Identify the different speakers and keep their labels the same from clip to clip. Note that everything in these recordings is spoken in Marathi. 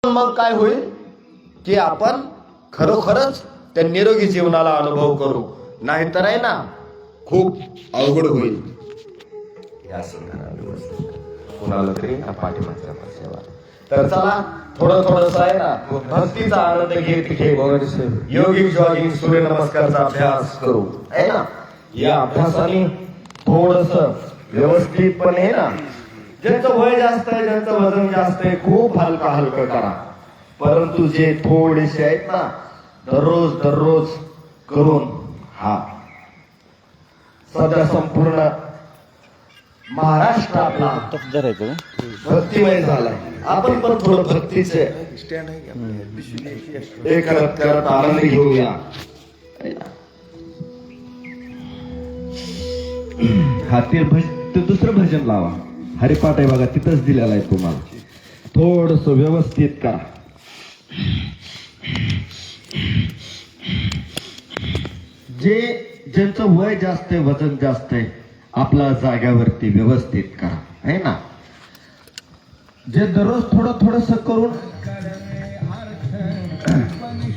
Speaker 1: मग काय होईल की आपण खरोखरच त्या निरोगी जीवनाला अनुभव करू, नाहीतर आहे ना खूप अवघड होईल. या कुणाला तरी पाठिंबा सेवा. तर चला थोडस आहे ना भक्तीचा आनंद घेत घेत योगिक जॉगिंग सूर्यनमस्कारचा अभ्यास करू आहे ना. या अभ्यासाने थोडस व्यवस्थितपणे आहे ना, ज्यांचं वय जास्त आहे, ज्यांचं वजन जास्त आहे, खूप हलकं करा. परंतु जे थोडेसे आहेत ना, दररोज करून हा सध्या संपूर्ण महाराष्ट्र आपला भक्तिमय झालाय. आपण पण थोडं भक्तीचे हे करत आनंद घेऊया.
Speaker 2: हा ते दुसरं भजन लावा. हरिपाठ आहे बघा, तिथंच दिलेला आहे तुम्हाला. थोडस व्यवस्थित करा. ज्यांचं वय जास्त आहे, वजन जास्त आहे, आपला जाग्यावरती व्यवस्थित करा आहे ना. जे दररोज थोडस करून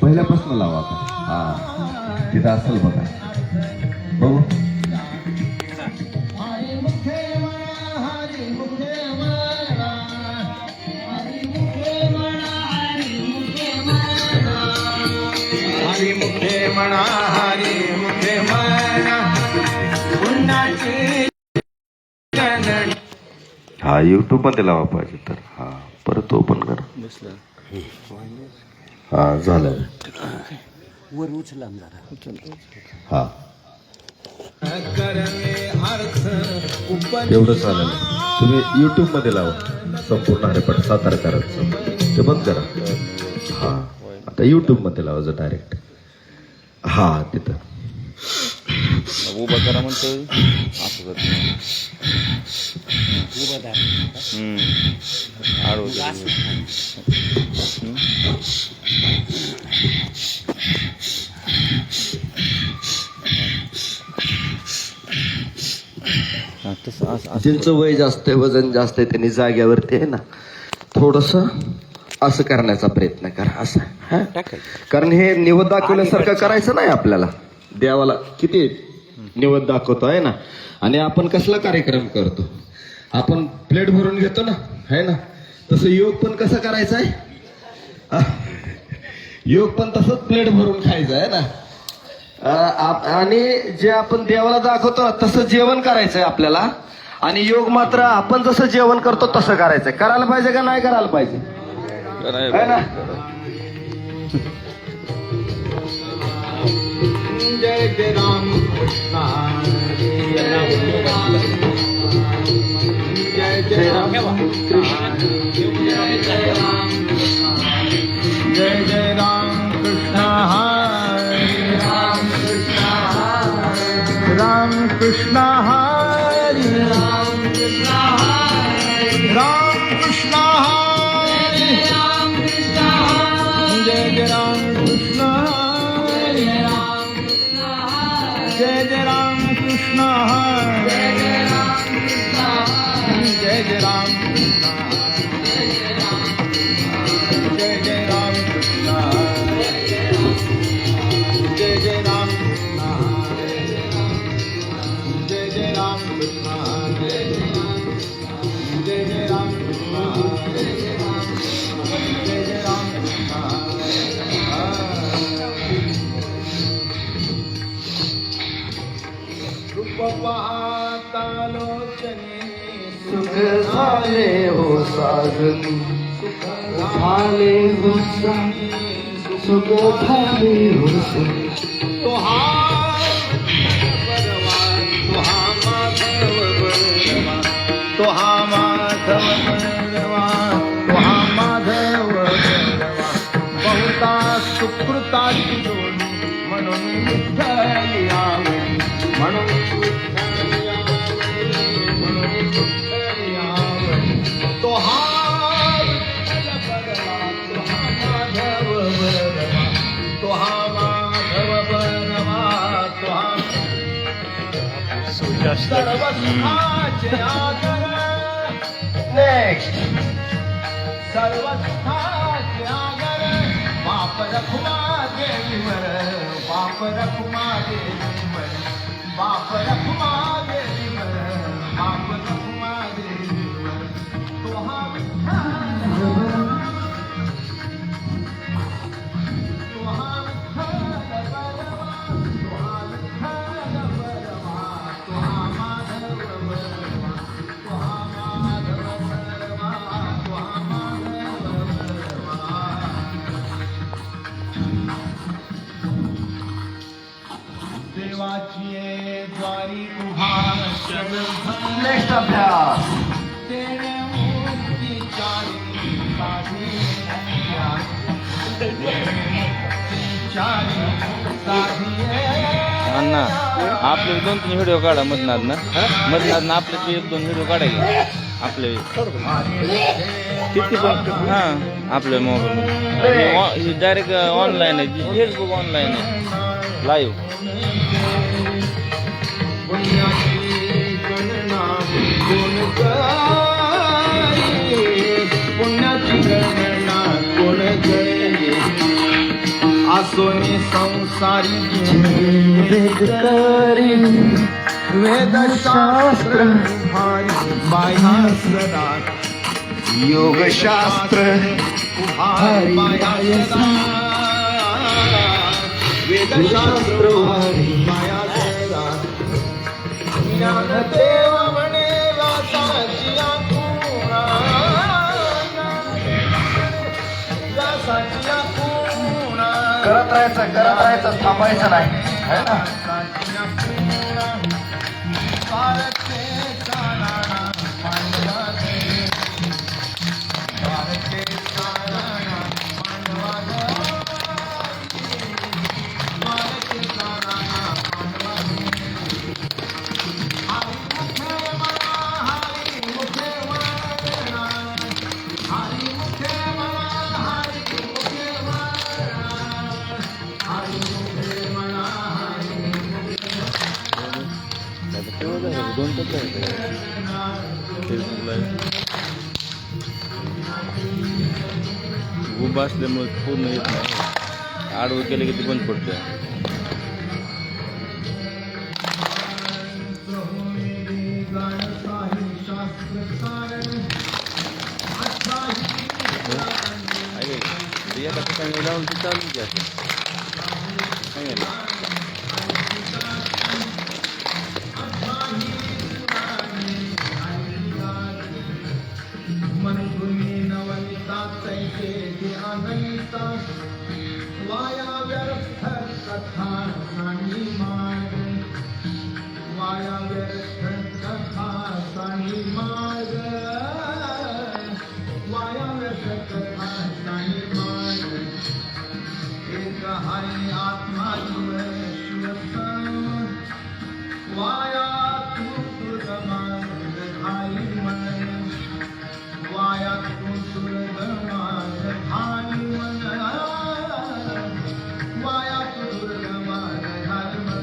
Speaker 2: पहिल्यापासून लावा आपण. हा तिथं असेल बघा, बघू.
Speaker 1: हा युट्यूब मध्ये लावा पाहिजे तर. हा परत ओपन कर. हा झालं.
Speaker 3: वर उचला
Speaker 1: हा एवढं झालं. तुम्ही युट्यूब मध्ये लावा संपूर्ण हरिपाठ सातारकरांचं. ते बंद करा. हा आता युट्यूब मध्ये लावा डायरेक्ट. हा तिथं
Speaker 3: उभा करा म्हणतोय असं उभा
Speaker 1: ज्यांचं वय जास्त आहे, वजन जास्त आहे, त्यांनी जाग्यावरती आहे ना थोडस असं करण्याचा प्रयत्न करा. असं कारण हे निवद दाखवल्यासारखं करायचं नाही आपल्याला. देवाला किती निवद दाखवतो आहे ना. आणि आपण कसला कार्यक्रम करतो, आपण प्लेट भरून घेतो ना है ना. तसं योग पण कसं करायचं आहे, योग पण तसंच प्लेट भरून खायचं आहे ना. आणि जे आपण देवाला दाखवतो ना तसं जेवण करायचंय आपल्याला. आणि योग मात्र आपण जसं जेवण करतो तसं करायचंय. करायला पाहिजे का नाही करायला पाहिजे है ना.
Speaker 4: जय जय राम जय जय राम जय जय राम कृष्ण हरे राम कृष्ण हरे राम कृष्ण हरे जय जय राम कृष्ण जय जय राम कृष्ण जय जय राम जय जय राम जय जय राम जय जय राम जय जय राम
Speaker 1: सुख झाले हो साजन, झाले हो सुख झाले हो.
Speaker 4: तो हा माधव बरवा, तो हा माधव बरवा, तो हा माधव बरवा. बहुता सुकृताची जोडी म्हणून विठ्ठल यावे, म्हणून विठ्ठल यावे, म्हणून विठ्ठल यावे. तो हा विठ्ठल बरवा, तो हा माधव बरवा, तो हा माधव बरवा, तो हा सर्व सुखाचे आगर.
Speaker 1: नेक्स्ट
Speaker 4: सर्व सुखाचे रखुमा देवी वर बाप रखुमा देवी वर बाप रखुमा देवी वर तो हा देवाची द्वारी उभा
Speaker 1: नेक्स्ट अभ्यास.
Speaker 4: तेने मूर्ती चारी साधी चारी साधी
Speaker 3: अण्णा आपले 2-3 व्हिडिओ काढा मधनात ना आपले 1-2 व्हिडिओ काढायचे आपले किती पण हां आपल्या मोबाईल डायरेक्ट ऑनलाईन आहे फेसबुक ऑनलाईन आहे लाईव्ह
Speaker 4: पुण्याची गणना कोण कळे आसोनी संसारी वेदशास्त्र बाया सदा
Speaker 1: योगशास्त्र
Speaker 4: बाया सदा वेदशास्त्र बाया सदा ज्ञानदेव म्हणेला साचिया पूर्णा साचिया पूर्णा
Speaker 1: करत राहायचं थांबायचं नाही है ना.
Speaker 4: साचिया पूर्णा भारते चालना पांडवा भारते चालना पांडवा भारते चालना पांडवा
Speaker 3: उभं असल्यामुळे पूर्ण येत नाही आडवं केलं की ते बंद पडतं एका ठिकाणी लावून ते चालू की असं काय झालं?
Speaker 4: मनगुणी नवनिता तैसे अनंता वाया व्यर्थ कथा सानी मार्ग वाया व्यर्थ कथा सानी मार्ग वाया व्यर्थ कथा सानी मार्ग एक हरि आत्मा शिवता वाया तू दुर्गमार्ग धाई मन वाया तू दुर्गमार्ग धाई मन वाया तू दुर्गमार्ग धाई मन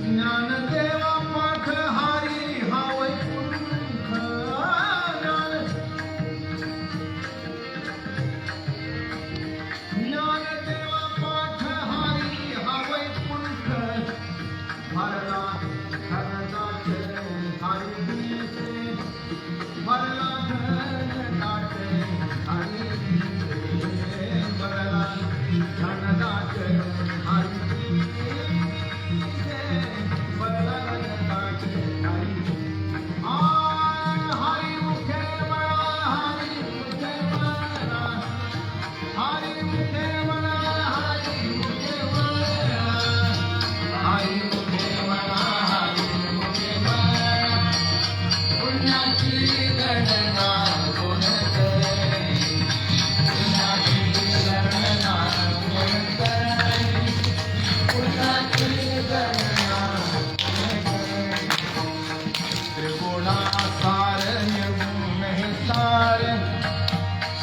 Speaker 4: ज्ञानदेवा पाठ हारी हा वैकुंठ ज्ञानदेवा पाठ हारी हा वैकुंठ भरला धनदाट हरी दिसे भरला धनदाट हरी दिसे भरला धनदाट हरी दिसे भरला धनदाट हरी हरी मुखे मला हरी मुखे मला हरी मुखे मला हरी मुखे मला हरी मुखे मला हरी मुखे मला पुण्याची गणना कोण करे पुण्याची गणना कोण करे पुण्याची गणना कोण करे त्रिगुणासार निर्गुण हे सार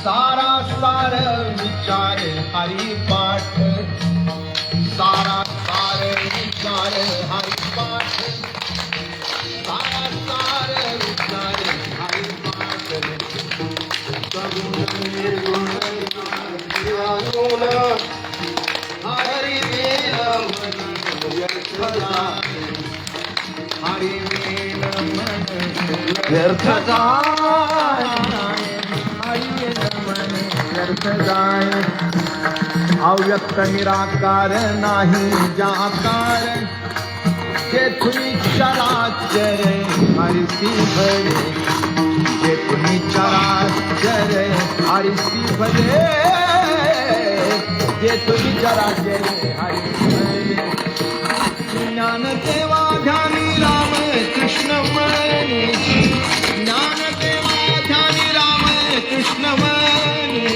Speaker 4: सारा सार विचार हरि पाठ सारा सार विचार हरि पाठ सारा सार विचार हरि पाठ सगुण निर्गुण हरि
Speaker 1: व्यर्थ
Speaker 4: जाय व्यर्थ जाय अव्यक्त निराकार नाही जाकार जेथुनी चराचर हरिसी भरे जेथुनी चराचर हरिसी भरे जेथुनी चराचर हरिसी भरे ज्ञान देवा ध्यानी राम कृष्ण मनी ज्ञान देवा ध्यानी राम कृष्ण मनी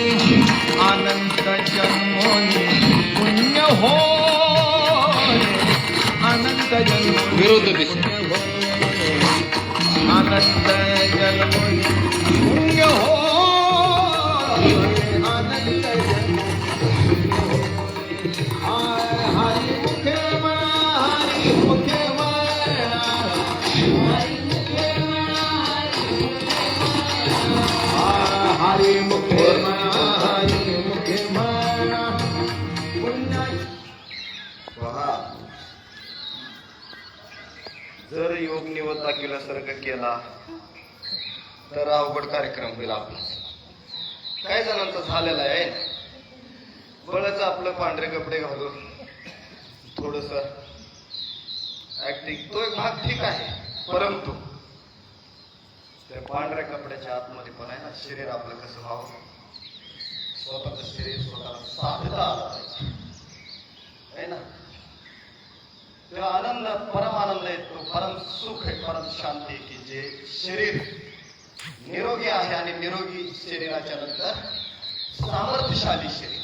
Speaker 4: अनंत जन्मोनी पुण्य हो अनंत जन्म
Speaker 3: विरुद्ध दिशा
Speaker 4: अनंत जन्मोनी पुण्य हो अनंत जन्म हरि मुखे मना हरि मुखे मना हरि मुखे मना हरि मुखे मना पुण्य
Speaker 1: पहा, जर योग निवडता केल्यासारखं केला तर अवघड कार्यक्रम होईल आपला. काही जणांचं झालेलं आहे बळच आपलं पांढरे कपडे घालून थोडस ऍक्टिंग, तो एक भाग ठीक आहे, परंतु त्या पांढऱ्या कपड्याच्या आतमध्ये पण आहे ना शरीर आपलं कसं व्हावं, स्वतःचं शरीर स्वतःला साधता आलं पाहिजे आहे ना. तो आनंद परम आनंद आहे, तो परम सुख आहे, परम शांती की जे शरीर निरोगी आहे आणि निरोगी शरीराच्या नंतर सामर्थ्यशाली शरीर,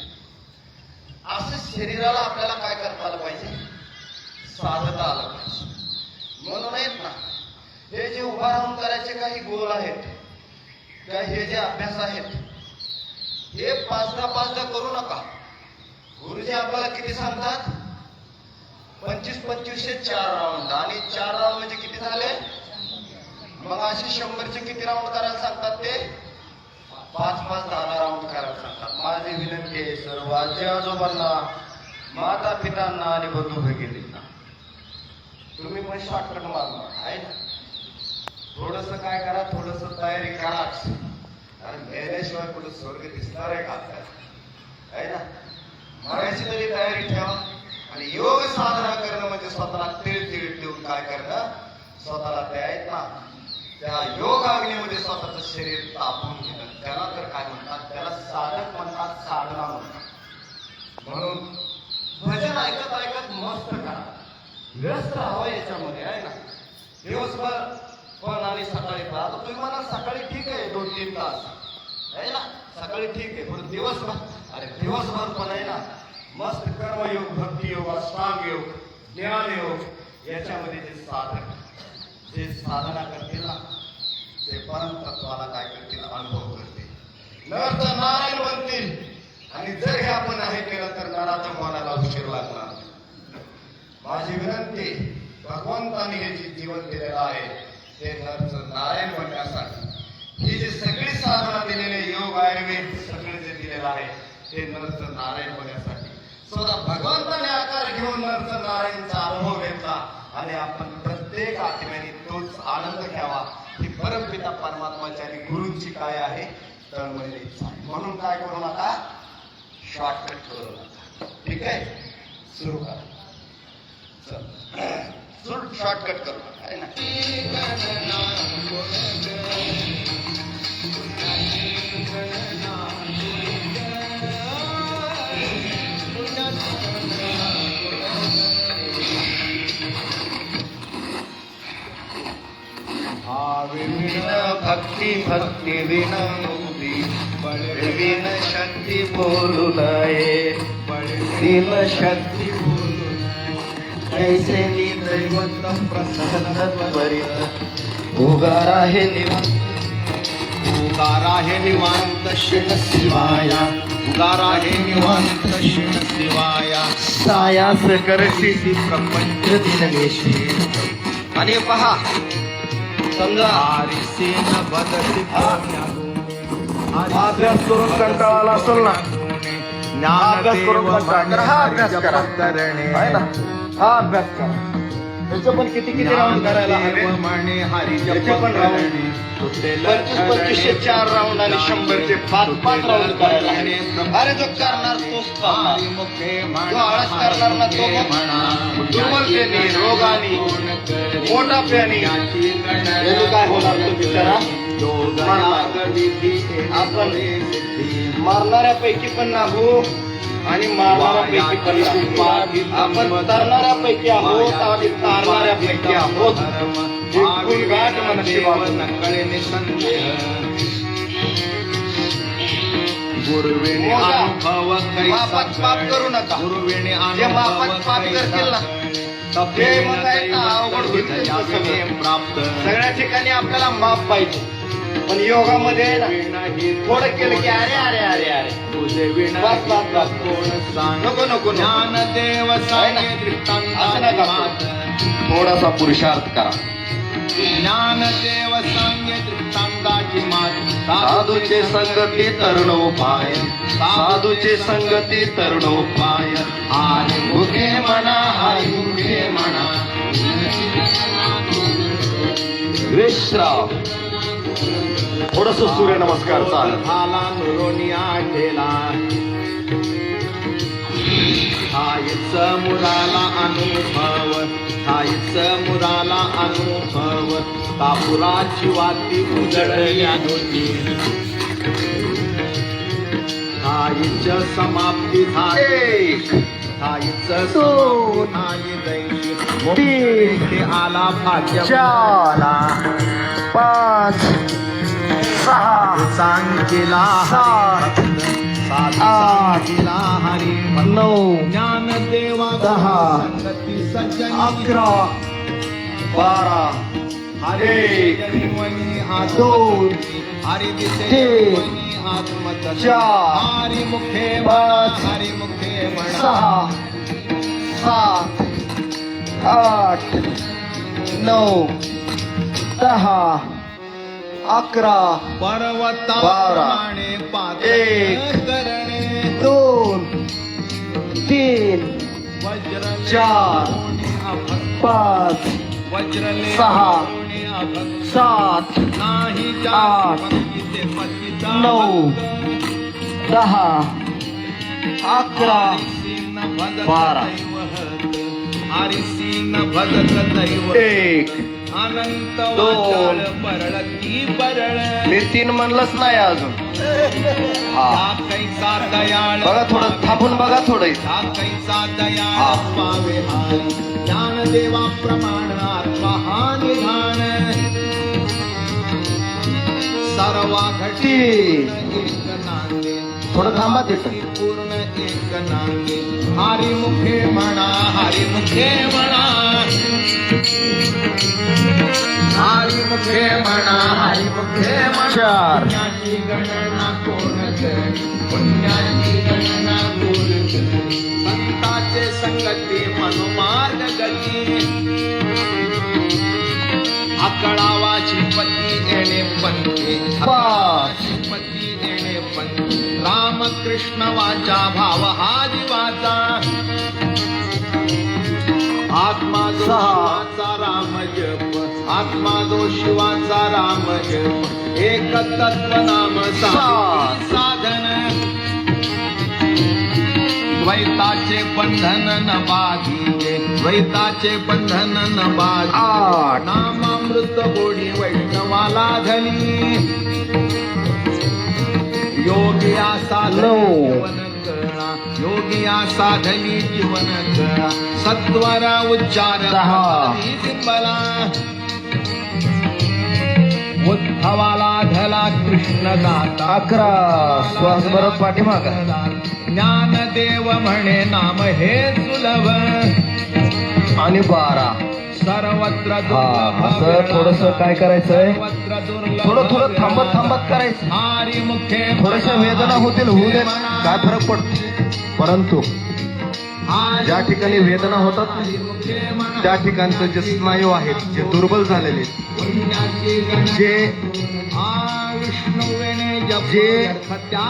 Speaker 1: असं शरीराला आपल्याला काय करता आलं पाहिजे, साधता आलं पाहिजे. म्हणून आहेत ना हे जे उभा राहून करायचे काही गोल आहेत, काही हे जे अभ्यास आहेत, हे 5-10 करू नका. गुरुजी आपल्याला किती सांगतात, 25-25 4 राऊंड, आणि 4 राऊंड म्हणजे किती झाले, मग असे 100चे किती राऊंड करायला सांगतात, ते 5-10 राऊंड करायला सांगतात. माझी विनंती आहे सर्व आजी आजोबांना, माता पितांना आणि बंधू भगिनींना, तुम्ही पण शॉर्टकट मारणार आहे ना, थोडस काय करा, थोडस तयारी कराच, कारण मेल्याशिवाय कुठं स्वर्ग दिसणार आहे का आपल्याला, आहे ना. मरायची तरी तयारी ठेवा. आणि योग साधना करणं म्हणजे स्वतःला तीळ ठेवून काय करणं, स्वतःला ते आहेत ना त्या योग अग्नीमध्ये स्वतःचं शरीर तापून घेणं, त्याला तर काय म्हणतात, त्याला साधक म्हणतात, साधना म्हणतात. म्हणून भजन ऐकत ऐकत मस्त करा, व्यस्त राहावं याच्यामध्ये आहे ना. दिवसभर पण आणि सकाळी पण, आता तुम्ही म्हणा सकाळी ठीक आहे 2-3 तास आहे ना, सकाळी ठीक आहे, पण दिवसभर, अरे दिवसभर पण आहे ना मस्त कर्मयोग, भक्तियोग, अष्टांग योग, ज्ञानयोग, याच्यामध्ये जे साधक जे साधना करतील ना ते परम तत्वाला काय करतील, अनुभव करतील, नर तर नारायण बनतील. आणि जर हे आपण आहे केलं तर नराच्या मनाला उशीर लागणार. माझी विनंती, भगवंताने हे जे जीवन दिलेलं आहे ते नरचं नारायण बनण्यासाठी, ही जी सगळी साधना दिलेले योग आयुर्वेद सगळे जे दिलेलं आहे ते नरचं नारायण बनण्यासाठी, स्वतः भगवंताने आकार घेऊन नरचं नारायणचा अनुभव घेतला आणि आपण प्रत्येक आत्म्याने तोच आनंद घ्यावा. ही परमपिता परमात्माची आणि गुरूंची काय आहे, तळमळीची इच्छा आहे. म्हणून काय करू नका, शॉर्टकट करू नका, ठीक आहे. सुरू करा, चल शॉर्टकट करू नका आहे ना. भक्ती भक्ती विन मुक्ती, विन शक्ती बोलू नये, विन शक्ती बोलू नये, ऐसे दैवत प्रसन्न त्वरित, उगारा हे निवांत,
Speaker 4: उगारा हे निवांत शिव शिवाया, उगारा हे निवांत शिव शिवाया,
Speaker 1: सायास करशी
Speaker 4: प्रपंच दिनवेशी.
Speaker 1: आणि पहा समजा
Speaker 4: हरिसेन बदसी
Speaker 1: अभ्यास करून कंटाळा आला असेल ना, अभ्यास करून कंटाळा, तर हा अभ्यास करा आहे ना, हा अभ्यास करा. त्याचं पण किती राऊंड करायला हवे त्याचे पण राऊंड 25-25चे 4 राऊंड आणि 100चे 5 राऊंड करायला हवे. अरे जो करणार तोच पाहणार, जो आळस करणार ना तो मग दुर्बलतेने, रोगाने, मोठाप्याने याचं काय होणार तो बिचारा आपण मारणाऱ्यापैकी पण नाहू आणि मारणाऱ्यापैकी पण नाहू. आपण तरणाऱ्यापैकी आहोत आणि तारणाऱ्यापैकी आहोत. एकूण गाठ मनुष्य मापात पाप करू नका. जे मापात पाप करतील ना ते मग काय ना अवघड होईल. सगळ्या ठिकाणी आपल्याला माप पाहिजे, पण योगामध्ये ना थोडं केलं की अरे अरे अरे अरे बस बस बस नको नको
Speaker 4: ज्ञानदेव
Speaker 1: असं नका. थोडासा पुरुषार्थ करा.
Speaker 4: ज्ञानदेव सांगे दृष्टांताची मात
Speaker 1: साधूचे संगती तरुणोपाय, साधूचे संगती तरुणोपाय.
Speaker 4: हरी
Speaker 1: मुखे म्हणा, हरी मुखे म्हणा. विश्राम. थोडस सूर्यनमस्कार चाल.
Speaker 4: झाला नुरोनी आठेला हायच मुराला अनुभव, हायच मुराला अनुभव. कापुराची वाती उजळल्या होती, हायच समाप्ती झाली, हायच समाप्ती झाली. मोक्षे आला भाग्य
Speaker 1: 4 5 6
Speaker 4: सांगिला
Speaker 1: 7
Speaker 4: सांगिला हरी
Speaker 1: 9
Speaker 4: ज्ञानदेवा
Speaker 1: 10
Speaker 4: संगती सज्जनी
Speaker 1: 11 12
Speaker 4: हरी
Speaker 1: 2
Speaker 4: हरी दिसे
Speaker 1: 3
Speaker 4: आत्मतत्व
Speaker 1: 4
Speaker 4: हरी मुखे
Speaker 1: 5
Speaker 4: हरी मुखे म्हणा
Speaker 1: 6 7 8 9 10 11
Speaker 4: पर्वताप्रमाणे पात्र
Speaker 1: 1
Speaker 4: करणे
Speaker 1: 2 3
Speaker 4: वज्र
Speaker 1: 4 5
Speaker 4: वज्रले
Speaker 1: 6
Speaker 4: अभक्त
Speaker 1: 7
Speaker 4: नाही
Speaker 1: 8 9 10 11 12
Speaker 4: हरिसिंह भजत दैव
Speaker 1: 1
Speaker 4: अनंत
Speaker 1: 2
Speaker 4: वाचाळ परळ की परळ
Speaker 1: मी 3 म्हणलंच नाही अजून. हा
Speaker 4: हा कैसा दयाळ
Speaker 1: बघा थोडं थांबून बघा थोडं.
Speaker 4: हा कैसा दयाळ पावे हारी ज्ञानदेवा प्रमाण आत्मा हा निधान सर्वा घटी
Speaker 1: 3
Speaker 4: एक नांदे
Speaker 1: थोडं थांबा तिथं.
Speaker 4: पूर्ण एक नांदे हरी मुखे म्हणा हरी मुखे म्हणा हरी मुखे म्हणा हरी मुखे म्हणा
Speaker 1: 4
Speaker 4: पुण्याची गणना कोण करी पुण्याची गणना कोण करी संताचे संगती मनुमार्ग गती अकळावाची पती येणे पंथी अकळावाची पती येणे पंथी रामकृष्ण वाचा भाव हा जीवाचा आत्मा जो शिवाचा राम जप आत्मा जो शिवाचा राम जप एक तत्व नाम साधन द्वैताचे बंधन न बाधिले द्वैताचे बंधन न बाधिले
Speaker 1: 8
Speaker 4: नामामृत गोडी वैष्णवाला धनी योगी साधनी जीवन कळा योगी साधनी जीवन कळा सत्वर उच्चार
Speaker 1: 10
Speaker 4: सिंबला उद्धवाला धला कृष्ण दाता
Speaker 1: 11 श्वास भरत पाठीमागा.
Speaker 4: ज्ञानदेव म्हणे नाम हे सुलभ
Speaker 1: आणि 12
Speaker 4: सर्वत्र
Speaker 1: हा असं थोडस काय करायचंय, थोडं थांबत करायचं.
Speaker 4: हरी मुखे
Speaker 1: थोड्याशा वेदना होतील, होऊ देत, काय फरक पडतो. परंतु ज्या ठिकाणी वेदना होतात त्या ठिकाणचे जे स्नायू आहेत, जे दुर्बल झालेले, जे
Speaker 4: विष्णुवेने
Speaker 1: जे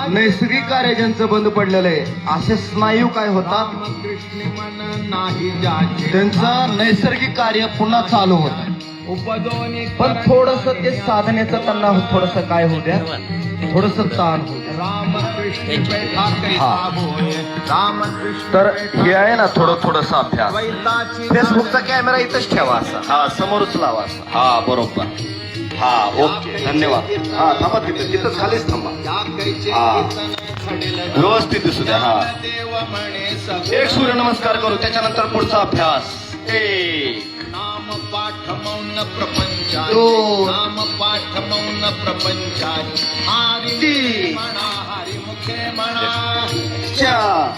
Speaker 1: नैसर्गिक कार्य ज्यांचं बंद पडलेलं आहे असे स्नायू काय होतात
Speaker 4: कृष्ण मन नाही जाचे
Speaker 1: त्यांचं नैसर्गिक कार्य पुन्हा चालू होतं
Speaker 4: उपदोनी
Speaker 1: पण थोडस ते साधनेचं त्यांना थोडस काय होऊ द्या थोडस ताण होऊ द्या
Speaker 4: राम कृष्ण बैठा कैसा
Speaker 1: हा.
Speaker 4: होय राम कृष्ण
Speaker 1: तर हे आहे ना थोडंसं अभ्यास
Speaker 4: द्वैताची
Speaker 1: फेसबुकचा कॅमेरा इथंच ठेवा असा हा समोरच लावा असा हा बरोबर हा ओके धन्यवाद हा थांबा तिथंच खालीच थांबा
Speaker 4: या कैचे
Speaker 1: हा.
Speaker 4: कीर्तन घडेल
Speaker 1: व्यवस्थित दिसू द्या हा
Speaker 4: देव म्हणे सगळे
Speaker 1: एक सूर्यनमस्कार करू त्याच्यानंतर पुढचा अभ्यास एक
Speaker 4: नाम पाठ मौन प्रपंचात
Speaker 1: दोन.
Speaker 4: नाम पाठ मौन प्रपंचात हरी
Speaker 1: तीन.
Speaker 4: म्हणा हरी मुखे म्हणा
Speaker 1: चार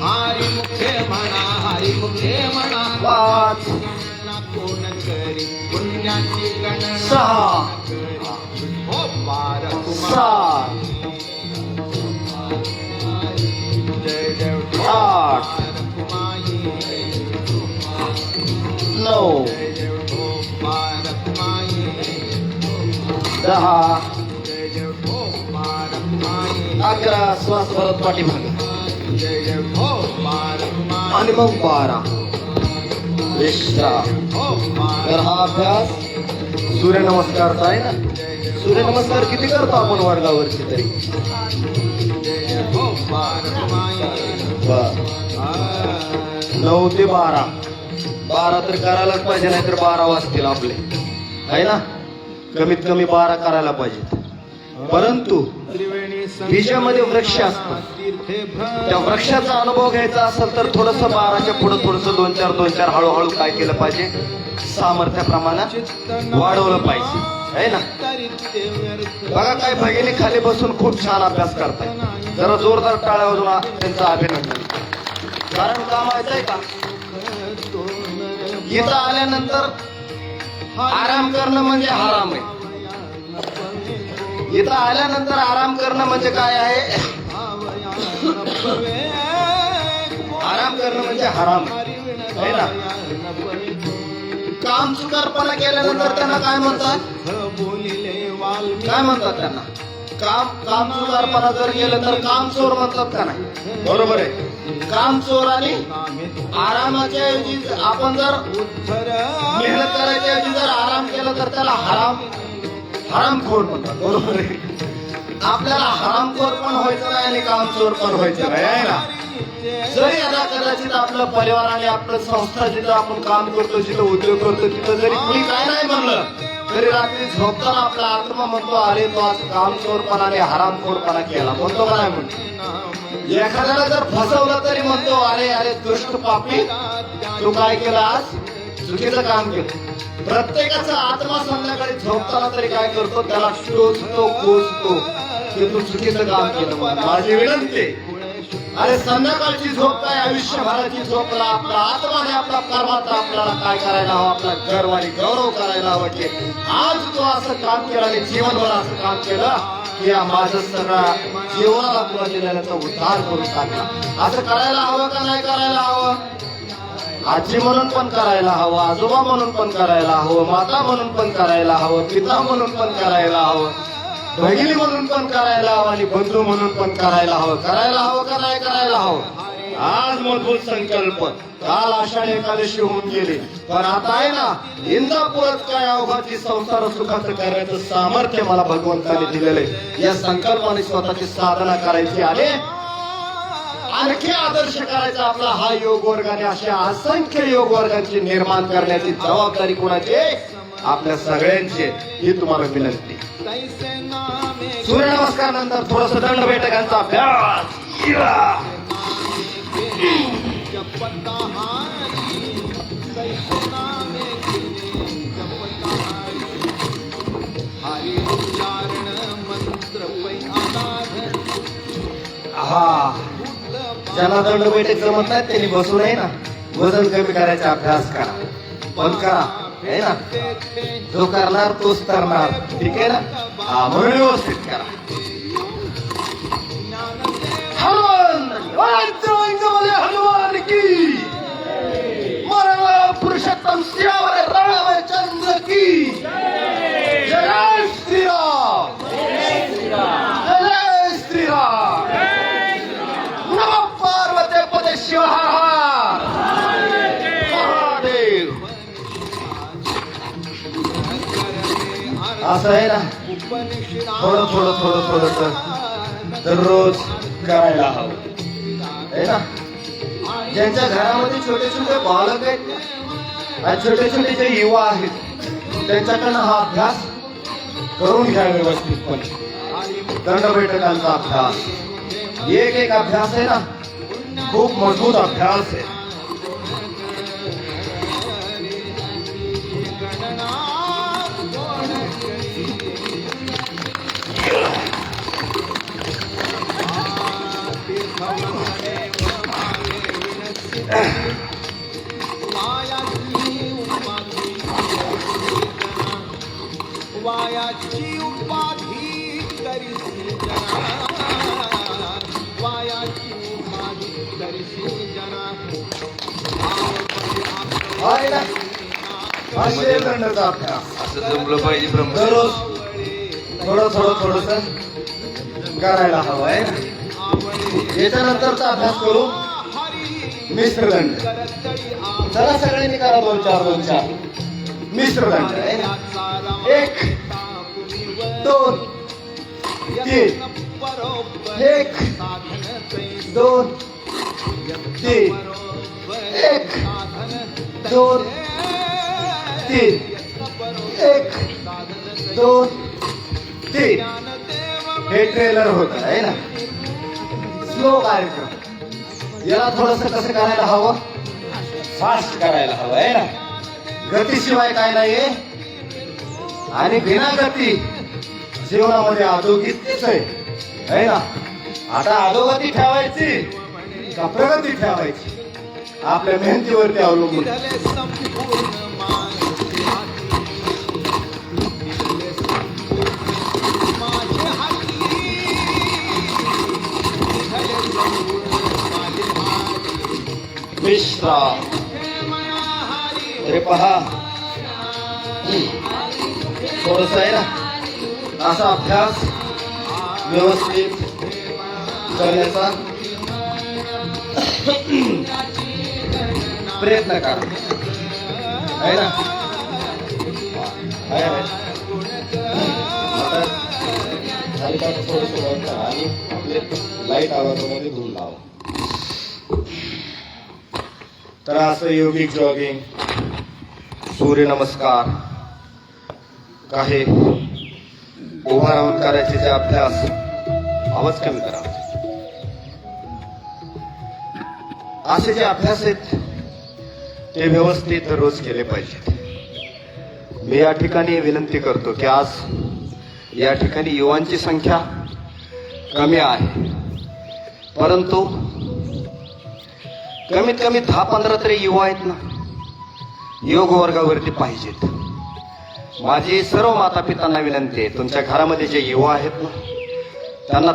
Speaker 4: हरी मुखे म्हणा हरी मुखे म्हणा
Speaker 1: पाच
Speaker 4: ना कोण करी पुण्याची गणना
Speaker 1: सहा
Speaker 4: हो पार कुमार
Speaker 1: सात
Speaker 4: जय जय
Speaker 1: आठ
Speaker 4: कुमाई
Speaker 1: नऊ
Speaker 4: जय जय हो पार कुमाई
Speaker 1: 10
Speaker 4: जय जय हो पार कुमाई
Speaker 1: 11 श्वास भरत पाठीमागे
Speaker 4: जय जय हो पार कुमाई
Speaker 1: आणि मग 12 विश्राम
Speaker 4: हो पार
Speaker 1: तर हा अभ्यास सूर्यनमस्कारचा आहे ना सूर्यनमस्कार किती करतो आपण वर्गावरची तरी
Speaker 4: जय जय हो पार कुमाई
Speaker 1: बर 9 ते 12 तर करायलाच पाहिजे नाहीतर 12 वाजतील आपले आहे ना कमीत कमी 12 करायला पाहिजेत परंतु
Speaker 4: त्रिवेणी
Speaker 1: बीजामध्ये वृक्ष असतं
Speaker 4: तीर्थे भ्र
Speaker 1: त्या वृक्षाचा अनुभव घ्यायचा असेल तर थोडस 12च्या पुढे थोडस 2-4 हळूहळू काय केलं पाहिजे सामर्थ्याप्रमाणे वाढवलं पाहिजे आहे ना बघा काय भगिनी खाली बसून खूप छान अभ्यास करताय जरा जोरदार टाळ्या वाजून त्यांचं अभिनंदन कारण का माहित आहे का इथं आल्यानंतर आराम करणं म्हणजे हराम आहे इथं आल्यानंतर आराम करणं म्हणजे काय आहे आराम करणं म्हणजे हराम आहे ना काम चुकारपणा केल्यानंतर त्यांना काय म्हणतात काय म्हणतात त्यांना काम चुकारपणा जर केलं तर काम चोर म्हणतात का नाही बरोबर आहे काम चोर आणि आरामाच्या ऐवजी आपण जर मेहनत करायच्या ऐवजी जर आराम केला तर त्याला हरामखोर म्हणतात बरोबर आहे आपल्याला हरामखोर पण व्हायचं नाही आणि कामचोर पण व्हायचं नाही आहे ना जरी आता कदाचित आपलं परिवार आणि आपलं संस्था जिथं आपण काम करतो जिथं उद्योग करतो तिथं जरी कुणी काय नाही म्हणलं तरी रात्री झोपताना आपला आत्मा म्हणतो अरे तो आज कामचोरपणा आणि हरामखोरपणा केला म्हणतो का नाही म्हणतो एखाद्याला जर फसवलं तरी म्हणतो अरे दुष्ट पापी तू काय केलं आज चुकीचं काम केलं प्रत्येकाचा आत्मा संध्याकाळी झोपताना तरी काय करतो त्याला टोचतो कोसतो की तू चुकीचं काम केलं म्हणून माझी विनंती अरे संध्याकाळची झोप काय आयुष्यभराची झोपला आपला आत्माने आपला परमात्मा आपल्याला काय करायला हवं आपला गर्व आणि गौरव करायला हवं की आज तू असं काम केलं आणि जीवनभर असं काम केलं की माझं सगळं जीवनाला तुला दिलेल्याचा उद्धार करून टाकला असं करायला हवं का नाही करायला हवं आजी म्हणून पण करायला हवं आजोबा म्हणून पण करायला हवं माता म्हणून पण करायला हवं पिता म्हणून पण करायला हवं बहिणी म्हणून पण करायला हवं आणि बंधू म्हणून पण करायला हवं का नाही करायला हवं आज मजबूत संकल्प काल आषाढी एकादशी होऊन गेली पण आता आहे ना इंदापुरात काय अवघाची संसार सुखाचं करण्याचं सामर्थ्य मला भगवंताने दिलेलं आहे या संकल्पाने स्वतःची साधना करायची आणि आणखी आदर्श करायचा आपला हा योग वर्गाने अशा असंख्य योग वर्गांची निर्माण करण्याची जबाबदारी कोणाची आपल्या सगळ्यांची ही तुम्हाला विनंती सूर्यनमस्कार नंतर थोडस दंड बैठकांचा अभ्यास हा ज्यांना दंड बैठक जमत नाही त्यांनी बसू नये ना वजन कमी करायचा अभ्यास करा पण करा आहे ना जो करणार तोच करणार ठीक आहे ना हा म्हणून व्यवस्थित करा हनुमान की मरण पुरुषोत्तम सियावर रामचंद्र की जय श्रीराम असं आहे ना थोडं थोडं थोडं थोडस दररोज करायला हवं आहे ना. ज्यांच्या घरामध्ये छोटे छोटे बालक आहेत आणि छोटे छोटे जे युवा आहेत त्यांच्याकडनं हा अभ्यास करून घ्या व्यवस्थितपणे. दंड बैठकांचा अभ्यास एक एक अभ्यास आहे ना खूप मजबूत अभ्यास आहे.
Speaker 4: वायाची उपाधी करीसी जना, वायाची उपाधी करीसी जना.
Speaker 1: आहे ना असे दंडाचा अभ्यास
Speaker 3: असं जमलं पाहिजे ब्रह्म.
Speaker 1: दररोज थोडं थोडं थोडस करायला हवं आहे. याच्यानंतरचा अभ्यास करू मिश्रदंड. चला सगळ्यांनी करा 2-4 2-4 मिश्रदंड आहे ना. 1 2 3 1 2 3 1 2 3 1 2 3. हे ट्रेलर होत आहे ना स्लो कार्यक्रम. याला थोडस कसं करायला हवं फास्ट करायला हवं आहे ना. गतीशिवाय काय नाहीये आणि बिना गती जीवनामध्ये अधोगतीच आहे ना. आता अधोगती ठेवायची का प्रगती ठेवायची आपल्या मेहनतीवरती अवलंबून. मिश्रा अरे पहा थोडस आहे ना असा अभ्यास व्यवस्थित करण्याचा प्रयत्न करा आहे ना. आहे आता झाली का थोडस आणि आपले लाईट आवाजामध्ये धुवून लावा. तर असं योगिक जॉगिंग सूर्यनमस्कार काही उभा राहून करायचे जे अभ्यास आवाज कमी करा असे जे अभ्यास आहेत ते व्यवस्थित रोज केले पाहिजेत. मी या ठिकाणी विनंती करतो की आज या ठिकाणी युवांची संख्या कमी आहे परंतु कमीत कमी 10-15 तरी युवा आहेत ना योग वर्गावरती पाहिजेत. माझी सर्व माता पितांना विनंती आहे तुमच्या घरामध्ये जे युवा आहेत ना त्यांना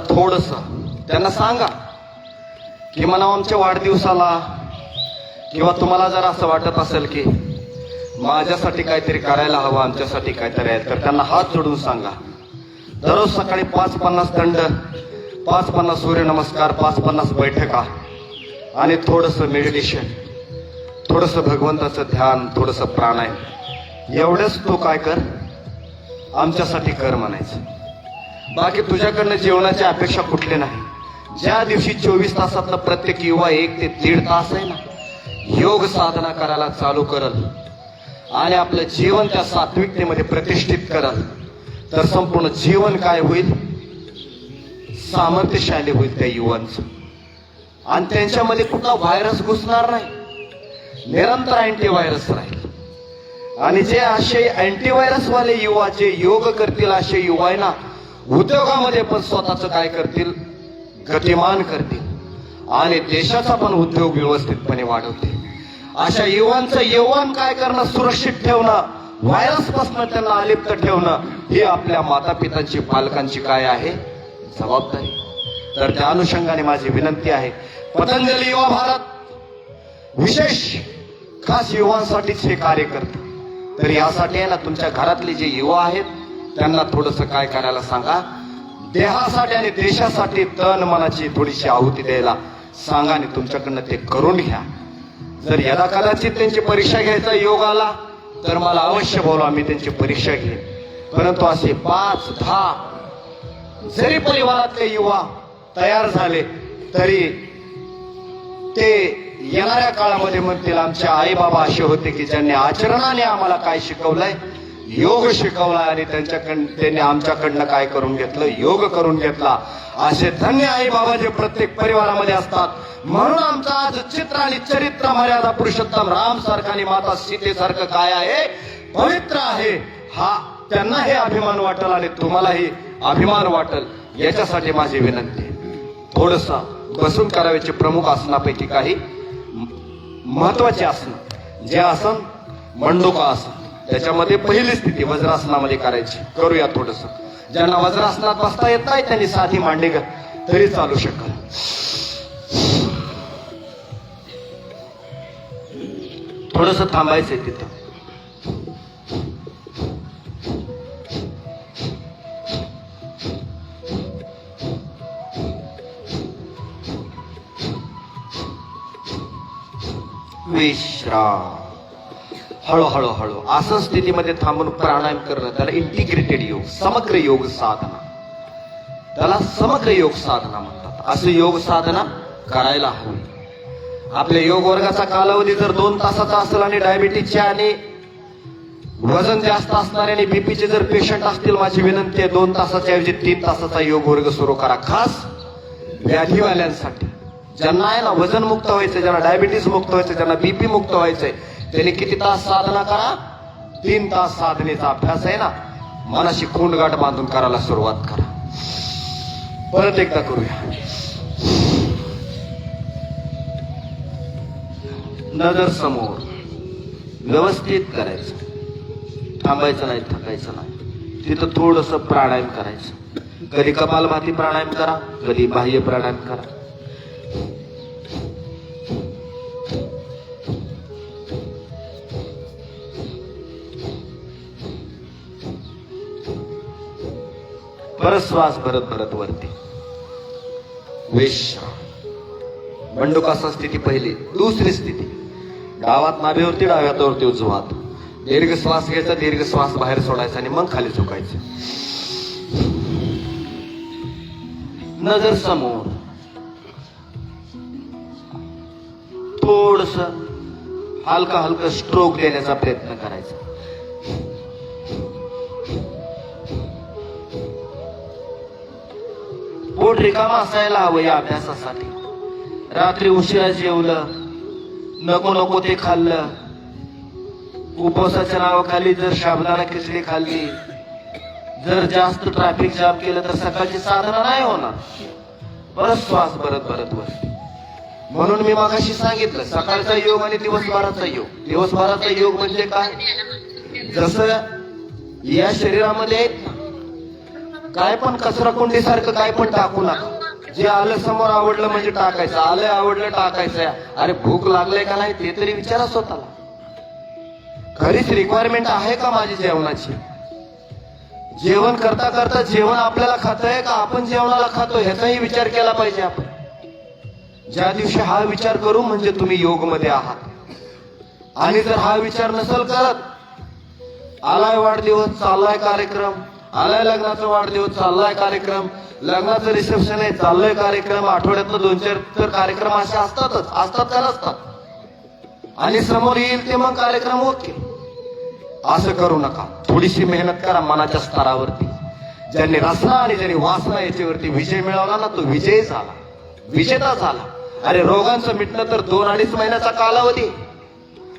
Speaker 1: त्यांना सांगा की म्हणा आमच्या वाढदिवसाला किंवा तुम्हाला जर असं वाटत असेल की माझ्यासाठी काहीतरी करायला हवं आमच्यासाठी काहीतरी आहे तर त्यांना हात जोडून सांगा. दररोज सकाळी 5-50 दंड 5-50 सूर्यनमस्कार 5-50 बैठका आणि थोडंसं मेडिटेशन थोडंसं भगवंताचं ध्यान थोडंसं प्राणायाम एवढंच तू काय कर आमच्यासाठी कर म्हणायचं. बाकी तुझ्याकडनं जीवनाची अपेक्षा कुठली नाही. ज्या दिवशी 24 तासातलं प्रत्येक युवा 1 ते 1.5 तास आहे ना योग साधना करायला चालू करल आणि आपलं जीवन त्या सात्विकतेमध्ये प्रतिष्ठित करल तर संपूर्ण जीवन काय होईल सामर्थ्यशाली होईल त्या युवांचं. आणि त्यांच्यामध्ये कुठला व्हायरस घुसणार नाही. निरंतर अँटीव्हायरस राहील. आणि जे असे अँटीव्हायरस वाले युवा जे योग करतील असे युवा आहे ना उद्योगामध्ये पण स्वतःच काय करतील गतिमान करतील आणि देशाचा पण उद्योग व्यवस्थितपणे वाढवतील. अशा युवांचं यौवन काय करणं सुरक्षित ठेवणं व्हायरस पासून त्यांना अलिप्त ठेवणं ही आपल्या माता पितांची पालकांची काय आहे जबाबदारी. तर त्या अनुषंगाने माझी विनंती आहे पतंजली युवा भारत विशेष खास युवांसाठीच हे कार्य करतं. तर यासाठी आहे ना तुमच्या घरातले जे युवा आहेत त्यांना थोडंसं काय करायला सांगा देहासाठी आणि देशासाठी तन मनाची थोडीशी आहुती द्यायला सांगा आणि तुमच्याकडनं ते करून घ्या. जर यदा कदाचित त्यांची परीक्षा घ्यायचा योग आला तर मला अवश्य बोलवा मी त्यांची परीक्षा घेईन.
Speaker 2: परंतु असे 5-10 जरी परिवारातले युवा तयार झाले तरी ते येणाऱ्या काळामध्ये म्हणतील आमचे आई बाबा असे होते की ज्यांनी आचरणाने आम्हाला काय शिकवलंय, योग शिकवलाय आणि त्यांनी आमच्याकडनं काय करून घेतलं, योग करून घेतला. असे धन्य आई बाबा जे प्रत्येक परिवारामध्ये असतात. म्हणून आमचं आज चित्र आणि चरित्र मर्यादा पुरुषोत्तम राम सारखा आणि माता सीतेसारखं काय आहे, पवित्र आहे. हा त्यांना हे अभिमान वाटेल आणि तुम्हालाही अभिमान वाटेल. याच्यासाठी माझी विनंती, थोडस बसून करावयाचे प्रमुख आसनापैकी काही महत्वाचे आसन, जे आसन मंडूका आसन, त्याच्यामध्ये पहिली स्थिती वज्रासनामध्ये करायची. करूया थोडस. ज्यांना वज्रासनात बसता येत नाही त्यांनी साधी मांडी तरी चालू शकल. थोडस थांबायचंय तिथं. विश्राम. हळूहळू हळू आसन स्थितीमध्ये थांबून प्राणायाम करणं, त्याला इंटिग्रेटेड योग, समग्र योग साधना, त्याला समग्र योग साधना म्हणतात. असं योग साधना करायला हवी. आपल्या योग वर्गाचा कालावधी जर 2 तासाचा असेल आणि डायबिटीसचे आणि वजन जास्त असणारे आणि बीपीचे जर पेशंट असतील, माझी विनंती आहे 2 तासाच्या ऐवजी 3 तासाचा योग वर्ग सुरू करा. खास व्याधीवाल्यांसाठी, ज्यांना आहे ना वजन मुक्त व्हायचंय, ज्यांना डायबिटीस मुक्त व्हायचंय, ज्यांना बीपी मुक्त व्हायचंय, त्यांनी किती तास साधना करा? 3 तास साधनेचा अभ्यास आहे ना, मनाशी खोंडगाठ बांधून करायला सुरुवात करा. परत एकदा करूया. नजर समोर, व्यवस्थित करायचं, थांबायचं नाही, थकायचं नाही. तिथं थोडस प्राणायाम करायचं. कधी कपालभाती प्राणायाम करा, कधी बाह्य प्राणायाम करा. परत श्वास भरत भरत वरती. विश्राम. मंडूकासन स्थिती पहिली. दुसरी स्थिती, डावात नाभीवरती, डाव्यात वरती उजवा हात. दीर्घ श्वास घ्यायचा, दीर्घ श्वास बाहेर सोडायचा आणि मग खाली झुकायचं. नजर समोर. थोडस हलका हलका स्ट्रोक देण्याचा प्रयत्न करायचा. पोट रिकामा असायला हवं या अभ्यासासाठी. रात्री उशिरा जेवलं, नको नको ते खाल्लं, उपवासाच्या नावाखाली जर साबुदाणा खिचडी खाल्ली, जर जास्त ट्रॅफिक जाम केलं तर सकाळची साधना नाही होणार. परत श्वास भरत भरत वर. म्हणून मी मागाशी सांगितलं, सकाळचा योग आणि दिवसभराचा योग. दिवसभराचा योग म्हणजे काय? जसं या शरीरामध्ये आहेत ना, काय पण कचरा कुंडीसारखं काय पण टाकू नका. जे आलं समोर आवडलं म्हणजे टाकायचं, आलं आवडलं टाकायचं. अरे भूक लागले का नाही ते तरी विचारा स्वतःला. खरीच रिक्वायरमेंट आहे का माझी जेवणाची? जेवण करता करता जेवण आपल्याला खातोय का आपण जेवणाला खातोय ह्याचाही विचार केला पाहिजे आपण. ज्या दिवशी हा विचार करू म्हणजे तुम्ही योग मध्ये आहात. आणि जर हा विचार नसेल करत, आलाय वाढदिवस, चाललाय कार्यक्रम, आलाय लग्नाचा वाढदिवस, चाललाय कार्यक्रम, लग्नाचं रिसेप्शन आहे, चाललंय कार्यक्रम, आठवड्यातनं 2-4 तर कार्यक्रम असे असतातच, असतात का नसतात, आणि समोर येईल ते मग कार्यक्रम ओके. असं करू नका. थोडीशी मेहनत करा मनाच्या स्तरावरती. ज्यांनी रसना आणि ज्यांनी वासना याच्यावरती विजय मिळवला ना, तो विजय झाला, विजेता झाला. अरे रोगांचं मिटणं तर 2-2.5 महिन्याचा कालावधी.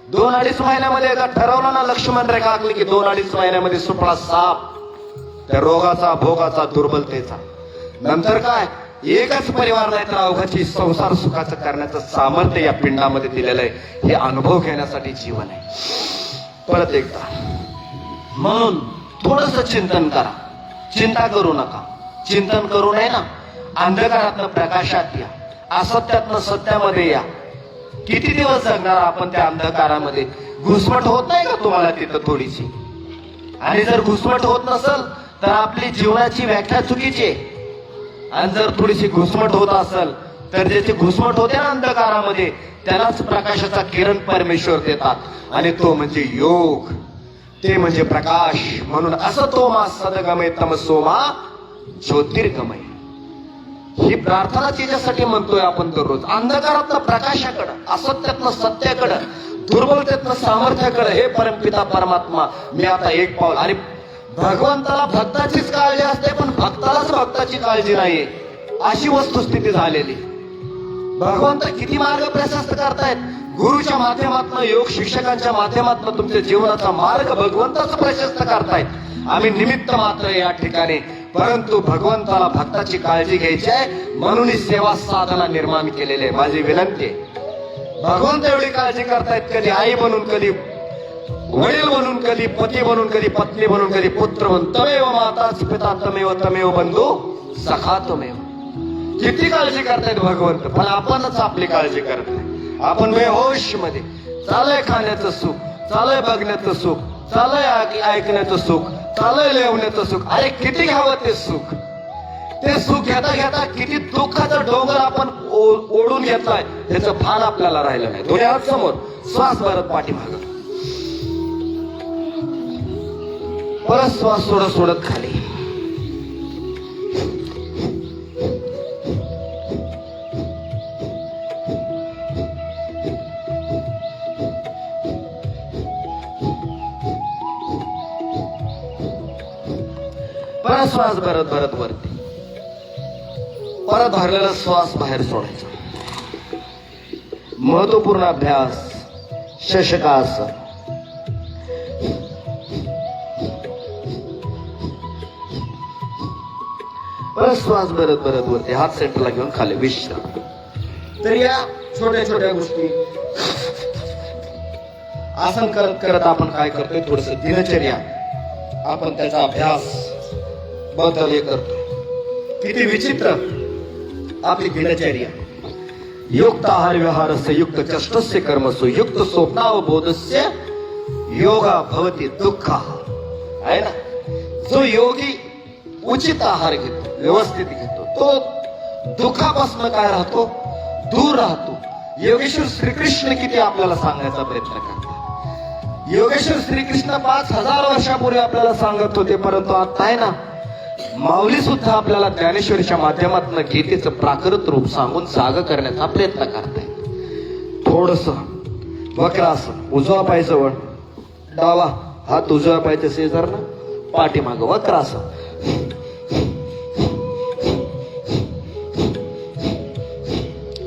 Speaker 2: 2-2.5 महिन्यामध्ये एकदा ठरवलं ना, लक्ष्मण रेखा आखली की 2-2.5 महिन्यामध्ये सुपडा साप त्या रोगाचा, भोगाचा, दुर्बलतेचा. नंतर काय, एकच परिवार नाही तर अवघाची संसार सुखाचं करण्याचं सामर्थ्य या पिंडामध्ये दिलेलं आहे. हे अनुभव घेण्यासाठी जीवन आहे. परत एकदा, म्हणून थोडस चिंतन करा. चिंता करू नका. चिंतन करू नये ना, अंधकारातनं प्रकाशात या, असत्यातनं सत्यामध्ये या. किती दिवस जगणार आपण त्या अंधकारामध्ये? घुसमट होत नाही का तुम्हाला तिथं थोडीशी? आणि जर घुसमट होत नसेल तर आपली जीवनाची व्याख्या चुकीची आहे. आणि जर थोडीशी घुसमट होत असेल तर ज्याची घुसमट होते ना अंधकारामध्ये, त्यालाच प्रकाशाचा किरण परमेश्वर देतात. आणि तो म्हणजे योग. ते म्हणजे प्रकाश. म्हणून असतोमा सदगमय तमसोमा ज्योतिर्गमय. ही प्रार्थना तिच्यासाठी म्हणतोय आपण दररोज. अंधकारातनं प्रकाशाकडं, असत्यातनं सत्याकडं, दुर्बलतेतनं सामर्थ्याकडं, हे परमपिता परमात्मा मी आता एक पाऊल. आणि भगवंताला भक्ताचीच काळजी असते, पण भक्तालाच भक्ताची काळजी नाहीये, अशी वस्तुस्थिती झालेली. भगवंत किती मार्ग प्रशस्त करतायत. गुरुच्या माध्यमातून, योग शिक्षकांच्या माध्यमातून तुमच्या जीवनाचा मार्ग भगवंताच प्रशस्त करतायत. आम्ही निमित्त मात्र या ठिकाणी, परंतु भगवंताला भक्ताची काळजी घ्यायची आहे म्हणून ही सेवा साधना निर्माण केलेली आहे. माझी विनंती आहे, भगवंत एवढी काळजी करतायत, कधी आई बनून, कधी वडील बनून, कधी पती बनून, कधी पत्नी बनून, कधी पुत्र बनून. तमेव माताच पिता तमेव तमेव बंधू सखा तमेव. किती काळजी करतायत भगवंत, पण आपणच आपली काळजी करत नाही. आपण बेहोश मध्ये चालय, खाण्याचं सुख चालय, बघण्याचं सुख चालय, ऐकण्याचं सुख चालय, लिहिण्याचं सुख. अरे किती घ्यावं ते सुख. ते सुख घेता घेता किती दुःखाचा डोंगर आपण ओढून घेतलाय, त्याचं भान आपल्याला राहिलं नाही. दोन्ही समोर श्वास भरत पाठीमाग, परत श्वास सोडत सोडत खाली. परत श्वास भरत भरत वरती, परत भरलेला श्वास बाहेर सोडायचा. महत्वपूर्ण अभ्यास शशकासन. परत श्वास भरत भरत वरती, हात सेंटरला घेऊन खाली विश्राम. तर या छोट्या छोट्या गोष्टी आसन करत करत आपण काय करतोय, थोडस दिनचर्या आपण त्याचा अभ्यास बदल हे करतो. किती विचित्र आपली दिनचर्या. युक्त आहार विहारस्य युक्त चष्टस्य कर्मसु युक्त स्वप्नावबोधस्य योगा भवती दुःख आहे ना. जो योगी उचित आहार घेतो, व्यवस्थित घेतो, तो दुःखापासून काय राहतो, दूर राहतो. योगेश्वर श्रीकृष्ण किती आपल्याला सांगण्याचा प्रयत्न करतात. योगेश्वर श्रीकृष्ण 5000 वर्षापूर्वी आपल्याला सांगत होते, परंतु आता आहे ना माऊली सुद्धा आपल्याला ज्ञानेश्वरीच्या माध्यमातून गीतेचं प्राकृत रूप सांगून जाग करण्याचा प्रयत्न करतायत. थोडस वक्रासन. उजवा पाय जवळ, डावा हात उजव्या पायच्या शेजारनं, पाठीमाग वक्रासन.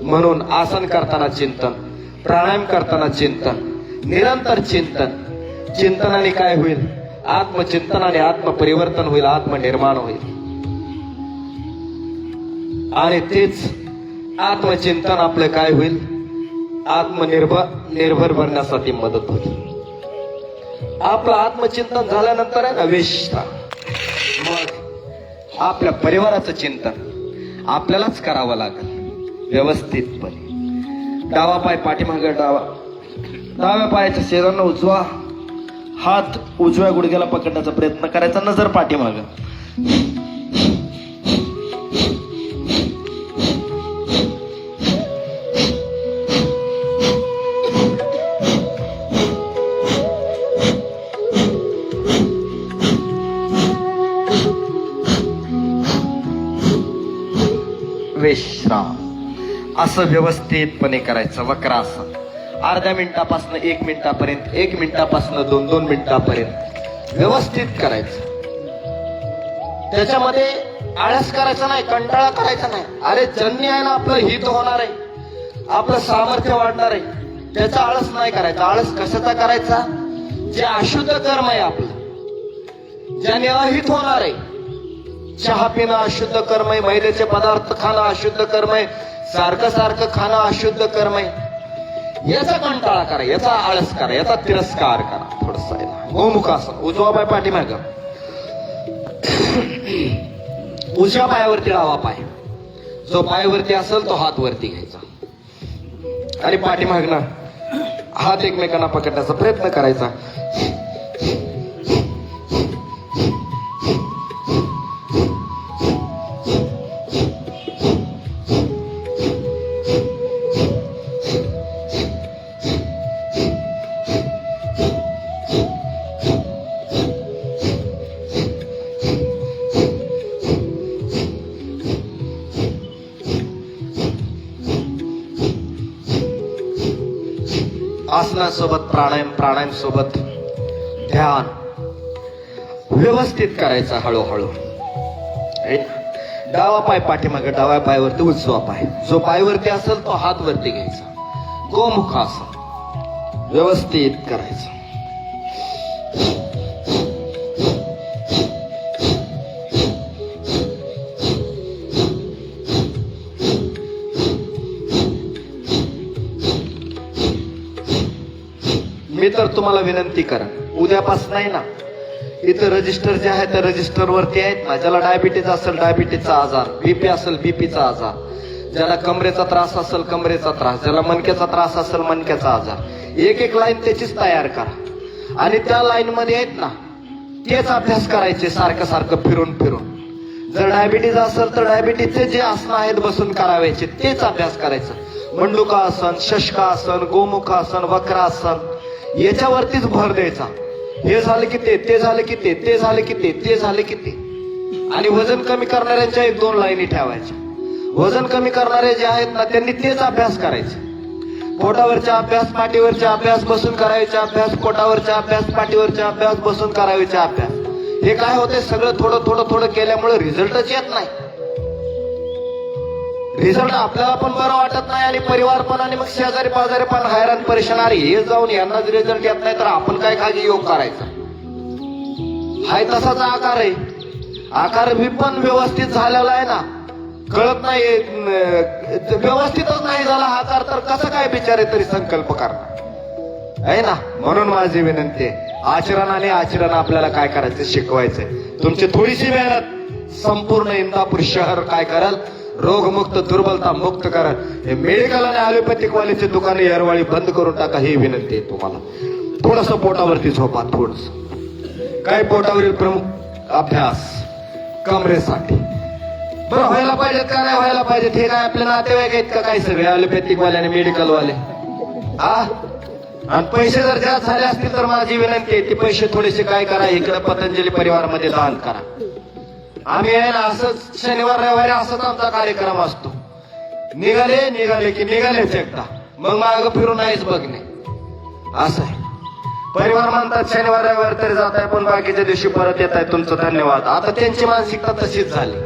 Speaker 2: म्हणून आसन करताना चिंतन, प्राणायाम करताना चिंतन, निरंतर चिंतन. चिंतनाने काय होईल, आत्मचिंतनाने आत्मपरिवर्तन होईल, आत्मनिर्माण होईल. आणि तेच आत्मचिंतन आपलं काय होईल, निर्भर बनण्यासाठी मदत होईल. आपलं आत्मचिंतन झाल्यानंतर आहे ना विश्राम. मग आपल्या परिवाराचं चिंतन आपल्यालाच करावं लागेल व्यवस्थितपणे. डावा पाय पाठीमागे, डाव्या पायाच्या शेजारनं उजवा हात उजव्या गुडघ्याला पकडण्याचा प्रयत्न करायचा, नजर पाठीमाग. विश्राम. असं व्यवस्थितपणे करायचं. वक्रासन अर्ध्या मिनिटापासून 1 मिनिटापर्यंत, 1 मिनिटापासून 2-2 मिनिटापर्यंत व्यवस्थित करायचं. त्याच्यामध्ये आळस करायचा नाही, कंटाळा करायचा नाही. अरे जन्य आहे ना, आपलं हित होणार आहे, आपलं सामर्थ्य वाढणार आहे, त्याचा आळस नाही करायचा. आळस कशाचा करायचा, जे अशुद्ध कर्म आहे आपलं, ज्याने अहित होणार आहे. चहा पिणं अशुद्ध कर्म आहे, मैद्याचे पदार्थ खाणं अशुद्ध कर्म आहे, सारखं सारखं खाणं अशुद्ध कर्म आहे. याचा कंटाळा करा, याचा आळस करा, याचा तिरस्कार करा. थोडस गोमुखासन. उजवा पाय पाठीमाग, उजव्या पायावरती डावा पाय. जो पायावरती असेल तो हात वरती घ्यायचा आणि पाठीमागना हात एकमेकांना पकडण्याचा प्रयत्न करायचा. आसनासोबत प्राणायाम सोबत ध्यान व्यवस्थित करायचा हळूहळू. डावा पाय पाठीमागे, डाव्या पायावरती उजवा पाय, जो पायवरती असेल तो हात वरती घ्यायचा. गोमुखासन व्यवस्थित करायचं. मी तर तुम्हाला विनंती करा, उद्यापासून नाही ना इथं रजिस्टर जे आहे त्या रजिस्टर वरती आहेत ना, ज्याला डायबिटीज असेल डायबिटीजचा आजार, बीपी असेल बीपीचा आजार, ज्याला कमरेचा त्रास असेल कमरेचा त्रास, ज्याला मणक्याचा त्रास असेल मणक्याचा आजार, एक एक लाईन त्याचीच तयार करा आणि त्या लाईन मध्ये आहेत ना तेच अभ्यास करायचे सारखं सारखं फिरून फिरून. जर डायबिटीज असेल तर डायबिटीजचे जे आसन आहेत बसून करावायचे तेच अभ्यास करायचं. मंडुकासन, शशकासन, गोमुखासन, वक्रासन याच्यावरतीच भर द्यायचा. हे झालं की ते झालं की ते झालं की ते झालं की ते. आणि वजन कमी करणाऱ्यांच्या 1-2 लाईनी ठेवायच्या. वजन कमी करणारे जे आहेत ना त्यांनी तेच अभ्यास करायचे. पोटावरचा अभ्यास, पाठीवरचा अभ्यास, बसून करायचा अभ्यास, पोटावरचा अभ्यास, पाठीवरचा अभ्यास, बसून करायचा अभ्यास. हे काय होते, सगळं थोडं थोडं थोडं केल्यामुळे रिझल्टच येत नाही. रिझल्ट आपल्याला पण बरं वाटत नाही आणि परिवार पण आणि मग शेजारी पाजारी पण हैराण परेशान. अरे हे जाऊन यांनाच रिझल्ट येत नाही तर आपण काय खाली योग करायचा. हाय तसाच आकार आहे. आकार बी पण व्यवस्थित झालेला आहे ना, कळत नाही व्यवस्थितच नाही झाला आकार तर कसं काय बिचारे तरी संकल्प करणार आहे ना. म्हणून माझी विनंती आहे, आचरण आपल्याला काय करायचं शिकवायचंय. तुमची थोडीशी मेहनत संपूर्ण इंदापूर शहर काय कराल, रोगमुक्त दुर्बलता मुक्त करा. हे मेडिकल आणि ॲलोपॅथिक वालीचे दुकाने एरवाळी बंद करून टाका ही विनंती आहे तुम्हाला. थोडस पोटावरती झोपा, थोडस काय पोटावरील प्रमुख अभ्यास कमरेसाठी बरं व्हायला पाहिजेत का नाही व्हायला पाहिजेत. हे काय आपले नातेवाईक आहेत का काय सगळे ॲलोपॅथिक वाले आणि मेडिकल वाले. आणि पैसे जर जास्त झाले असतील तर माझी विनंती आहे, ते पैसे थोडेसे काय करा, इकडे पतंजली परिवारामध्ये दान करा. आम्ही आहे ना असंच शनिवार रविवारी असंच आमचा कार्यक्रम असतो. निघाले की निघालेच एकदा, मग मागं फिरून नाहीच बघणे असं आहे. परिवार म्हणतात शनिवार रविवार तरी जात आहे पण बाकीच्या दिवशी परत येत आहे, तुमचं धन्यवाद. आता त्यांची मानसिकता तशीच झाली,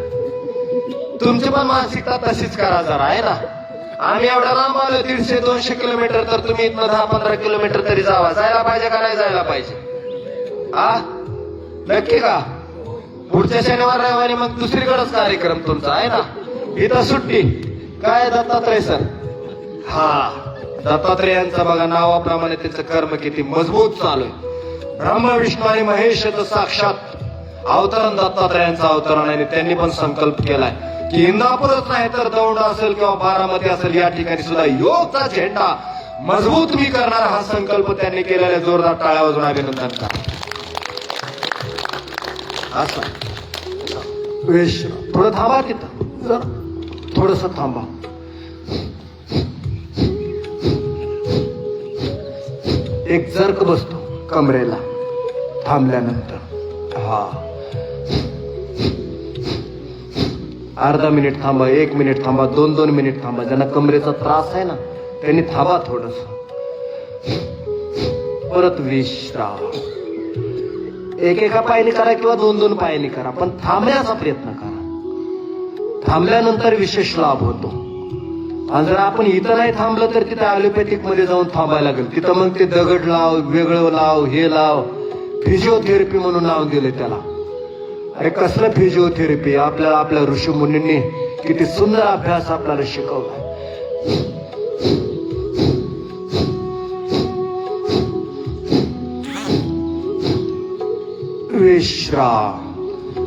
Speaker 2: तुमची पण मानसिकता तशीच करा जरा आहे ना. आम्ही एवढा लांब आलो 150-200 किलोमीटर, तर तुम्ही इथनं 10-15 किलोमीटर तरी जायला पाहिजे का नाही जायला पाहिजे. नक्की का. पुढच्या शनिवार रविवारी मग दुसरीकडेच कार्यक्रम तुमचा आहे ना. इथं सुट्टी काय दत्तात्रय सर. दत्तात्रय यांचं बघा नावाप्रमाणे त्याचं कर्म किती मजबूत चालू आहे. ब्रह्मा विष्णू आणि महेश साक्षात अवतरण दत्तात्रयांचं अवतरण आहे. त्यांनी पण संकल्प केलाय की इंदापूरच नाही तर दौंड असेल किंवा बारामती असेल या ठिकाणी सुद्धा योगचा झेंडा मजबूत मी करणार हा संकल्प त्यांनी केलेला. जोरदार टाळ्या वाजवून अभिनंदन करा. असं थोडं थांबा तिथं, जरा थोडस थांबा. एक जर्क बसतो कमरेला थांबल्यानंतर. अर्धा मिनिट थांबा, 1 मिनिट थांबा, 2 मिनिट थांबा. ज्यांना कमरेचा त्रास आहे ना त्यांनी थांबा थोडस. परत विश्राम. एकेका पायाने करा किंवा 2 पायाने करा, पण थांबण्याचा प्रयत्न करा. थांबल्यानंतर विशेष लाभ होतो. आणि जर आपण इथं नाही थांबलं तर तिथे ॲलोपॅथिक मध्ये जाऊन थांबायला लागेल. तिथं मग ते दगड लाव, वेगळं लाव, हे लाव, फिजिओथेरपी म्हणून नाव दिले त्याला. अरे कसलं फिजिओथेरपी. आपल्या ऋषी मुनींनी किती सुंदर अभ्यास आपल्याला शिकवला. विश्राम.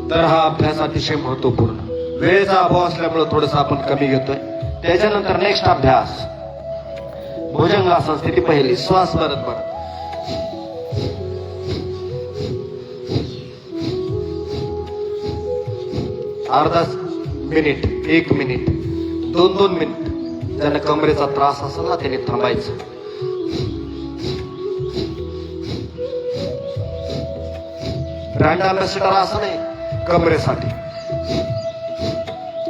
Speaker 2: तर हा अभ्यास अतिशय महत्वपूर्ण. वेळेचा अभाव असल्यामुळे थोडस आपण कमी घेतोय. त्याच्यानंतर नेक्स्ट अभ्यास भुजंगासन स्थिती पहिली. श्वास भरत भरत अर्धा मिनिट, 1 मिनिट, 2 मिनिट. ज्यांना कमरेचा त्रास असेल ना त्यांनी थांबायचं. ब्रँड अँबॅसेडर असं नाही कमरेसाठी.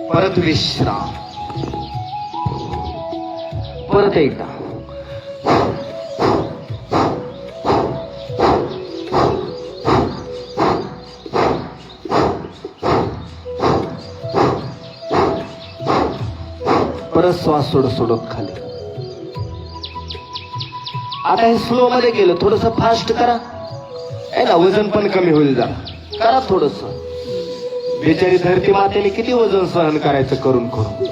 Speaker 2: परत विश्राम. परत एकदा परत श्वास सोडत खाली. आता हे स्लो मध्ये केलं, थोडस फास्ट करा. आहे ना, वजन पण कमी होईल जरा. करा थोडस. बिचारी धरती मातेने किती वजन सहन करायचं करून करून.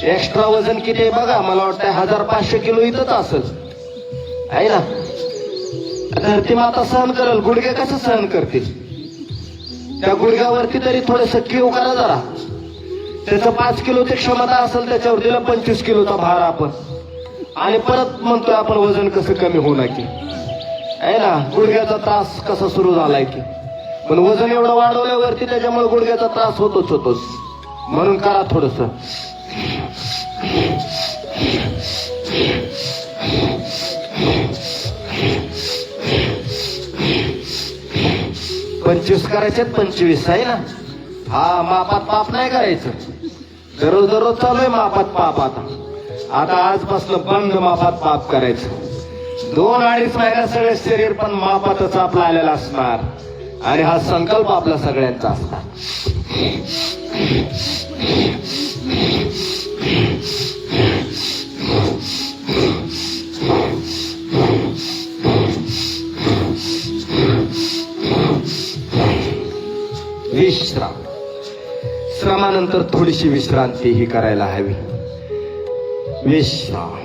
Speaker 2: एक्स्ट्रा वजन किती आहे बघा. मला वाटतं 1500 किलो इथंच असेल. आहे ना, धरती माता सहन करेल. गुडघे कसं सहन करतील? त्या गुडघ्यावरती तरी थोडस किव करा जरा. त्याचं 5 किलोची क्षमता असेल, त्याच्यावर दिला 25 किलोचा भार आपण, आणि परत म्हणतोय आपण वजन कसं कमी होणार की. आहे ना, गुडघ्याचा त्रास कसा सुरू झालाय की. पण वजन एवढं वाढवल्यावरती त्याच्यामुळे गुडघ्याचा त्रास होतोच. म्हणून करा थोडस. पंचवीस करायचे, 25 आहे ना. हा, मापात पाप नाही करायचं. दररोज चालू आहे मापात पाप. आता आजपासून बंद मापात पाप करायचं. 2-2.5 महिन्यात सगळे शरीर पण मापातच आपला आलेला असणार, आणि हा संकल्प आपला सगळ्यांचा असणार. विश्राम. श्रमानंतर थोडीशी विश्रांती ही करायला हवी. विश्राम.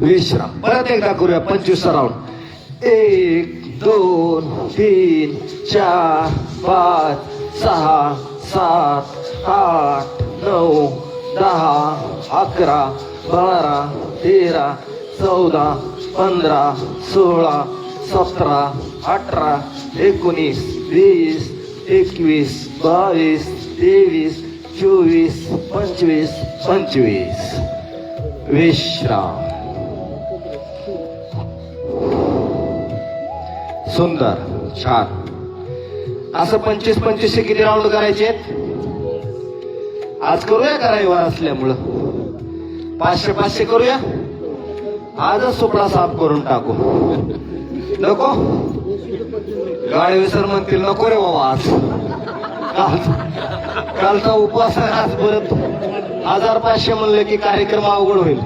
Speaker 2: विश्राम. परत एकदा करूया 25 राऊंड. 1 2 3 4 5 6 7 8 9 10 11 12 13 14 15 16 17 18 19 20 21 22 23 24 25 25. विश्राम. सुंदर, छान. असं 25 किती राऊंड करायचे? आज करूया का रविवार असल्यामुळं? 500 करूया. आजच सुपडा साफ करून टाकू. नको? गाडी विसर म्हणतील नको रे बाबा. आज कालचा उपवास आहे. आज परत 1500 म्हणलं की कार्यक्रम अवघड होईल.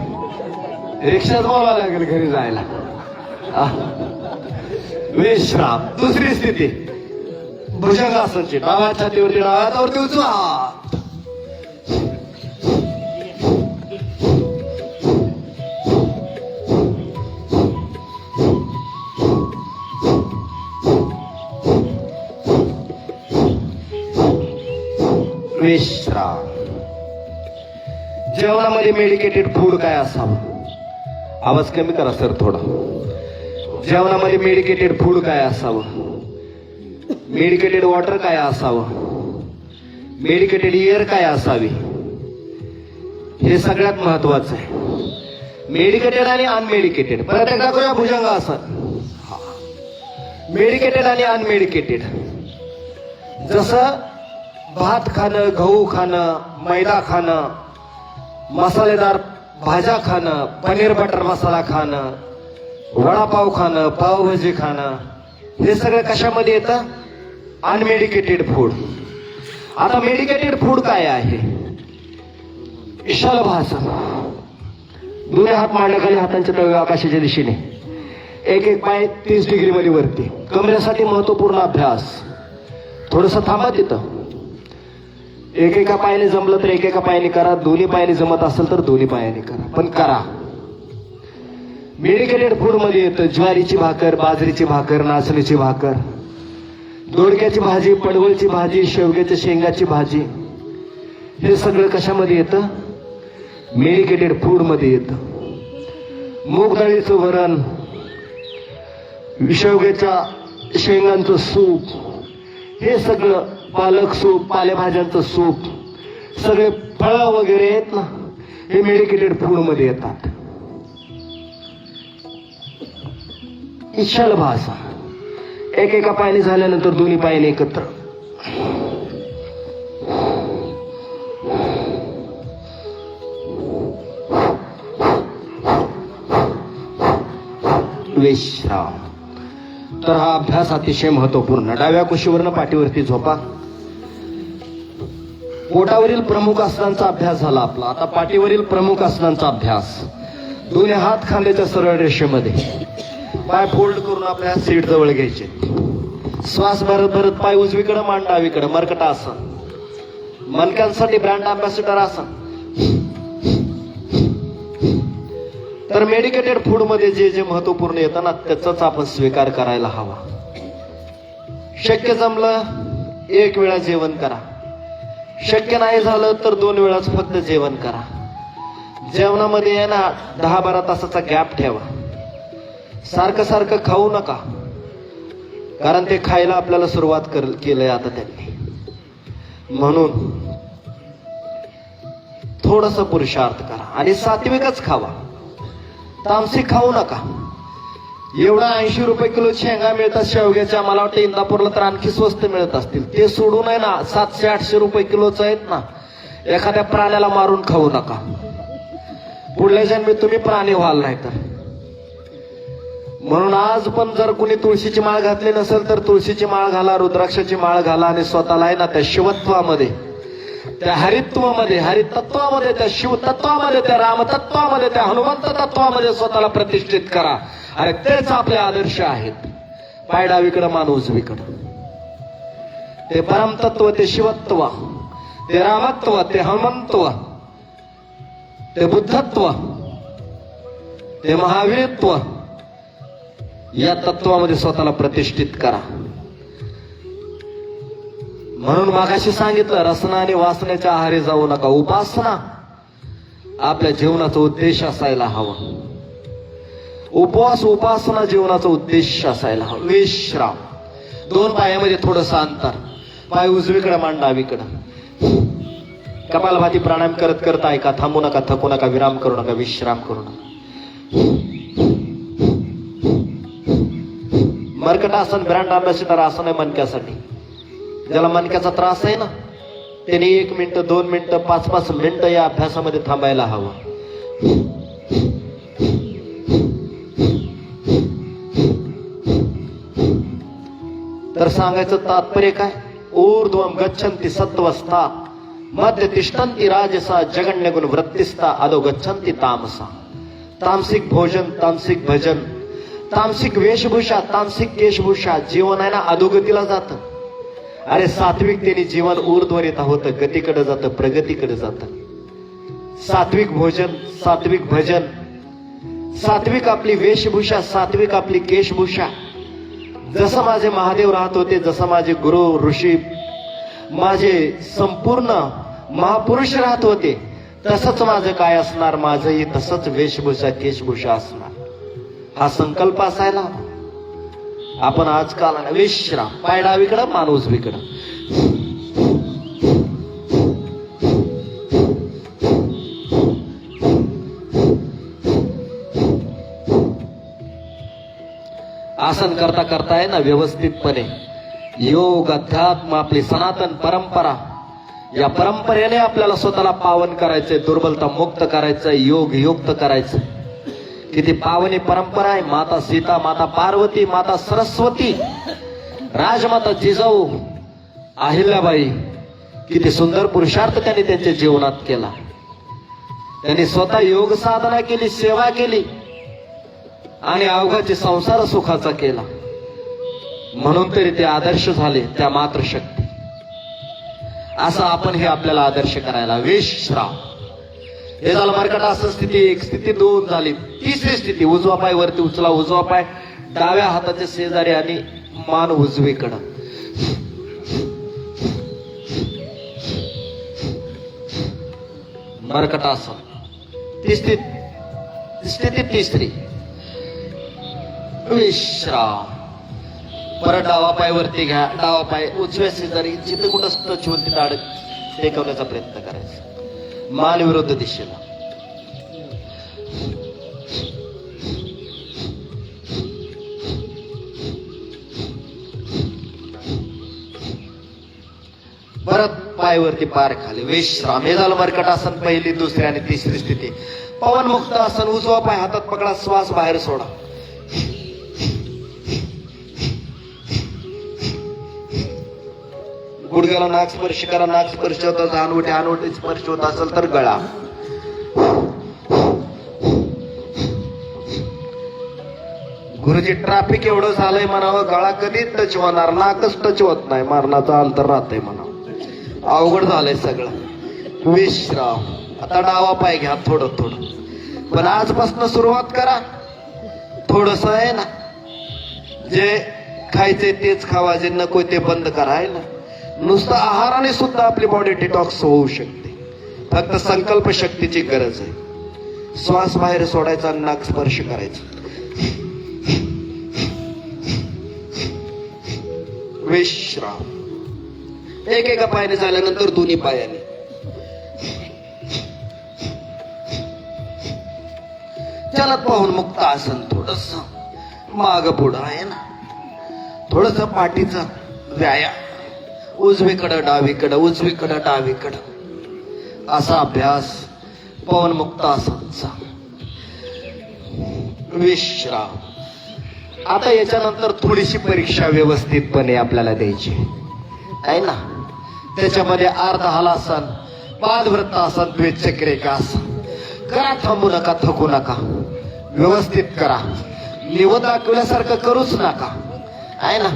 Speaker 2: रिक्षाच बोलावं लागेल घरी जायला. विश्राम. दुसरी स्थिती भुजंगासनची. डाव्या छातीवरती डाव्या हातावरती उजवा हात. विश्राम. जेवणामध्ये मेडिकेटेड फूड काय असावं? आवाज कमी करा सर थोडा. जेवणामध्ये मेडिकेटेड फूड काय असावं? मेडिकेटेड वॉटर काय असावं? मेडिकेटेड एअर काय असावी? हे सगळ्यात महत्वाचं आहे. मेडिकेटेड आणि अनमेडिकेटेड. परत एकदा करूया भुजंगासन. मेडिकेटेड आणि अनमेडिकेटेड. जसं भात खाणं, गहू खाणं, मैदा खाणं, मसालेदार भाज्या खाणं, पनीर बटर मसाला खाणं, वडापाव खाणं, पावभाजी खाणं, हे सगळं कशामध्ये येतं? अनमेडिकेटेड फूड. आता मेडिकेटेड फूड काय आहे? शलभासन. दोन्ही हात मांड्याखाली, हातांच्या तळवे आकाशाच्या दिशेने. एक पाय 30 डिग्री मध्ये वरती. कमरेसाठी महत्वपूर्ण अभ्यास. थोडस थांबा तिथं. एकेका पायाने जमलं तर एकेका पायाने करा. दोन्ही पायाने जमत असेल तर दोन्ही पायाने करा, पण करा. मेडिकेटेड फूड मध्ये येतं ज्वारीची भाकर, बाजरीची भाकर, नाचणीची भाकर, दोडक्याची भाजी, पडवळची भाजी, शेवग्याच्या शेंगाची भाजी. हे सगळं कशामध्ये येतं? मेडिकेटेड फूड मध्ये येतं. मूग डाळीचं वरण, शेवग्याच्या शेंगांचं सूप, हे सगळं, पालक सूप, पालेभाज्यांचं सूप, सगळे फळं वगैरे आहेत ना, हे मेडिकेटेड फूड मध्ये येतात. शलभासन. एकेका पायाने झाल्यानंतर दोन्ही पायाने एकत्र. विश्राम. तर हा अभ्यास अतिशय महत्वपूर्ण. डाव्या कुशीवरनं पाठीवरती झोपा. पोटावरील प्रमुख आसनांचा अभ्यास झाला आपला. आता पाठीवरील प्रमुख आसनांचा अभ्यास. दोन्ही हात खांद्याच्या सरळ रेषेमध्ये, पाय फोल्ड करून आपल्या सीट जवळ घ्यायचे. श्वास भरत भरत पाय उजवीकडे मान डावीकडे. मर्कट आसन. मणक्यांसाठी ब्रँड अँबॅसिडर आसन. तर मेडिकेटेड फूड मध्ये जे जे महत्वपूर्ण येतं ना त्याचाच आपण स्वीकार करायला हवा. शक्य जमलं 1 वेळा जेवण करा. शक्य नाही झालं तर 2 वेळाच फक्त जेवण करा. जेवणामध्ये आहे ना 10-12 तासाचा गॅप ठेवा. सारखं सारखं खाऊ नका, कारण ते खायला आपल्याला सुरुवात केलंय आता त्यांनी. म्हणून थोडस पुरुषार्थ करा आणि सात्विकच खावा. तामसिक खाऊ नका. एवढा 80 रुपये किलो शेंगा मिळतात शेवग्याच्या. मला वाटतं इंदापूरला तर आणखी स्वस्त मिळत असतील. ते सोडून आहे ना 700-800 रुपये किलोच आहेत ना. एखाद्या प्राण्याला मारून खाऊ नका. पुढल्या जन्मी तुम्ही प्राणी व्हाल नाही तर. म्हणून आज पण जर कुणी तुळशीची माळ घातली नसेल तर तुळशीची माळ घाला, रुद्राक्षाची माळ घाला आणि स्वतःला आहे ना त्या शिवत्वामध्ये, त्या हरित्वामध्ये, हरितत्वामध्ये, त्या शिवतत्वामध्ये, त्या रामतत्वामध्ये, त्या हनुमंत तत्वामध्ये स्वतःला प्रतिष्ठित करा. अरे तेच आपले आदर्श आहेत. पाय डावीकडं मान उजवीकडं. ते परमतत्व, ते शिवत्व, ते रामत्व, ते हनुमंतत्व, ते बुद्धत्व, ते महावीरत्व, या तत्वामध्ये स्वतःला प्रतिष्ठित करा. म्हणून मागाशी सांगितलं रसना आणि वासनेच्या आहारी जाऊ नका. उपासना आपल्या जीवनाचा उद्देश असायला हवा. उपवास उपासना जीवनाचा उद्देश असायला हवा. विश्राम. 2 पायामध्ये थोडंसं अंतर. पाय उजवीकडे मान डावीकडं. कपालभाती प्राणायाम करत करत ऐका. थांबू नका, थकू नका, विराम करू नका, विश्राम करू नका. मर्कटासन ब्रँड अँबॅसिडर आसन आहे मणक्यासाठी. ज्याला मणक्याचा त्रास आहे ना त्यांनी 1 मिनिट, 2 मिनिटं, 5-5 मिनिटं या अभ्यासामध्ये थांबायला हवं. तर सांगायचं तात्पर्य काय? ऊर्ध्वं गच्छन्ति सत्त्वस्था, मध्य तिष्ठन्ति राजसा, जगन्यगुण वृत्तिस्था, अधो गच्छन्ति तामसा. तामसिक भोजन, तामसिक भजन, तामसिक वेशभूषा, तामसिक केशभूषा, जीवन आहे ना अधोगतीला जातं. अरे सात्विकतेने जीवन ऊर्ध्वरिता होतं, गतीकडे जातं, प्रगतीकडे जातं. सात्विक भोजन, सात्विक भजन, सात्विक आपली वेशभूषा, सात्विक आपली केशभूषा. जसं माझे महादेव राहत होते, जसं माझे गुरु ऋषी, माझे संपूर्ण महापुरुष राहत होते, तसंच माझं काय असणार, माझंही तसंच वेशभूषा केशभूषा असणार. हा संकल्प असायला हवा. आपण आजकाल विश्राम. पाय डावीकडं मान उजवीकडं. आसन करता करता आहे ना व्यवस्थितपणे योग, अध्यात्म, आपली सनातन परंपरा, या परंपरेने आपल्याला स्वतःला पावन करायचंय, दुर्बलता मुक्त करायचंय, योग युक्त करायचंय. किती पावनी परंपरा आहे. माता सीता, माता पार्वती, माता सरस्वती, राजमाता जिजाऊ, अहिल्याबाई, किती सुंदर पुरुषार्थ त्यांनी त्यांच्या जीवनात केला. त्यांनी स्वतः योग साधना केली, सेवा केली आणि अवघाची संसार सुखाचा केला. म्हणून तरी ते आदर्श झाले, त्या मातृशक्ती. असं आपण हे आपल्याला आदर्श करायला. विश्राम. हे झालं मर्कटासन स्थिती 1. स्थिती 2 झाली. तिसरी स्थिती उजवा पाय वरती उचला, उजवा पाय डाव्या हाताच्या शेजारी आणि मान उजवीकडं. मर्कटासन. स्थिती तिसरी. विश्राम. परत डावा पाय वरती घ्या, डावा पाय उजव्या शेजारी, जिथे कुठं टच होईल तिथं अडक टेकवण्याचा प्रयत्न करायचा. मान विरुद्ध दिशेला. परत पाय वरती, पार खाली. विश्राम. हे झालं मर्कटासन पहिली, दुसरी आणि तिसरी स्थिती. पवनमुक्त आसन. उजवा पाय हातात पकडा, श्वास बाहेर सोडा. गुडघ्याला नाक स्पर्श करा, नाक स्पर्श होत असेल, अनवटे स्पर्श होत असेल तर गळा. गुरुजी ट्रॅफिक एवढं झालंय म्हणावं, गळा कधी टच होणार, नाकच टच होत नाही, मरणाचं अंतर राहतंय म्हणावं. अवघड झालंय सगळं. विश्राम. आता डावा पाय घ्या थोडं थोडं, पण आजपासून सुरुवात करा. थोडस आहे ना, जे खायचे तेच खावा, जे नको ते बंद करा आहे ना. नुसतं आहाराने सुद्धा आपली बॉडी डिटॉक्स होऊ शकते. फक्त संकल्प शक्तीची गरज आहे. श्वास बाहेर सोडायचा आणि नाक स्पर्श करायचा. विश्राम. एकेका पायाने झाल्यानंतर दोन्ही पायाने. चलत पाहून मुक्त आसन, थोडस माग पुढं आहे ना, थोडस पाठीचा व्यायाम. उजवीकडं डावीकडं, उजवीकडं डावीकडं, असा अभ्यास पवन मुक्त आसनचा. विश्राम. आता याच्यानंतर थोडीशी परीक्षा व्यवस्थितपणे आपल्याला द्यायची आहे ना. त्याच्यामध्ये अर्ध हलासन, पादवृत्तासन, द्विचक्रिकासन करा. थांबू नका, थकू नका, व्यवस्थित करा. निवड दाखवल्यासारखं करूच नका आहे ना.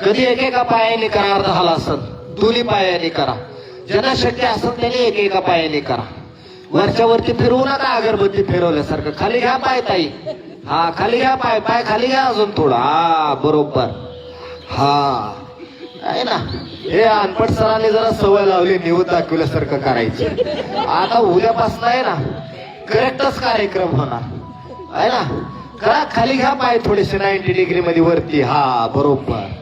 Speaker 2: कधी एकेका पायाने करा अर्ध हलासन, दोन्ही पायाने करा. ज्यांना शक्य असेल त्यांनी एकेका पायाने करा. वरच्या वरती फिरवू नका, अगरबत्ती फिरवल्यासारखं. खाली घ्या पाय ताई, हा खाली घ्या पाय, पाय खाली घ्या अजून थोडा, हा बरोबर, हा आहे ना. हे अनपट सरांनी जरा सवय लावली निवड दाखवल्यासारखं करायची. आता उद्यापासून आहे ना करेक्टच कार्यक्रम होणार आहे ना. करा, खाली घ्या पाय थोडेसे 90 डिग्री मध्ये वरती, हा बरोबर.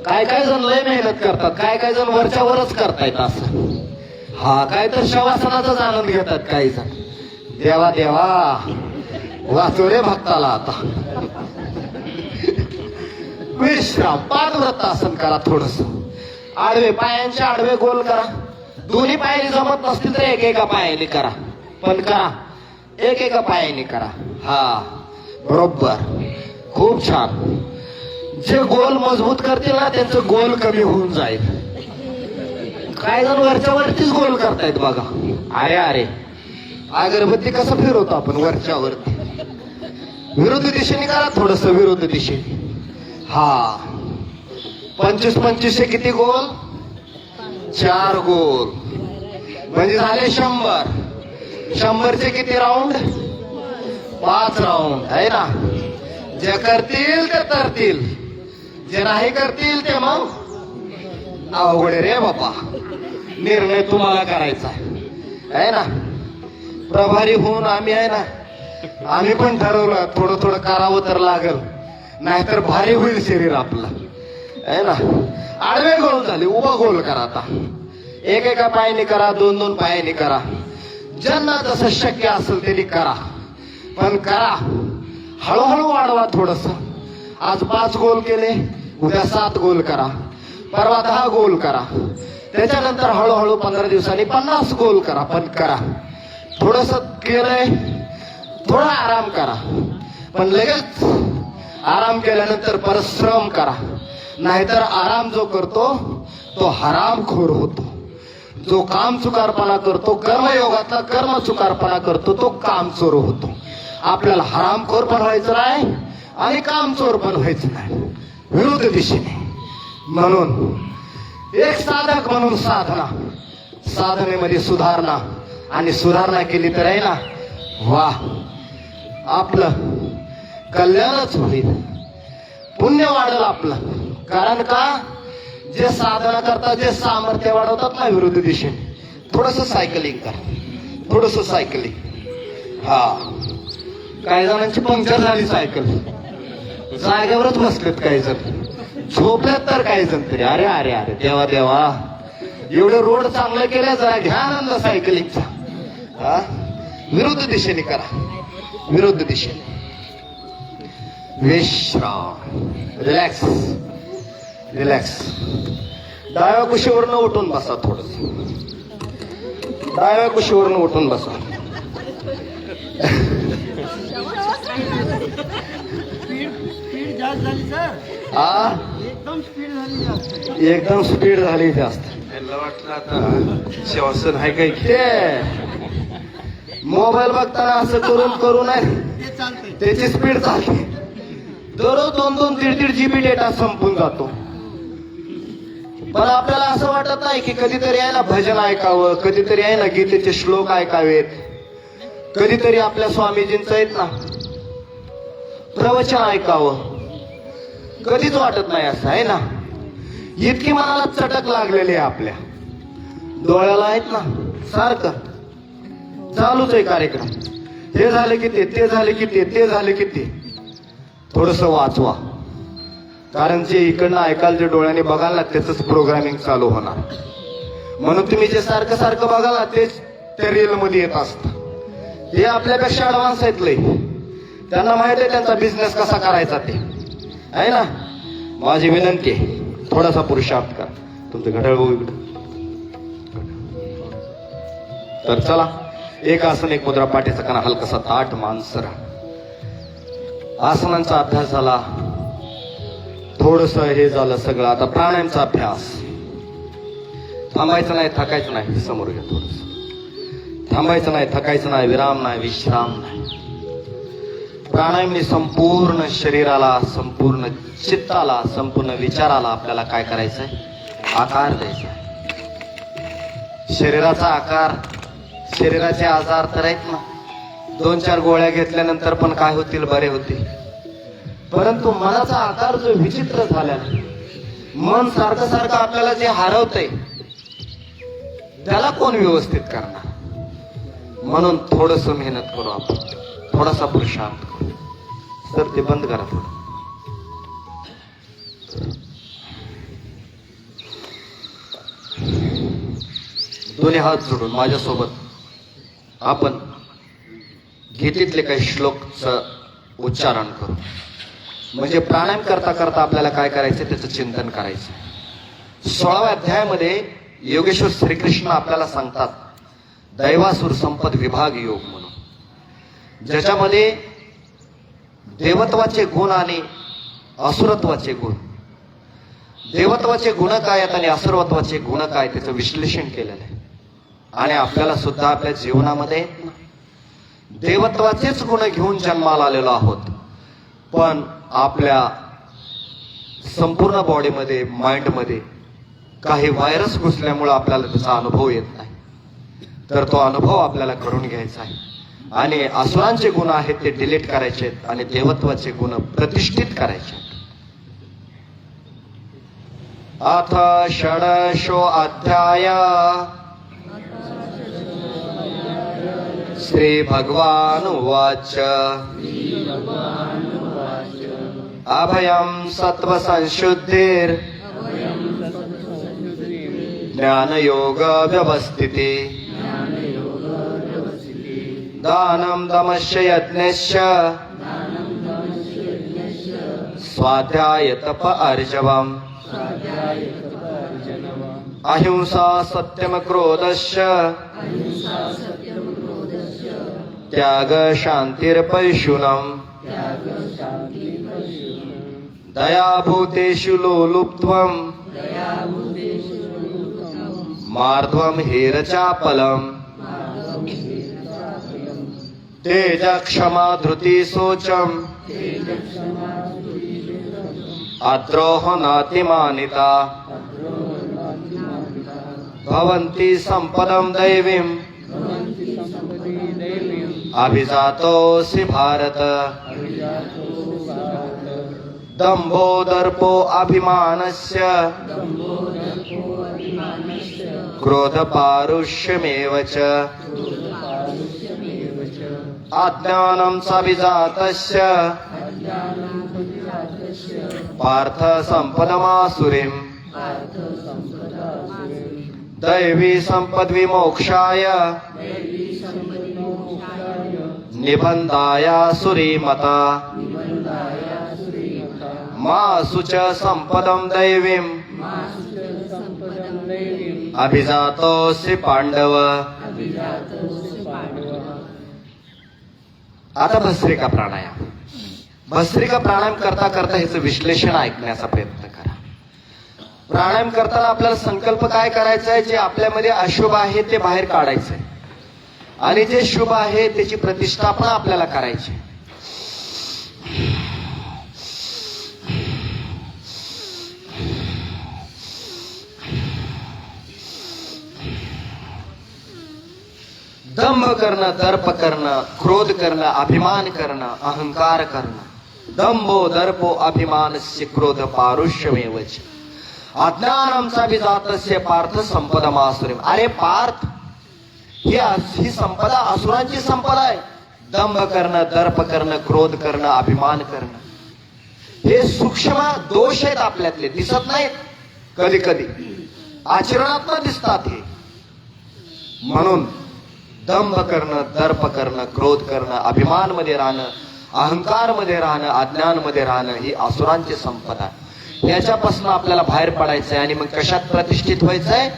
Speaker 2: काय काय जण लय मेहनत करतात, काय काय जण वरच्या वरच करतायत असं. हा काय तर शवासनाचाच आनंद घेतात काही जण. देवा देवा वाचो रे भक्ताला आता. विश्राम. पादवृत्तासन करा. थोडस आडवे, पायांचे आडवे गोल करा. दोन्ही पायाने जमत नसतील तर एकेका पायाने करा, पण करा, एकेका पायाने करा. हा बरोबर, खूप छान. जे गोल मजबूत करतील ना त्यांचं गोल कमी होऊन जाईल. काय जण वरच्या वरतीच गोल करतायत बघा. अरे अरे, अगरबत्ती कसं फिरवतो आपण वरच्या वरती. विरुद्ध दिशेने करा, थोडस विरुद्ध दिशेने. हा 25-25 किती गोल, 4 गोल म्हणजे झाले 100. 100चे किती राऊंड, 5 राऊंड आहे ना. जे करतील ते तरतील, जे नाही करतील ते मग अवघड रे बाबा. निर्णय तुम्हाला करायचा आहे ना. प्रभारी होऊन आम्ही आहे ना, आम्ही पण ठरवलं थोडं थोडं करावं तर लागल, नाहीतर भारी होईल शरीर आपलं आहे ना. आडवे गोल झाले, उभा गोल करा. आता एकेका पायाने करा, 2-2 पायाने करा. ज्यांना जसं शक्य असेल त्यांनी करा, पण करा हळूहळू वाढवा थोडस. आज 5 गोल केले, उद्या 7 गोल करा, परवा 10 गोल करा. त्याच्यानंतर हळूहळू 15 दिवसांनी 50 गोल करा, पण करा. थोडस केलंय, थोडा आराम करा, पण लगेच आराम केल्यानंतर परिश्रम करा. नाहीतर आराम जो करतो तो हरामखोर होतो. जो काम चुकारपणा करतो, कर्मयोगातला कर्म चुकारपणा करतो, तो कामचोर होतो. आपल्याला हरामखोर पण व्हायचं नाही आणि कामचोर पण व्हायचं नाही, विरुद्ध दिशेने. म्हणून एक साधक म्हणून साधना, साधनेमध्ये सुधारणा, आणि सुधारणा केली तर आहे ना, वा, आपलं कल्याणच होईल, पुण्य वाढेल आपलं. कारण का, जे साधना करतात, जे सामर्थ्य वाढवतात ना विरुद्ध दिशेने, थोडस सायकलिंग करा, थोडस सायकलिंग. हा, काही जणांची पंक्चर झाली सायकल, जागेवरच बसलेत काही जण, झोपलेत तर काही जण तरी. अरे अरे अरे, देवा देवा, एवढे रोड चांगलं केलं, जरा घ्या आनंद सायकलिंगचा. हा, विरुद्ध दिशेने करा, विरुद्ध दिशेने. विश्राम. Relax, relax. डाव्या कुशीवरनं उठून बसा, थोडस डाव्या कुशीवरनं उठून बसा.
Speaker 1: आ एकदम स्पीड झाली जास्त.
Speaker 2: त्यांना वाटलं आता श्वासन आहे काय की?
Speaker 1: ते मोबाईल बघताना असं करून आहे त्याची स्पीड चालते. दररोज 2-2, 3-3 GB डेटा संपून जातो. पण आपल्याला असं वाटत नाही की कधीतरी आहे ना भजन ऐकावं, कधीतरी आहे ना गीतेचे श्लोक ऐकावेत, कधीतरी आपल्या स्वामीजींचं आहेत ना प्रवचन ऐकावं. कधीच वाटत नाही असं आहे ना. इतकी मनाला चटक लागलेली आहे आपल्या डोळ्याला आहेत ना सारखं चालूच आहे कार्यक्रम. हे झाले की ते झाले की ते झाले की ते. थोडस वाचवा, कारण जे इकडनं ऐकाल जे डोळ्याने बघाल ना त्याच प्रोग्रामिंग चालू होणार. म्हणून तुम्ही जे सारखं सारखं बघाल ना तेच त्या रील मध्ये येत असत. हे आपल्यापेक्षा ऍडव्हान्स आहेत लय. त्यांना माहित आहे त्यांचा बिझनेस कसा करायचा ते आहे ना. माझी विनंती आहे थोडासा पुरुषार्थ करा. तुमचं घड्याळ बघू इकडं. तर चला, एक आसन एक मुद्रा, पाठीचा कणा हलकासा ताट, मानसरा. आसनांचा अभ्यास झाला, थोडस हे झालं सगळं. आता प्राणायामचा अभ्यास. थांबायचं नाही, थकायचं नाही. समोर घ्या थोडस. थांबायचं नाही, थकायचं नाही, विराम नाही, विश्राम नाही. प्राणायामने संपूर्ण शरीराला, संपूर्ण चित्ताला, संपूर्ण विचाराला आपल्याला काय करायचंय? आकार द्यायचा आहे. शरीराचा आकार, शरीराचे आजार तर आहेत ना. 2-4 गोळ्या घेतल्यानंतर पण काय होतील? बरे होतील. परंतु मनाचा आकार जो विचित्र झाला, मन सारखं सारखं आपल्याला जे हरवतंय त्याला कोण व्यवस्थित करणार? म्हणून थोडस मेहनत करू आपण, थोडासा पुरुषार्थ करू. तर ते बंद करा थोडं. दोन्ही हात जोडून माझ्यासोबत आपण गीतेतले काही श्लोकचं उच्चारण करू. म्हणजे प्राणायाम करता करता आपल्याला काय करायचं त्याचं चिंतन करायचं. 16व्या अध्यायामध्ये योगेश्वर श्रीकृष्ण आपल्याला सांगतात दैवासुर संपद विभाग योग म्हणून, ज्याच्यामध्ये देवत्वाचे गुण आणि असुरत्वाचे गुण, देवत्वाचे गुण काय आहेत आणि असुरत्वाचे गुण काय, त्याचं विश्लेषण केलेलं आहे. आणि आपल्याला सुद्धा आपल्या जीवनामध्ये देवत्वाचेच गुण घेऊन जन्माला आलेलो आहोत. पण आपल्या संपूर्ण बॉडीमध्ये, माइंडमध्ये काही व्हायरस घुसल्यामुळे आपल्याला त्याचा अनुभव येत नाही. तर तो अनुभव आपल्याला करून घ्यायचा आहे. आणि असुरांचे गुण आहेत ते डिलीट करायचे आहेत आणि देवत्वाचे गुण प्रतिष्ठित करायचे. अथ षडशो अध्याय. श्री भगवान उवाच. अभयं सत्व संशुद्धिर ज्ञानयोग व्यवस्थिति. दानं दमश्च यज्ञश्च स्वाध्याय तप अर्जवम्. अहिंसा सत्यम क्रोधश्च त्याग शान्तिर्पैशुनम्. दया भूतेषु लोलुप्त्वम् मार्ध्वम् हीरचापलम्. तेज क्षमा धृति शोचम् अद्रोह नातिमानिता. भवन्ति सम्पदं दैवीम् अभिजातोऽसि भारत. दम्भो दर्पो अभिमानस्य क्रोध पारुष्यमेव च. अज्ञानं सविजातस्य पार्थ सम्पदमासुरीम्. दैवी सम्पद् विमोक्षाय निबन्धायासुरी मता. मासु च सम्पदं दैवीम् अभिजातोऽसि पांडव. आता भस्त्रिका प्राणायाम.
Speaker 2: भस्त्रिका प्राणायाम करता करता ह्याचं विश्लेषण ऐकण्याचा प्रयत्न करा. प्राणायाम करताना आपल्याला संकल्प काय करायचा आहे, जे आपल्यामध्ये अशुभ आहे ते बाहेर काढायचं आहे आणि जे शुभ आहे त्याची प्रतिष्ठापना आपल्याला करायची. दंभ करणं, दर्प करणं, क्रोध करणं, अभिमान करणं, अहंकार करणं. दंभो दर्पो अभिमानस्य क्रोध पारुष्यमेवच अज्ञानमचा विजातस्य पार्थ संपदमासुरीम. अरे पार्थ, ही संपदा असुरांची संपदा आहे. दंभ करणं, दर्प करणं, क्रोध करणं, अभिमान करणं, हे सूक्ष्म दोष आहेत आपल्यातले, दिसत नाहीत, कधी कधी आचरणात दिसतात हे. म्हणून दंभ करणं, दर्प करणं, क्रोध करणं, अभिमान मध्ये राहणं, अहंकार मध्ये राहणं, अज्ञान मध्ये राहणं ही असुरांची संपदा. याच्यापासून आपल्याला बाहेर पडायचंय आणि मग कशात प्रतिष्ठित व्हायचंय?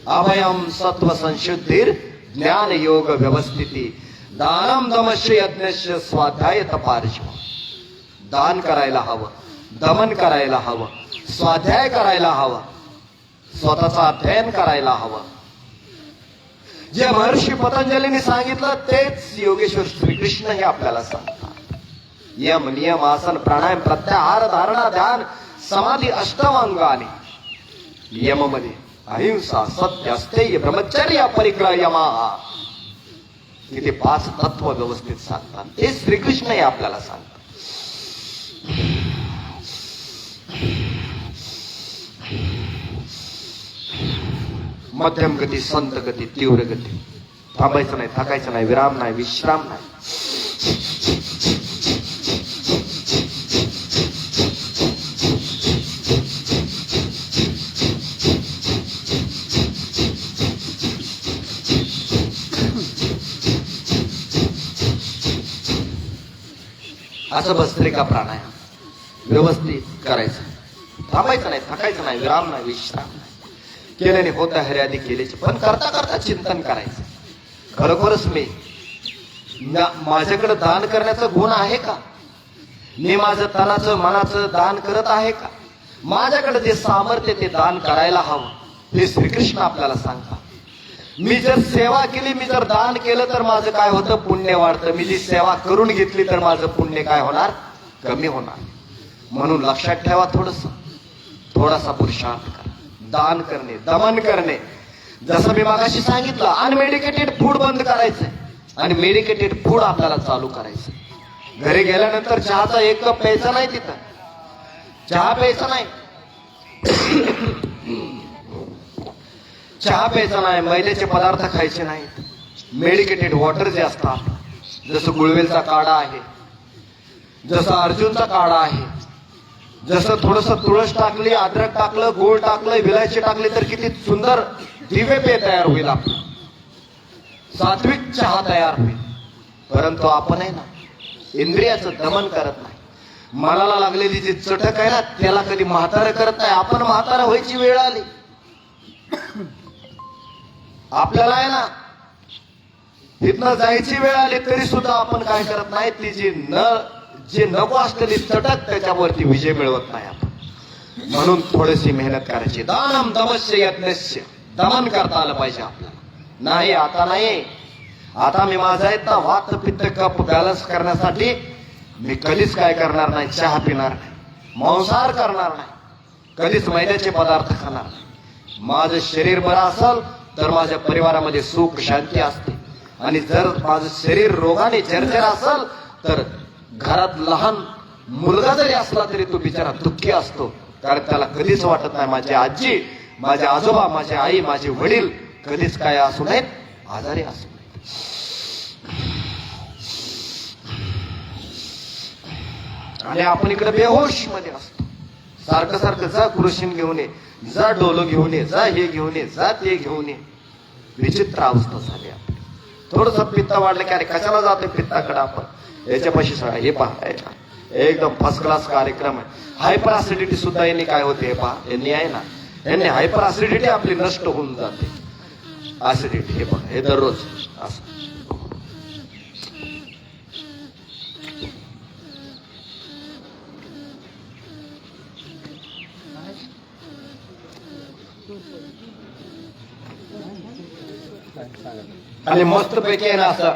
Speaker 2: अभयम सत्व संशुद्धीर ज्ञान योग व्यवस्थिती दानम दमश्य यज्ञश्य स्वाध्याय तपार्ज. दान करायला हवं, दमन करायला हवं, स्वाध्याय करायला हवं, स्वतःचं अध्ययन करायला हवं. जे महर्षी पतंजलीने सांगितलं तेच योगेश्वर श्रीकृष्ण हे आपल्याला सांगतात. यम नियम आसन प्राणायाम प्रत्याहार धारणा ध्यान समाधी अष्टमांगाने. यम मध्ये अहिंसा सत्य अस्तेय ब्रह्मचर्य परिक्रयमा, तिथे 5 तत्व व्यवस्थित सांगतात. ते श्रीकृष्ण हे आपल्याला सांगतात. मध्यम गती, संत गती, तीव्र गती. थांबायचं नाही, थकायचं नाही, विराम नाही, विश्राम नाही. असं भस्त्रिका प्राणायाम व्यवस्थित करायचं. थांबायचं नाही, थकायचं नाही, विराम नाही, विश्राम नाही. केल्याने होता हर्यादी केल्याचे, पण करता करता चिंतन करायचं. खरोखरच माझ्याकडे दान करण्याचा गुण आहे का? मी माझं तनाचं मनाचं दान करत आहे का? माझ्याकडे जे सामर्थ्य ते दान करायला हवं, हे श्रीकृष्ण आपल्याला सांगतात. मी जर सेवा केली, मी जर दान केलं तर माझं काय होतं? पुण्य वाढतं. मी जी सेवा करून घेतली तर माझं पुण्य काय होणार? कमी होणार. म्हणून लक्षात ठेवा, थोडासा पुरुषार्थ करा. दान करणे, दमन करणे. जसं मी मागाशी सांगितलं, अनमेडिकेटेड फूड बंद करायचंय आणि मेडिकेटेड फूड आपल्याला चालू करायचं. घरी गेल्यानंतर चहाचा 1 कप प्यायचा नाही, तिथं चहा प्यायचा नाही, चहा प्यायचा नाही, मैद्याचे पदार्थ खायचे नाहीत. मेडिकेटेड वॉटर जे असतात, जसं गुळवेलचा काढा आहे, जसं अर्जुनचा काढा आहे, जसं थोडस तुळस टाकली, अद्रक टाकलं, गोळ टाकलं, विलायची टाकली तर किती सुंदर दिव्य पेय तयार होईल, आपलं सात्विक चहा तयार होईल. परंतु आपण आहे ना, इंद्रियाचं दमन करत नाही. मनाला लागलेली जी चटक आहे ना, त्याला कधी म्हातारं करत नाही. आपण म्हातारं व्हायची वेळ आली, आपल्याला आहे ना तिथनं जायची वेळ आली, तरी सुद्धा आपण काय करत नाही, ती जे नको असलेली चटक त्याच्यावरती विजय मिळवत नाही आपण. म्हणून थोडीशी मेहनत करायची. दानम दमस्य यज्ञस्य, दमन करता आलं पाहिजे आपल्याला. नाही, आता नाही, आता मी माझा आहेत ना वात पित्त कप बॅलन्स करण्यासाठी मी कधीच काय करणार नाही, चहा पिणार नाही, मांसाहार करणार नाही, कधीच मैद्याचे पदार्थ खाणार नाही. माझं शरीर बरं असेल तर माझ्या परिवारामध्ये सुख शांती असते, आणि जर माझं शरीर रोगाने जर्जर असेल तर घरात लहान मुलगा जरी असला तरी तो बिचारा दुःखी असतो. कारण त्याला कधीच वाटत नाही माझी आजी, माझे आजोबा, माझे आई, माझे वडील कधीच काय असू नयेत, आजारी असू नयेत. आणि आपण इकडे बेहोश मध्ये असतो. सारखं सारखं जा कृषीन घेऊन ये, जा डोलं घेऊन ये, जा हे घेऊन ये, जा ते घेऊन ये. विचित्र अवस्था झाली आपली. थोडस पित्त वाढलं की अरे कशाला जातोय पित्ताकडे आपण, याच्यापाशी सगळं हे पहा, एकदम फर्स्ट क्लास कार्यक्रम आहे. हायपर ऍसिडिटी सुद्धा यांनी काय होते हे पहा, यांनी आहे ना, यांनी हायपर ऍसिडिटी आपली नष्ट होऊन जाते. ऍसिडिटी हे पहा, हे दररोज असं आणि मस्त पैकी आहे ना असं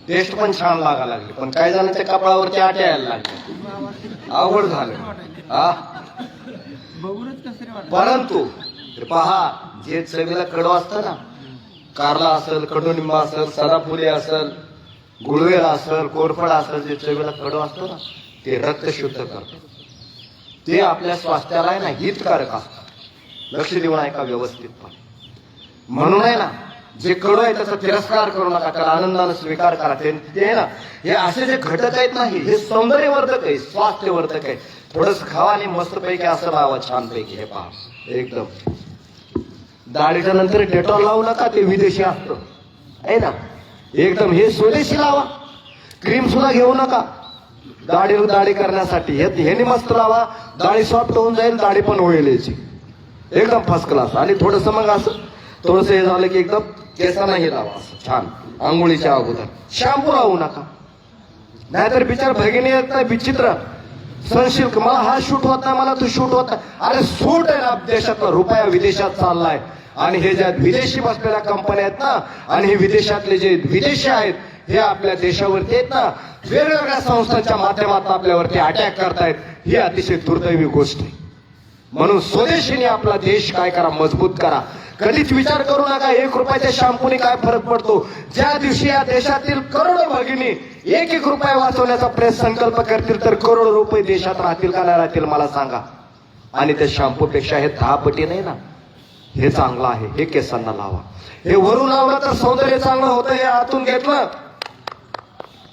Speaker 2: टेस्ट पण छान लागायला लागली, पण काही जणांच्या कपाळावरती आटे यायला लागले, अवघड झालं हा. परंतु पहा, जे चवीला कडू असतं ना, कारला असेल, कडुनिंबा असेल, सदाफुले असेल, गुळवेल असेल, कोरफड असेल, जे चवीला कडू असतं ना, ते रक्त शुद्ध करतं, ते आपल्या स्वास्थ्याला आहे ना हितकारक असतं. लक्ष देऊन ऐका व्यवस्थितपणे. म्हणून आहे ना, जे कडू आहे त्याचा तिरस्कार करू नका, त्याला आनंदाने स्वीकार करा. ते आहे ना, हे असे जे घटक आहेत नाही, हे सौंदर्यवर्धक आहे, स्वास्थ्यवर्धक आहे. थोडस खावा आणि मस्त पैकी असं लावा, छान पैकी. हे पहा, एकदम दाढीच्या नंतर डेटॉल लावू नका, ते विदेशी असतं आहे ना. एकदम हे स्वदेशी लावा. क्रीम सुद्धा घेऊ नका दाढी करण्यासाठी. हे मस्त लावा, दाढी सॉफ्ट होऊन जाईल, दाढी पण होईल याची एकदम फर्स्ट क्लास. आणि थोडस मग असं थोडस हे झालं की एकदम केसांनाही लावा असं छान. आंघोळीच्या अगोदर शॅम्पू लावू नका, नाहीतर बिचार भगिनी येत नाही विचित्र. सनसिल्क, मला हा शूट होत नाही, मला तो शूट होत नाही. अरे सूट आहे ना देशातला, रुपया विदेशात चाललाय. आणि हे ज्या विदेशी बसलेल्या कंपन्या आहेत ना, आणि हे विदेशातले जे विदेशी आहेत, हे आपल्या देशावरती आहेत ना, वेगवेगळ्या संस्थांच्या माध्यमातून आपल्यावरती अटॅक करतायत. ही अतिशय दुर्दैवी गोष्ट आहे. म्हणून स्वदेशीने आपला देश काय करा, मजबूत करा. कधीच विचार करू नका 1 रुपयाच्या शॅम्पूने काय फरक पडतो. ज्या दिवशी या देशातील करोडो भगिनी 1 रुपया वाचवण्याचा संकल्प करतील, तर करोडो रुपये देशात राहतील का नाही राहतील मला सांगा. आणि त्या शॅम्पू पेक्षा हे 10 पटी नाही ना, हे चांगलं आहे. हे केसांना लावा. हे वरून लावलं तर सौंदर्य चांगलं होतं, हे आतून घेतलं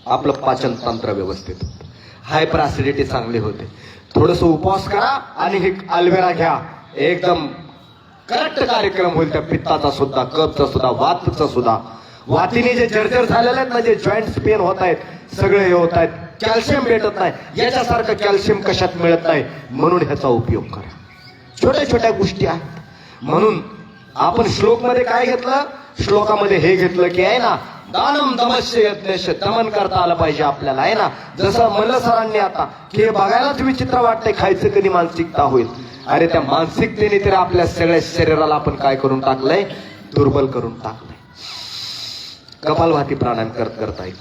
Speaker 2: आपलं पाचन तंत्र व्यवस्थित होतं, हायपर ऍसिडिटी चांगली होते. थोडस उपवास करा आणि हे अल्वेरा घ्या, एकदम करेक्ट कार्यक्रम होईल. त्या पित्ताचा सुद्धा, कफचा सुद्धा, वातचा सुद्धा. वातीने जे जर्जर झालेले आहेत ना, जे जॉईंट्स पेन होत आहेत, सगळे हे होत आहेत. कॅल्शियम भेटत नाही, याच्यासारखं कॅल्शियम कशात मिळत नाही. म्हणून ह्याचा उपयोग करा. छोट्या छोट्या गोष्टी आहेत. म्हणून आपण श्लोकमध्ये काय घेतलं, श्लोकामध्ये हे घेतलं की आहे ना, दानम दमस्य यज्ञश, दमन करता आलं पाहिजे आपल्याला आहे ना. जसं म्हणलं सरांनी आता की हे बघायलाच विचित्र वाटतंय, खायचं कधी मानसिकता होईल. अरे त्या मानसिकतेने तर आपल्या सगळ्या शरीराला आपण काय करून टाकलंय, दुर्बल करून टाकलंय. कपालभाती प्राणायाम करत करता येईल.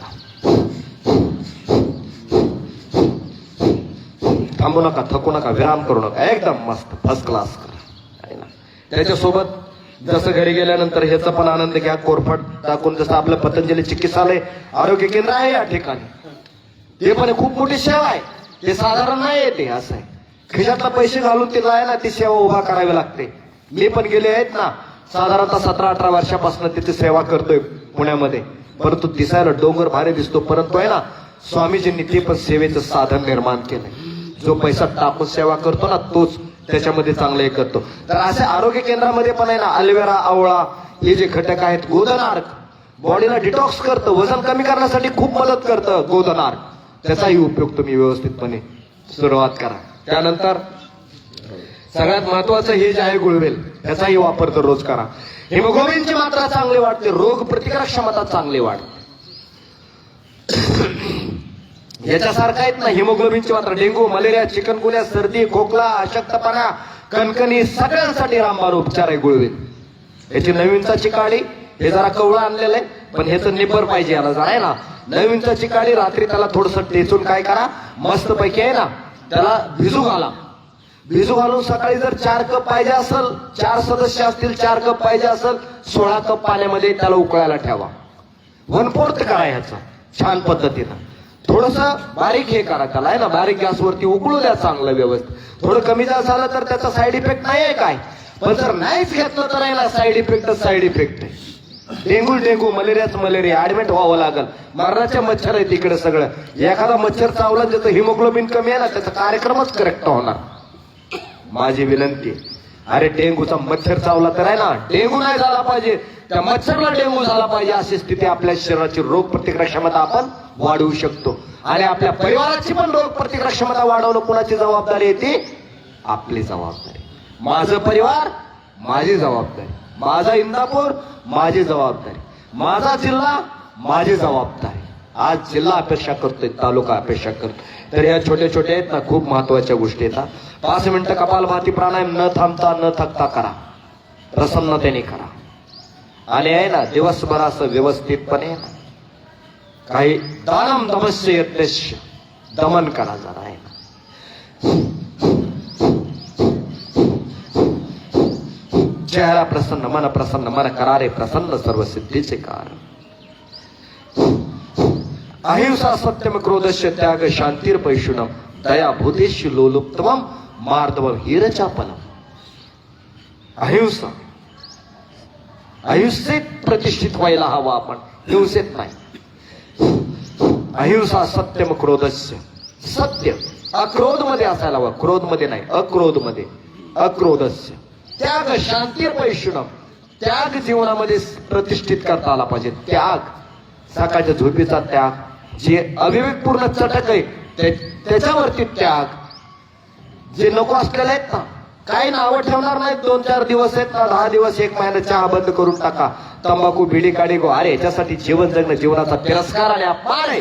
Speaker 2: थांबू नका, थकू नका, विराम करू नका, एकदम मस्त फर्स्ट क्लास करा. त्याच्यासोबत जसं घरी गेल्यानंतर ह्याचा पण आनंद घ्या. कोरफड टाकून, जसं आपलं पतंजली चिकित्सालय आरोग्य केंद्र आहे या ठिकाणी, ते पण खूप मोठी सेवा आहे. ते साधारण नाही येते, असं आहे. खिशातला पैसे घालून तिला आहे ना ती सेवा उभा करावी लागते. मी पण गेले आहेत ना, साधारणतः 17-18 वर्षापासून तिथे सेवा करतोय पुण्यामध्ये. परंतु दिसायला डोंगर भारी दिसतो, परंतु आहे ना स्वामीजींनी ते पण सेवेचं साधन निर्माण केलंय. जो पैसा टाकून सेवा करतो ना, तोच त्याच्यामध्ये चांगलं हे करतो. तर अशा आरोग्य केंद्रामध्ये पण आहे ना, अल्वेरा, आवळा हे जे घटक आहेत, गोधनार्क बॉडीला डिटॉक्स करतं, वजन कमी करण्यासाठी खूप मदत करतं गोधनार्क. त्याचाही उपयोग तुम्ही व्यवस्थितपणे सुरुवात करा. त्यानंतर सगळ्यात महत्वाचं हे जे आहे गुळवेल, याचाही वापर दररोज करा. हिमोग्लोबिनची मात्रा चांगली वाढते, रोग प्रतिकारक क्षमता चांगली वाढते. याच्यासारखं आहेत ना हिमोग्लोबिनची मात्रा. डेंग्यू, मलेरिया, चिकनगुन्या, सर्दी, खोकला, अशक्तपणा, कणकणी सगळ्यांसाठी रामबाण उपचार आहे गुळवेल. याची नवीनचाची काळी, हे जरा कवळं आणलेलं आहे, पण ह्याचं निबर पाहिजे याला जरा आहे ना. नवीनचाची काळी रात्री त्याला थोडस टेचून काय करा, मस्त पैकी आहे ना त्याला भिजू घाला. भिजू घालून सकाळी जर 4 कप पाहिजे असेल, 4 सदस्य असतील, 4 कप पाहिजे असेल, 16 कप पाण्यामध्ये त्याला उकळायला ठेवा. 1/4 करा ह्याचा छान पद्धतीनं. थोडस बारीक हे करा त्याला आहे ना, बारीक गॅसवरती उकळू द्या चांगलं व्यवस्थित. थोडं कमी जर झालं तर त्याचा साईड इफेक्ट नाही आहे काय, पण जर नाहीच घेतलं तर आहे ना साईड इफेक्ट आहे. डेंग्यू, मलेरिया, ऍडमिट व्हावं लागल. मरणाचे मच्छर आहे तिकडे सगळं. एखादा मच्छर चावला, ज्याचं हिमोग्लोबिन कमी आहे ना, त्याचा कार्यक्रमच करेक्ट होणार. माझी विनंती, अरे डेंग्यूचा मच्छर चावला तर आहे ना, डेंग्यू नाही झाला पाहिजे, त्या मच्छरला डेंग्यू झाला पाहिजे. अशी स्थिती आपल्या शरीराची रोग प्रतिकारक क्षमता आपण वाढवू शकतो. आणि आपल्या परिवाराची पण रोग प्रतिकारक क्षमता वाढवणं कोणाची जबाबदारी येते, आपली जबाबदारी. माझं परिवार, माझी जबाबदारी. माझा इंदापूर, माझी जबाबदारी. माझा जिल्हा, माझी जबाबदारी. आज जिल्हा अपेक्षा करतोय, तालुका अपेक्षा करतोय. तर या छोट्या छोट्या आहेत ना, खूप महत्वाच्या गोष्टी आहेत. 5 मिनिटं कपालभाती प्राणायाम न थांबता न थकता करा, प्रसन्नतेने करा. आणि आहे ना, दिवसभर असं व्यवस्थितपणे ना, काही दानम दमस्य यज्ञस्य दमन करा जरा आहे ना. चेहरा प्रसन्न, मन करारे प्रसन्न, सर्व सिद्धीचे कारण. अहिंसा सत्यम क्रोधस्य त्याग शांतीर पैशुनम दया भूतेश लोलुप्तमम मार्दवम हीरचापलम. अहिंसा, अहिंसेत प्रतिष्ठित व्हायला हवा आपण, हिंसेत नाही. अहिंसा सत्यम क्रोधस्य, सत्य अक्रोध मध्ये असायला हवं, क्रोध मध्ये नाही, अक्रोध मध्ये. अक्रोधस्य त्याग शांतीर पैशुनम, त्याग जीवनामध्ये प्रतिष्ठित करता आला पाहिजे. त्याग, सकाळच्या झोपेचा त्याग, जे अविवेकपूर्ण चटक आहे त्याच्यावरती त्याग. जे नको असलेले आहेत ना, काही नावं ठेवणार नाहीत. 2-4 दिवस आहेत ना, 10 दिवस, 1 महिना चहा बंद करून टाका, तंबाखू बिडी काढी गो. अरे याच्यासाठी जीवन जगणं जीवनाचा तिरस्कार आणि अपमान आहे.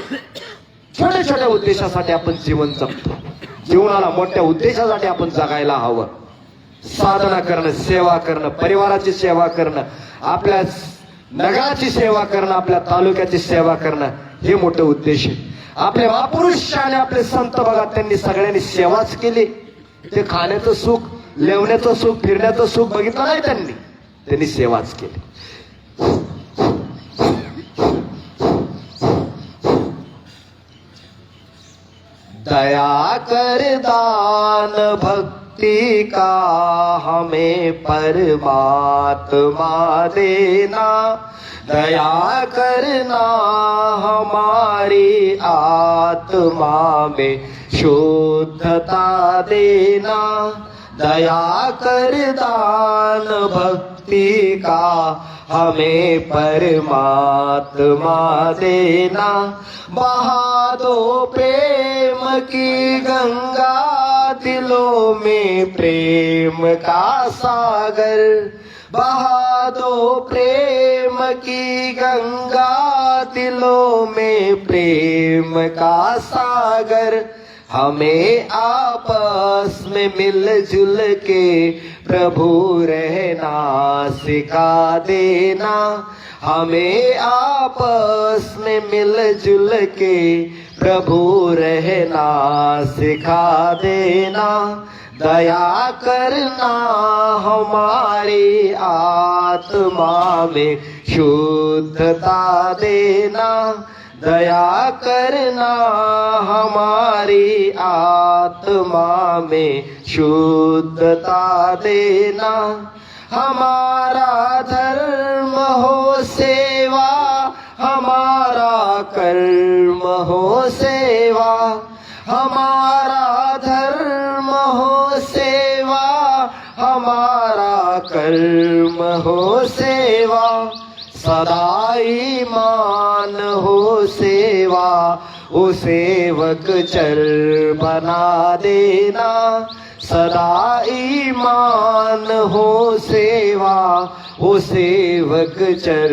Speaker 2: छोट्या छोट्या उद्देशासाठी आपण जीवन जगतो, जीवनाला मोठ्या उद्देशासाठी आपण जगायला हवं. साधना करणं, सेवा करणं, परिवाराची सेवा करणं, आपल्या नगराची सेवा करणं, आपल्या तालुक्याची सेवा करणं, हे मोठं उद्देश आहे. आपले महापुरुष आणि आपले संत बघा, त्यांनी सगळ्यांनी सेवाच केली. ते खाण्याचं सुख, लेवण्याचं सुख, फिरण्याचं सुख बघितलं नाही त्यांनी सेवाच केली. दया कर दान भक्ति का हमें परमात्मा देना, दया करना हमारी आत्मा में शुद्धता देना. दया कर दान भक्ति का हमें परमात्मा देना. बहा दो प्रेम की गंगा, दिलों में प्रेम का सागर. बहा दो प्रेम की गंगा, दिलों में प्रेम का सागर. हमें आपस में मिलजुल के प्रभु रहना सिखा देना. हमें आपस में मिलजुल के प्रभु रहना सिखा देना. दया करना हमारी आत्मा में शुद्धता देना. दया करना हमारी आत्मा में शुद्धता देना. हमारा धर्म हो सेवा, हमारा कर्म हो सेवा. हमारा धर्म हो सेवा, हमारा कर्म हो सेवा. सदा ईमान हो सेवा, ओ सेवक चर बना देना. सदा ईमान हो सेवा, ओ सेवक चर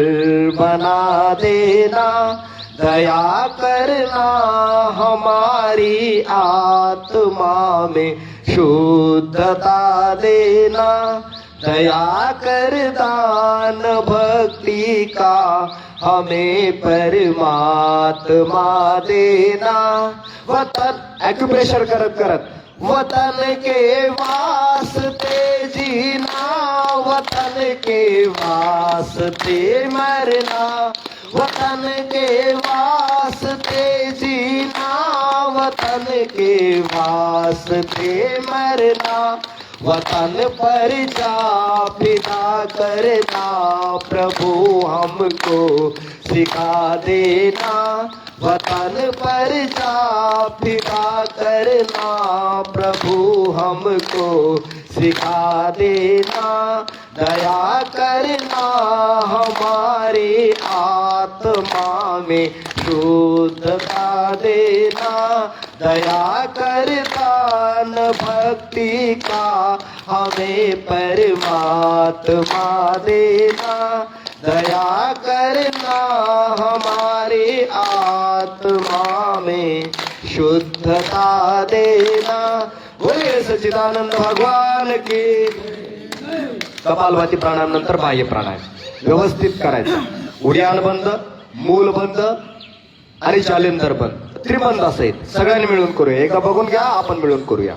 Speaker 2: बना देना. दया करना हमारी आत्मा में शुद्धता देना. दया कर दान भक्ति का हमें परमात्मा देना. वतन ॲक्युप्रेशर करत करत, वतन के वास्ते जीना, वतन के वास्ते मरना. वतन के वास्ते जीना, वतन के वास्ते मरना. वतन पर जा फिदा करना, प्रभु हमको सिखा देना. वतन पर जा फिदा करना, प्रभु हमको सिखा देना. दया करना हमारी आत्मा में शुद्धता देना. दया कर दान भक्ति का हमें परमात्मा देना. दया करना हमारी आत्मा में शुद्धता देना, बोले सच्चिदानंद भगवान की. कपालभाती प्राणायाम नंतर बाह्य प्राणायाम व्यवस्थित करायचा. उड्याण बंद, मूल बंद आणि जालिंदर बंद, त्रिबंध असेल. सगळ्यांनी मिळून करूया. एका बघून घ्या, आपण मिळून करूया.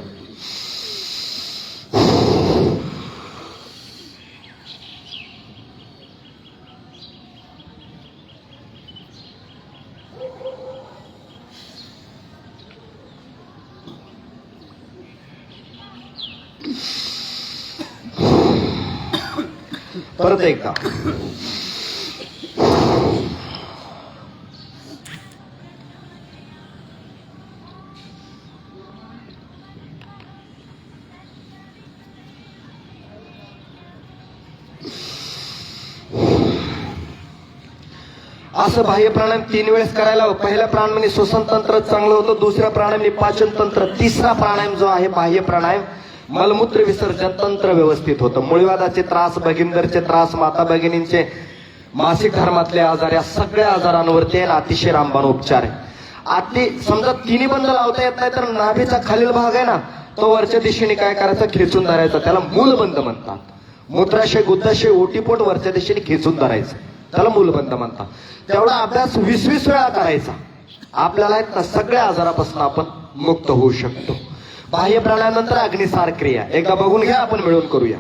Speaker 2: परत एकदा. असं बाह्य प्राणायाम 3 वेळेस करायला हवं. पहिल्या प्राणायामाने श्वसन तंत्र चांगलं होतं, दुसऱ्या प्राणायामाने पाचन तंत्र, तिसरा प्राणायाम जो आहे बाह्य प्राणायाम मलमूत्र विसर्जन तंत्र व्यवस्थित होतं. मुळव्याधाचे त्रास, भगिंदरचे त्रास, माता भगिनींचे मासिक धर्मातले आजार, या सगळ्या आजारांवरती आहे ना अतिशय रामबाण उपचार आहे. समजा तिन्ही बंद लावता येत नाही तर नाभीचा खालील भाग आहे ना तो वरच्या दिशेने काय करायचा, खेचून धरायचा. त्याला मूलबंद म्हणतात. मूत्राशय, गुद्धाशय, ओटीपोट वरच्या दिशेने खेचून धरायचं, त्याला मूलबंद म्हणतात. तेवढा अभ्यास 20-20 वेळा करायचा. आपल्याला आहेत ना सगळ्या आजारापासून आपण मुक्त होऊ शकतो. बाह्य प्राणायामानंतर अग्निसार क्रिया एकदा बघून घ्या, आपण मिळून करूया.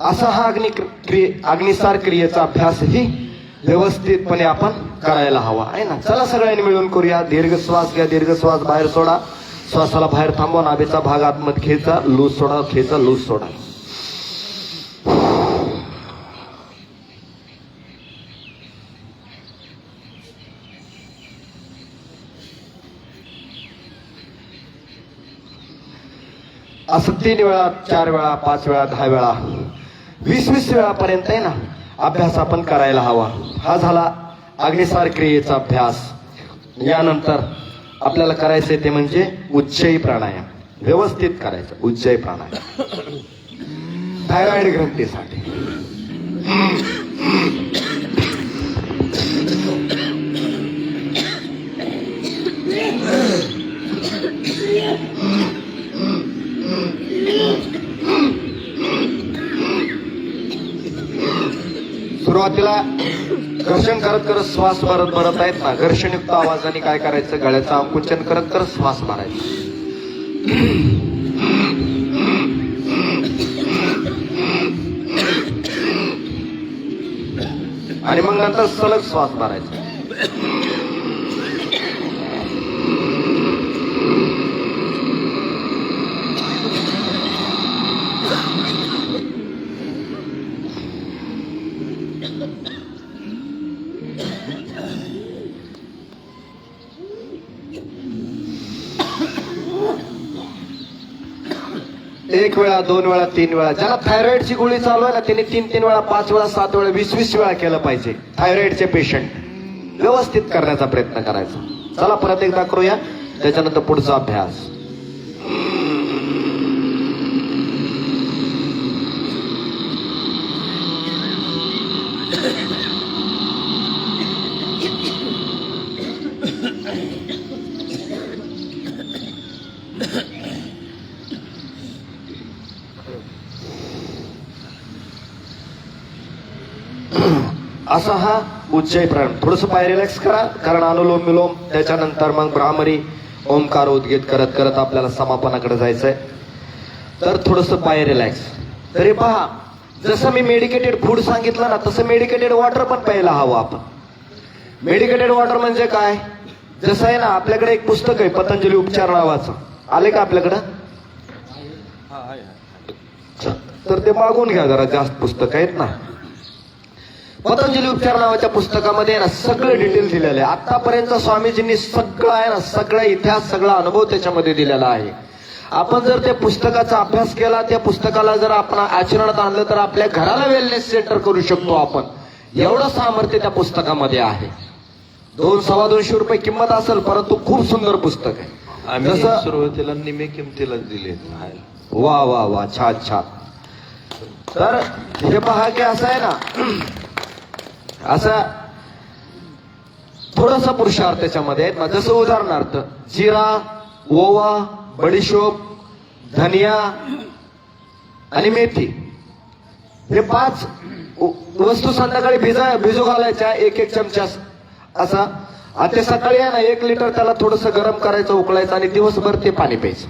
Speaker 2: असा हा अग्निसार क्रियेचा अभ्यासही व्यवस्थितपणे आपण करायला हवा आहे ना. चला सगळ्यांनी मिळून करूया. दीर्घ श्वास घ्या, दीर्घ श्वास बाहेर सोडा. श्वासाला बाहेर थांबवा, नाभीचा भाग आतमध्ये खेचा, लूज सोडा, खेचा, लूज सोडा. असं 3 वेळा, 4 वेळा, 5 वेळा, 10 वेळा, 20-20 वेळापर्यंत आहे ना अभ्यास आपण करायला हवा. हा झाला अग्निसार क्रियेचा अभ्यास. यानंतर आपल्याला करायचंय ते म्हणजे उज्जयी प्राणायाम व्यवस्थित करायचं. उज्जयी प्राणायाम थायरॉइड ग्रंथीसाठी. सुरुवातीला घर्षण करत करत श्वास भरत आहेत ना, घर्षणयुक्त आवाजाने काय करायचं, गळ्याचं आकुंचन करत करत श्वास भरायचा. आणि मग नंतर सलग श्वास भरायचा. एक वेळा, 2 वेळा, 3 वेळा. ज्याला थायरॉइडची गोळी चालू आहे ना त्यांनी 3-3 वेळा, 5 वेळा, 7 वेळा, 20-20 वेळा केलं पाहिजे. थायरॉइडचे पेशंट व्यवस्थित करण्याचा प्रयत्न करायचा. चला परत एकदा करूया, त्याच्यानंतर पुढचा अभ्यास. असा हा उज्जयी प्राणायाम. थोडंसं पाय रिलॅक्स करा, कारण अनुलोम विलोम, त्याच्यानंतर मग भ्रामरी, ओंकार उद्गीत करत करत आपल्याला समापनाकडे जायचंय. तर थोडंसं पाय रिलॅक्स. तरी पहा, जसं मी मेडिकेटेड फूड सांगितलं ना तसं मेडिकेटेड वॉटर पण प्यायला हवं आपण. मेडिकेटेड वॉटर म्हणजे काय, जसं आहे ना आपल्याकडे एक पुस्तक आहे पतंजली उपचार नावाचं, आले का आपल्याकडं? तर ते मागून घ्या, जरा जास्त पुस्तक आहेत ना. पतंजली उपचार नावाच्या पुस्तकामध्ये ना सगळे डिटेल दिलेले आहे. आतापर्यंत स्वामीजींनी सगळं आहे ना, सगळा इतिहास, सगळा अनुभव त्याच्यामध्ये दिलेला आहे. आपण जर त्या पुस्तकाचा अभ्यास केला, त्या पुस्तकाला जर आपण आचरणात आणलं तर आपल्या घराला वेलनेस सेंटर करू शकतो आपण. एवढं सामर्थ्य त्या पुस्तकामध्ये आहे.
Speaker 1: 200-250 रुपये किंमत असेल, परंतु खूप सुंदर पुस्तक आहे.
Speaker 2: आम्ही
Speaker 1: जसं
Speaker 2: सुरुवातीला निम्मे किमतीला दिले.
Speaker 1: वा वा वा, छान छान. तर हे पहा की असं आहे ना, असं थोडासा पुरुषार्थ त्याच्यामध्ये आहे. जसं उदाहरणार्थ जिरा, ओवा, बडीशोप, धनिया आणि मेथी हे 5 वस्तू संध्याकाळी भिजू घालायच्या, एक चमचा असा. आणि ते सकाळी आहे ना 1 लिटर त्याला थोडस गरम करायचं, उकळायचं आणि दिवसभर ते पाणी प्यायचं.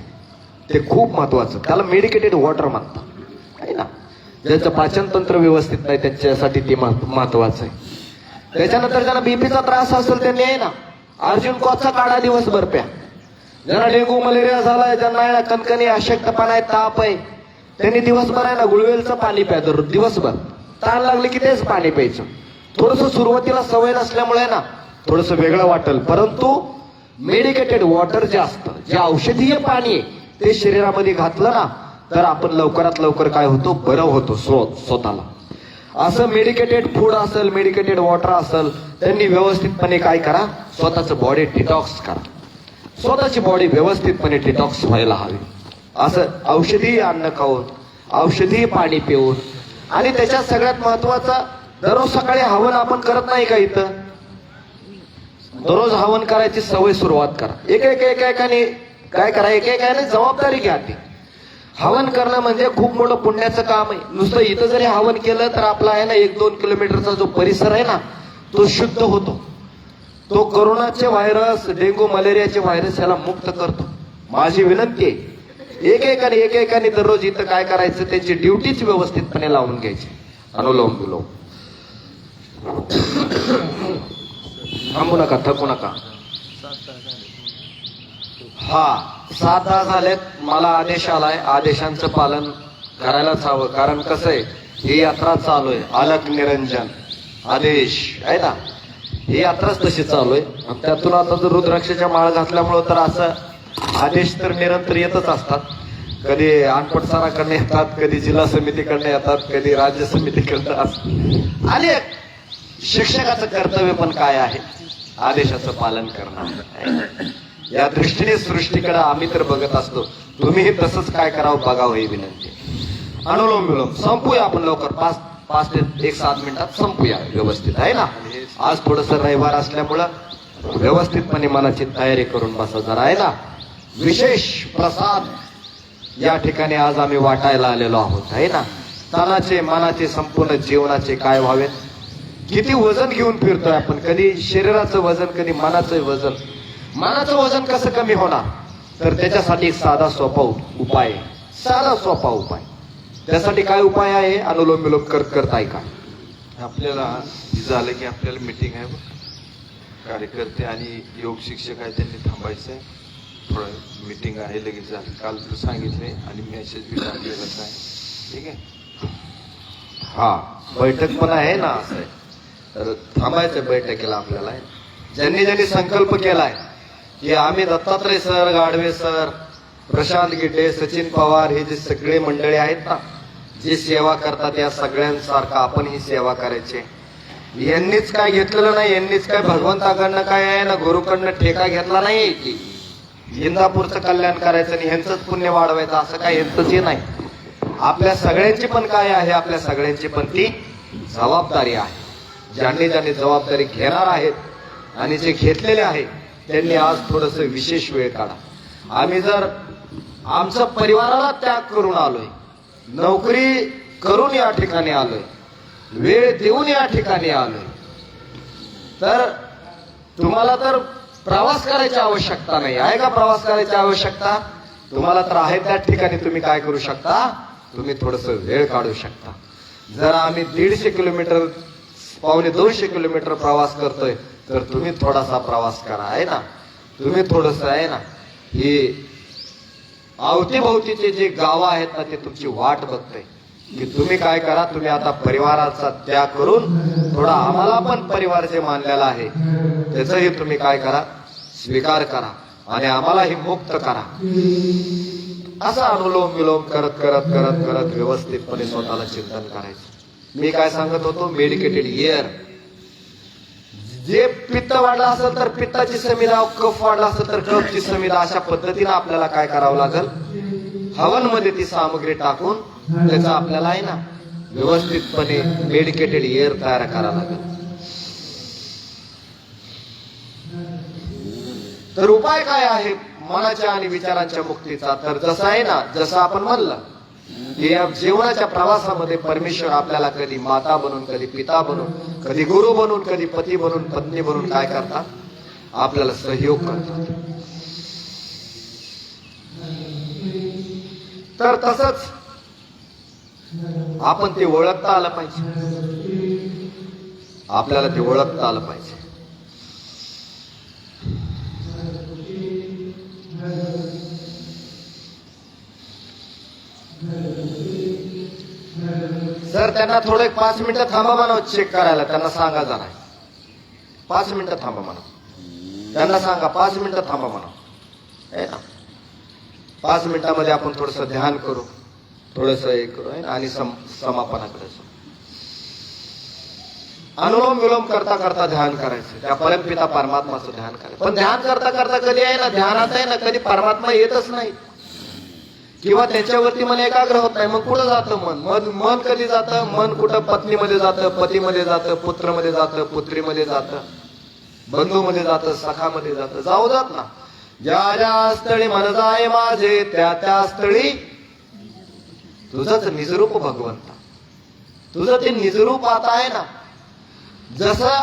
Speaker 1: ते खूप महत्वाचं, त्याला मेडिकेटेड वॉटर म्हणतात आहे ना. ज्याचं पाचन तंत्र व्यवस्थित नाही त्याच्यासाठी ते महत्वाचं आहे. त्याच्यानंतर ज्यांना बीपीचा त्रास असेल त्यांनी आहे ना अर्जुन कॉचा काढा दिवसभर प्या. ज्यांना डेंग्यू मलेरिया झालाय, ज्यांना आहे ना कणकणी, अशक्तपणा आहे, ताप आहे, त्यांनी दिवसभर आहे ना गुळवेलचं पाणी प्या दररोज दिवसभर. ताण लागले की तेच पाणी प्यायचं. थोडस सुरुवातीला सवय नसल्यामुळे ना थोडस वेगळं वाटेल, परंतु मेडिकेटेड वॉटर जे असतं, जे औषधीय पाणी आहे ते शरीरामध्ये घातलं ना तर आपण लवकरात लवकर काय होतो, बरं होतो स्वतःला. असं मेडिकेटेड फूड असेल, मेडिकेटेड वॉटर असेल, त्यांनी व्यवस्थितपणे काय करा, स्वतःचं बॉडी डिटॉक्स करा. स्वतःची बॉडी व्यवस्थितपणे डिटॉक्स व्हायला हवी. असं औषधी अन्न खाऊन, औषधी पाणी पिऊन. आणि त्याच्यात सगळ्यात महत्वाचं, दररोज सकाळी हवन आपण करत नाही का इथं, दररोज हवन करायची सवय सुरुवात करा. एकेकाने काय करा, एकेकाने जबाबदारी घ्या. ती हवन करणं म्हणजे खूप मोठं पुण्याचं काम आहे. नुसतं इथं जरी हवन केलं तर आपला आहे ना 1-2 किलोमीटरचा जो परिसर आहे ना तो शुद्ध होतो. तो कोरोनाचे व्हायरस, डेंग्यू मलेरियाचे व्हायरस याला मुक्त करतो. माझी विनंती आहे, एकेकाने दररोज इथं काय करायचं, त्यांची ड्युटीच व्यवस्थितपणे लावून घ्यायची. अनुलोम विलोम, थांबू नका, थकू नका. हा 7-10 झालेत. मला आदेश आलाय, आदेशांचं पालन करायलाच हवं. कारण कसं आहे, ही यात्रा चालू आहे, अलक निरंजन आदेश आहे ना, ही यात्राच तशी चालू आहे. त्यातून आता जर रुद्राक्षाच्या माळ घातल्यामुळं तर असं आदेश तर निरंतर येतच असतात. कधी अनपट सराकडनं येतात, कधी जिल्हा समितीकडनं येतात, कधी राज्य समितीकडनं असतात. आणि शिक्षकाचं कर्तव्य पण काय आहे, आदेशाचं पालन करणं. या दृष्टीने सृष्टीकडे आम्ही तर बघत असतो. तुम्ही तसंच काय करावं बघावं ही विनंती. अनुलोम विलोम संपूया आपण लवकर, 5 ते 7 मिनिटात संपूया व्यवस्थित आहे ना. आज थोडस रविवार असल्यामुळं व्यवस्थितपणे मनाची तयारी करून बसा जरा आहे ना. विशेष प्रसाद या ठिकाणी आज आम्ही वाटायला आलेलो आहोत आहे ना. तनाचे मनाचे संपूर्ण जीवनाचे काय व्हावेत. किती वजन घेऊन फिरतोय आपण, कधी शरीराचं वजन, कधी मनाचं वजन. मनाचं वजन कसं कमी होणार, तर त्याच्यासाठी एक साधा सोपा उपाय, साधा सोपा उपाय. त्यासाठी काय उपाय आहे, अनुलोम विलोम करताय का.
Speaker 2: आपल्याला झालं की आपल्याला मीटिंग आहे, कार्यकर्ते आणि योग शिक्षक आहे त्यांनी थांबायचं आहे. थोडं मीटिंग आहे, लगेच झालं. काल तू सांगितले आणि मेसेज बी टाकलेलाच आहे. ठीक आहे,
Speaker 1: हा बैठक पण आहे ना, असं आहे. तर थांबायचं बैठकीला आपल्याला. ज्यांनी संकल्प केलाय की आम्ही दत्तात्रय सर, गाडवे सर, प्रशांत गिटे, सचिन पवार, हे जे सगळे मंडळी आहेत ना, जे सेवा करतात, या सगळ्यांसारखं आपण ही सेवा करायची. यांनीच काय घेतलेलं नाही, यांनीच काय भगवंताकडनं काय आहे ना, गुरुकडनं ठेका घेतला नाही की इंदापूरचं कल्याण करायचं आणि ह्यांचंच पुण्य वाढवायचं, असं काय ह्यांचंच हे नाही. आपल्या सगळ्यांची पण काय आहे, आपल्या सगळ्यांची पण ती जबाबदारी आहे. ज्यांनी जबाबदारी घेणार आहेत आणि जे घेतलेले आहे त्यांनी आज थोडस विशेष वेळ काढा. आम्ही जर आमचं परिवाराला त्याग करून आलोय, नोकरी करून या ठिकाणी आलोय, वेळ देऊन या ठिकाणी आलोय, तर तुम्हाला तर प्रवास करायची आवश्यकता नाही आहे का. प्रवास करायची आवश्यकता तुम्हाला तर आहे. त्या ठिकाणी तुम्ही काय करू शकता, तुम्ही थोडस वेळ काढू शकता. जर आम्ही 150 किलोमीटर, 250 किलोमीटर प्रवास करतोय, तर तुम्ही थोडासा प्रवास करा आहे ना. तुम्ही थोडस आहे ना, ही अवतीभोवतीचे जे गावं आहेत ना ते तुमची वाट बघतोय की तुम्ही काय करा. तुम्ही आता परिवाराचा त्याग करून थोडा आम्हाला पण परिवार जे मानलेला आहे त्याचंही तुम्ही काय करा, स्वीकार करा आणि आम्हालाही मुक्त करा. असा अनुलोम विलोम करत करत करत करत व्यवस्थितपणे स्वतःला चिंतन करायचं. मी काय सांगत होतो, मेडिकेटेड एअर
Speaker 2: जे पित्त वाढलं असेल तर पित्ताची समिधा, कफ वाढला असेल तर कफची समिधा, अशा पद्धतीनं आपल्याला काय करावं लागल, हवनमध्ये ती सामग्री टाकून त्याचा आपल्याला आहे ना व्यवस्थितपणे मेडिकेटेड एअर तयार करावं लागेल. तर उपाय काय आहे मनाच्या आणि विचारांच्या मुक्तीचा? तर जसं आहे ना, जसं आपण म्हणलं की या जीवनाच्या प्रवासामध्ये परमेश्वर आपल्याला कधी माता बनून, कधी पिता बनून, कधी गुरु बनून, कधी पती बनून, पत्नी बनून काय करतात, आपल्याला सहयोग करतात. तर तसंच आपण ते ओळखता आलं पाहिजे, आपल्याला ते ओळखता आलं पाहिजे. सर त्यांना थोडं 5 मिनिटं थांबा म्हणा चेक करायला, त्यांना सांगा जरा 5 मिनिटं थांबा म्हणा, त्यांना सांगा 5 मिनिटं थांबा म्हणा, आहे ना. 5 मिनिटामध्ये आपण थोडस ध्यान करू, थोडस हे करू आहे ना, आणि समापनाकडे अनुलोम विलोम करता करता ध्यान करायचं, त्या परमपिता परमात्माचं ध्यान करायचं. पण ध्यान करता करता कधी आहे ना, ध्यानात आहे ना कधी परमात्मा येतच नाही, किंवा त्याच्यावरती मन एकाग्र होत नाही. मग कुठं जातं मन? मन कधी जातं? मन कुठं? पत्नीमध्ये जातं, पतीमध्ये जातं, पुत्रमध्ये जातं, पुत्रीमध्ये जातं, बंधूमध्ये जातं, सखामध्ये जातं. जाऊ जात ना. ज्या ज्या स्थळी मन जाय माझे त्या त्या स्थळी तुझंच निजरूप भगवंता, तुझं ते निजरूप आता आहे ना. जसं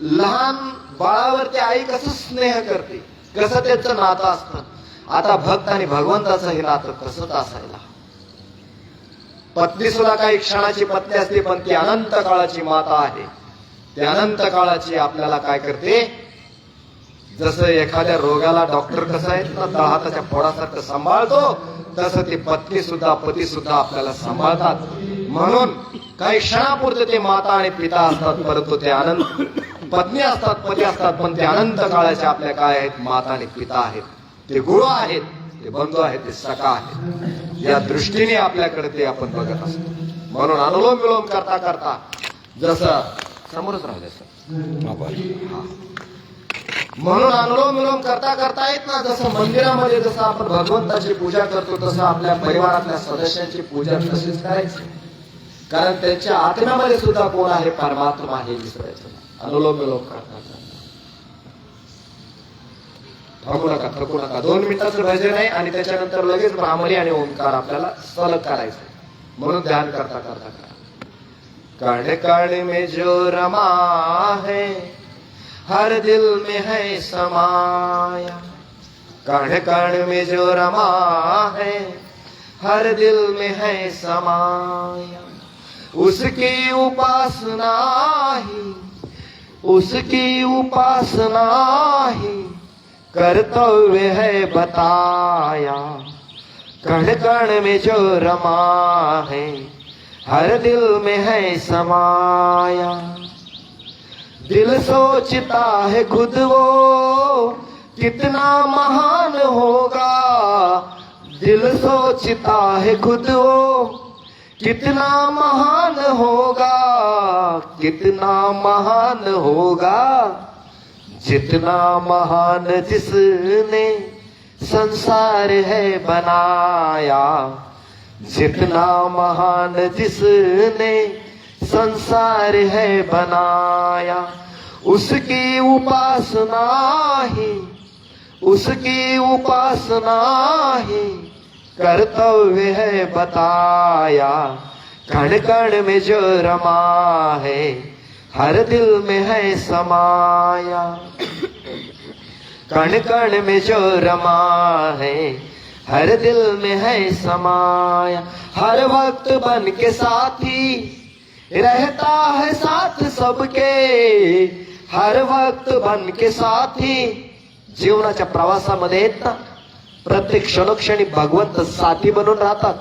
Speaker 2: लहान बाळावरती आई कसं स्नेह करते, कसं त्याचं नातं असतं, आता भक्त आणि भगवंताचं हे नातं तसंच असायला. पत्नी सुद्धा काही क्षणाची पत्नी असते, पण ती अनंत काळाची माता आहे. ती अनंत काळाची आपल्याला काय करते, जसं एखाद्या रोगाला डॉक्टर कसं आहे ना तळहाताच्या फोडासारखं सांभाळतो, तसं ती पत्नी सुद्धा पती सुद्धा आपल्याला सांभाळतात. म्हणून काही क्षणापुरते ते माता आणि पिता असतात, परंतु ते अनंत पत्नी असतात, पती असतात, पण ते अनंत काळाचे आपल्या काय आहेत, माता आणि पिता आहेत, ते गुरु आहेत, ते बंधू आहेत, ते सखा आहेत. या दृष्टीने आपल्याकडे ते आपण बघत असतो. म्हणून अनुलोम विलोम करता करता जसं समोरच राहू द्या सर, म्हणून अनुलोम विलोम करता करता येत ना, जसं मंदिरामध्ये जसं आपण भगवंताची पूजा करतो, तसं आपल्या परिवारातल्या सदस्यांची पूजा तशीच करायची. कारण त्यांच्या आत्म्यामध्ये सुद्धा कोण आहे, परमात्मा हे विसरायचं. अनुलोम विलोम करता थांबू नका, थकू नका. 2 मिनिटाचं भजन आहे आणि त्याच्यानंतर लगेच ब्राह्मणी आणि ओंकार आपल्याला सलग करायचं. म्हणून ध्यान करता करता करा. कण कण में जो रमा है हर दिल में है समाया, कण कण में जो रमा है हर दिल में है समाया, उसकी उपासना ही, उसकी उपासना ही कर्तव्य है बताया, कण कण में जो रमा है हर दिल में है समाया. दिल सोचता है खुद वो कितना महान होगा, दिल सोचता है खुद वो कितना महान होगा, कितना महान होगा, जितना महान जिसने संसार है बनाया, जितना महान जिसने संसार है बनाया, उसकी उपासना ही, उसकी उपासना ही कर्तव्य है बताया, कण कण में जो रमा है हर दिल में है समाया, कण कण में जो रमा है हर दिल में है समाया. हर वक्त बन के साथी रहता है साथ सबके, हर वक्त बन के साथी. जीवनाच्या प्रवासामध्ये येत ना, प्रत्येक क्षणोक्षणी भगवंत साथी बनून राहतात.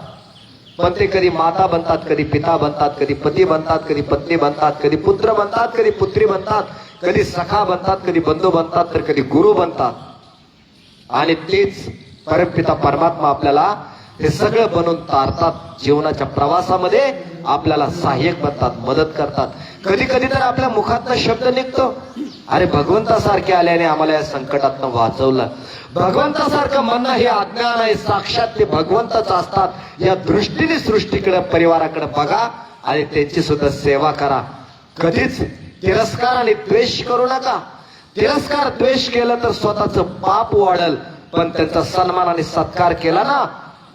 Speaker 2: पण ते कधी माता बनतात, कधी पिता बनतात, कधी पती बनतात, कधी पत्नी बनतात, कधी पुत्र बनतात, कधी पुत्री बनतात, कधी सखा बनतात, कधी बंधू बनतात, तर कधी गुरु बनतात. आणि तेच परमपिता परमात्मा आपल्याला हे सगळं बनवून तारतात. जीवनाच्या प्रवासामध्ये आपल्याला सहाय्यक बनतात, मदत करतात. कधी कधी तर आपल्या मुखातनं शब्द निघतो, अरे भगवंतासारखे आल्याने आम्हाला या संकटातनं वाचवलं. भगवंतासारखं म्हणणं हे अज्ञान आहे. साक्षात ते भगवंतच असतात. या दृष्टीने सृष्टीकडे परिवाराकडे बघा आणि त्यांची सुद्धा सेवा करा. कधीच तिरस्कार आणि द्वेष करू नका. तिरस्कार द्वेष केलं तर स्वतःच पाप वाढल, पण त्यांचा सन्मान आणि सत्कार केला ना,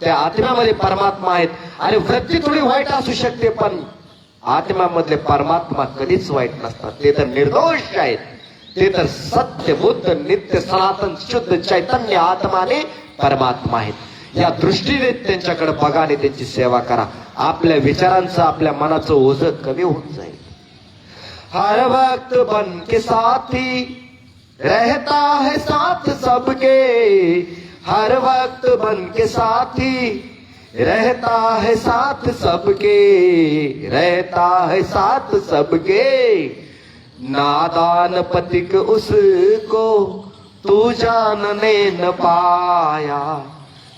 Speaker 2: त्या आत्म्यामध्ये परमात्मा आहेत. आणि वृत्ती थोडी वाईट असू शकते, पण आत्म्यामधले परमात्मा कधीच वाईट नसतात. ते तर निर्दोष आहेत. ते तर सत्य बुद्ध नित्य सनातन शुद्ध चैतन्य आत्माने परमात्मा आहेत. या दृष्टीने त्यांच्याकडे बघा आणि त्यांची सेवा करा. आपल्या विचारांचं आपल्या मनाचं ओझं कमी होऊन जाईल. हर वक्त बन के साथी रहता है साथ सबके. हर वक्त बन के साथी रहता है साथ सबके. रहता है साथ सबके. नादान पथिक उसको तू जानने न पाया.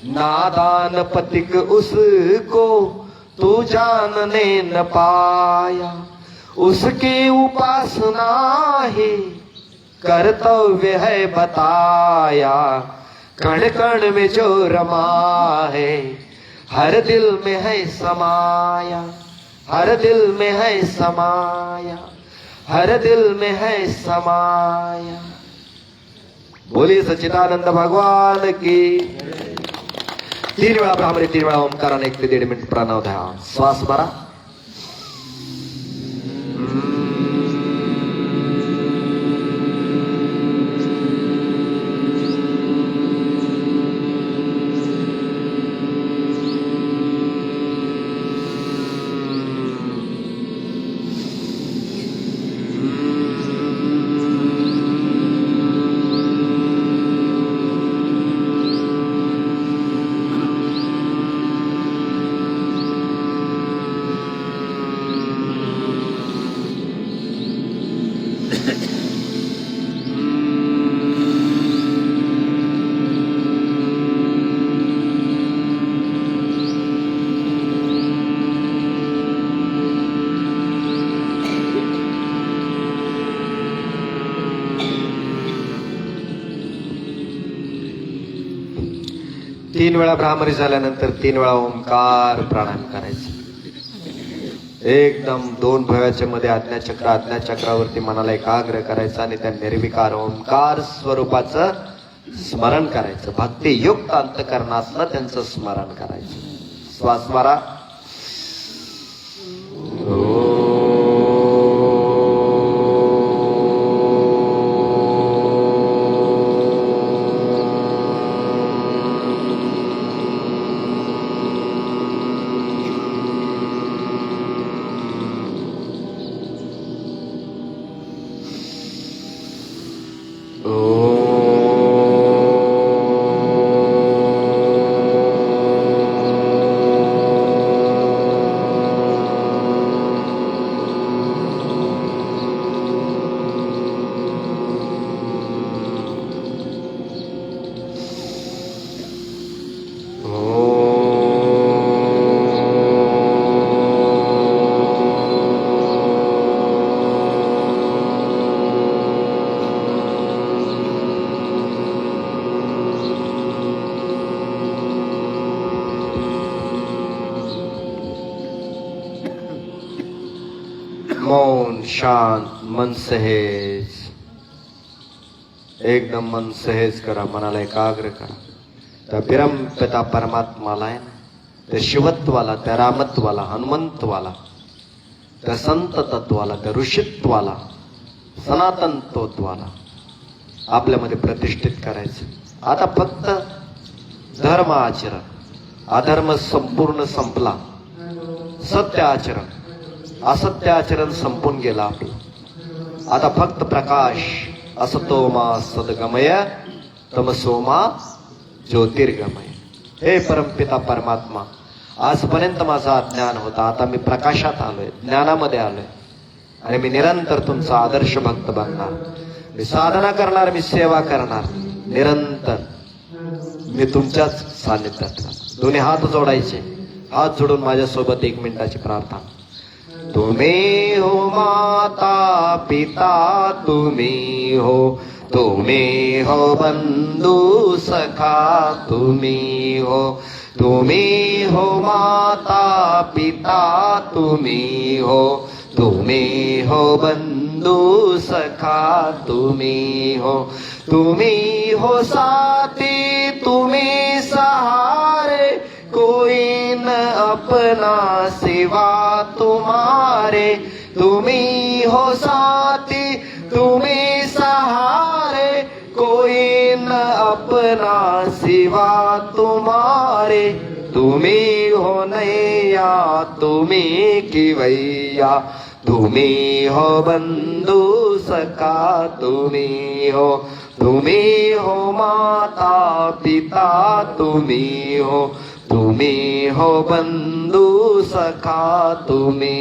Speaker 2: नादान पथिक उसको तू जानने न पाया. उसकी उपासना ही कर्तव्य है बताया. कण कण में जो रमा है हर दिल में है समाया. हर दिल में है समाया. हर दिल में है समाया. बोलिए सच्चिदानंद भगवान की. 3 वेळा ब्राह्मणी 3 वेळा ओंकाराने 1 ते 1.5 मिनिट प्रणव द्या. श्वास भरा. तीन वेळा ब्राह्मणी झाल्यानंतर 3 वेळा ओंकार प्राणायाम करायचे. एकदम 2 भव्याच्या मध्ये आज्ञाचक्रावरती मनाला एकाग्र करायचं आणि त्या निर्विकार ओंकार स्वरूपाचं स्मरण करायचं. भक्तियुक्त अंतकरणातनं त्यांचं स्मरण करायचं. श्वास मारा. मौन शांत मन सहेज. एकदम मन सहेज करा. मनाला एकाग्र करा. त्या पिता परमात्माला आहे ना, त्या शिवत्वाला, त्या रामत्वाला, हनुमंतवाला, त्या संत तत्वाला, त्या ऋषित्वाला, सनातन तत्वाला आपल्यामध्ये प्रतिष्ठित करायचं. आता फक्त धर्म आचरण. अधर्म संपूर्ण संपला. सत्य आचरण, असत्य आचरण संपून गेला आपलं. आता फक्त प्रकाश. असतोमा सद्गमय तमसोमा ज्योतिर्गमय. हे परमपिता परमात्मा, आजपर्यंत माझा अज्ञान होता, आता मी प्रकाशात आलोय, ज्ञानामध्ये आलोय आणि मी निरंतर तुमचा आदर्श भक्त बनणार. मी साधना करणार, मी सेवा करणार. निरंतर मी तुमच्याच सानिध्यात. दोन्ही हात जोडायचे. हात जोडून माझ्यासोबत 1 मिनिटाची प्रार्थना. तुम्ही हो माता पिता तुम्ही हो बंधू सखा तुम्ही हो माता पिता तुम्ही हो बंधू सखा तुम्ही हो साथी तुम्ही सहारे कोई न अपना सिवा तुम्हारे तुम्ही हो साथी तुम्ही सहारे कोई न अपना सिवा तुम्हारे तुम्ही हो नैया तुम्ही किवैया तुम्ही हो बंधू सखा तुम्ही हो माता पिता तुम्ही हो बंधू सखा तुम्ही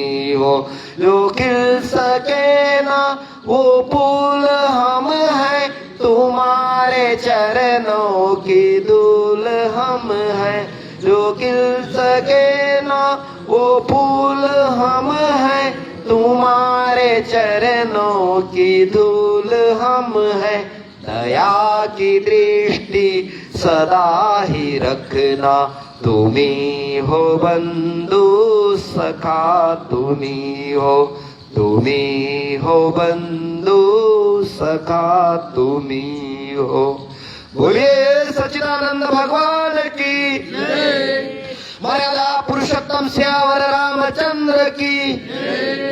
Speaker 2: जो खिल सके ना वो फूल हम हैं तुम्हारे चरणों की धूल हम हैं जो खिल सके ना वो फूल हम हैं तुम्हारे चरणों की धूल हम हैं दया की दृष्टि सदा ही रखना तुम्ही हो बंधू सखा तुम्ही हो बंधू सखा तुम्ही हो बोलिए सच्चिदानंद भगवान की मर्यादा पुरुषोत्तम श्यावर रामचंद्र की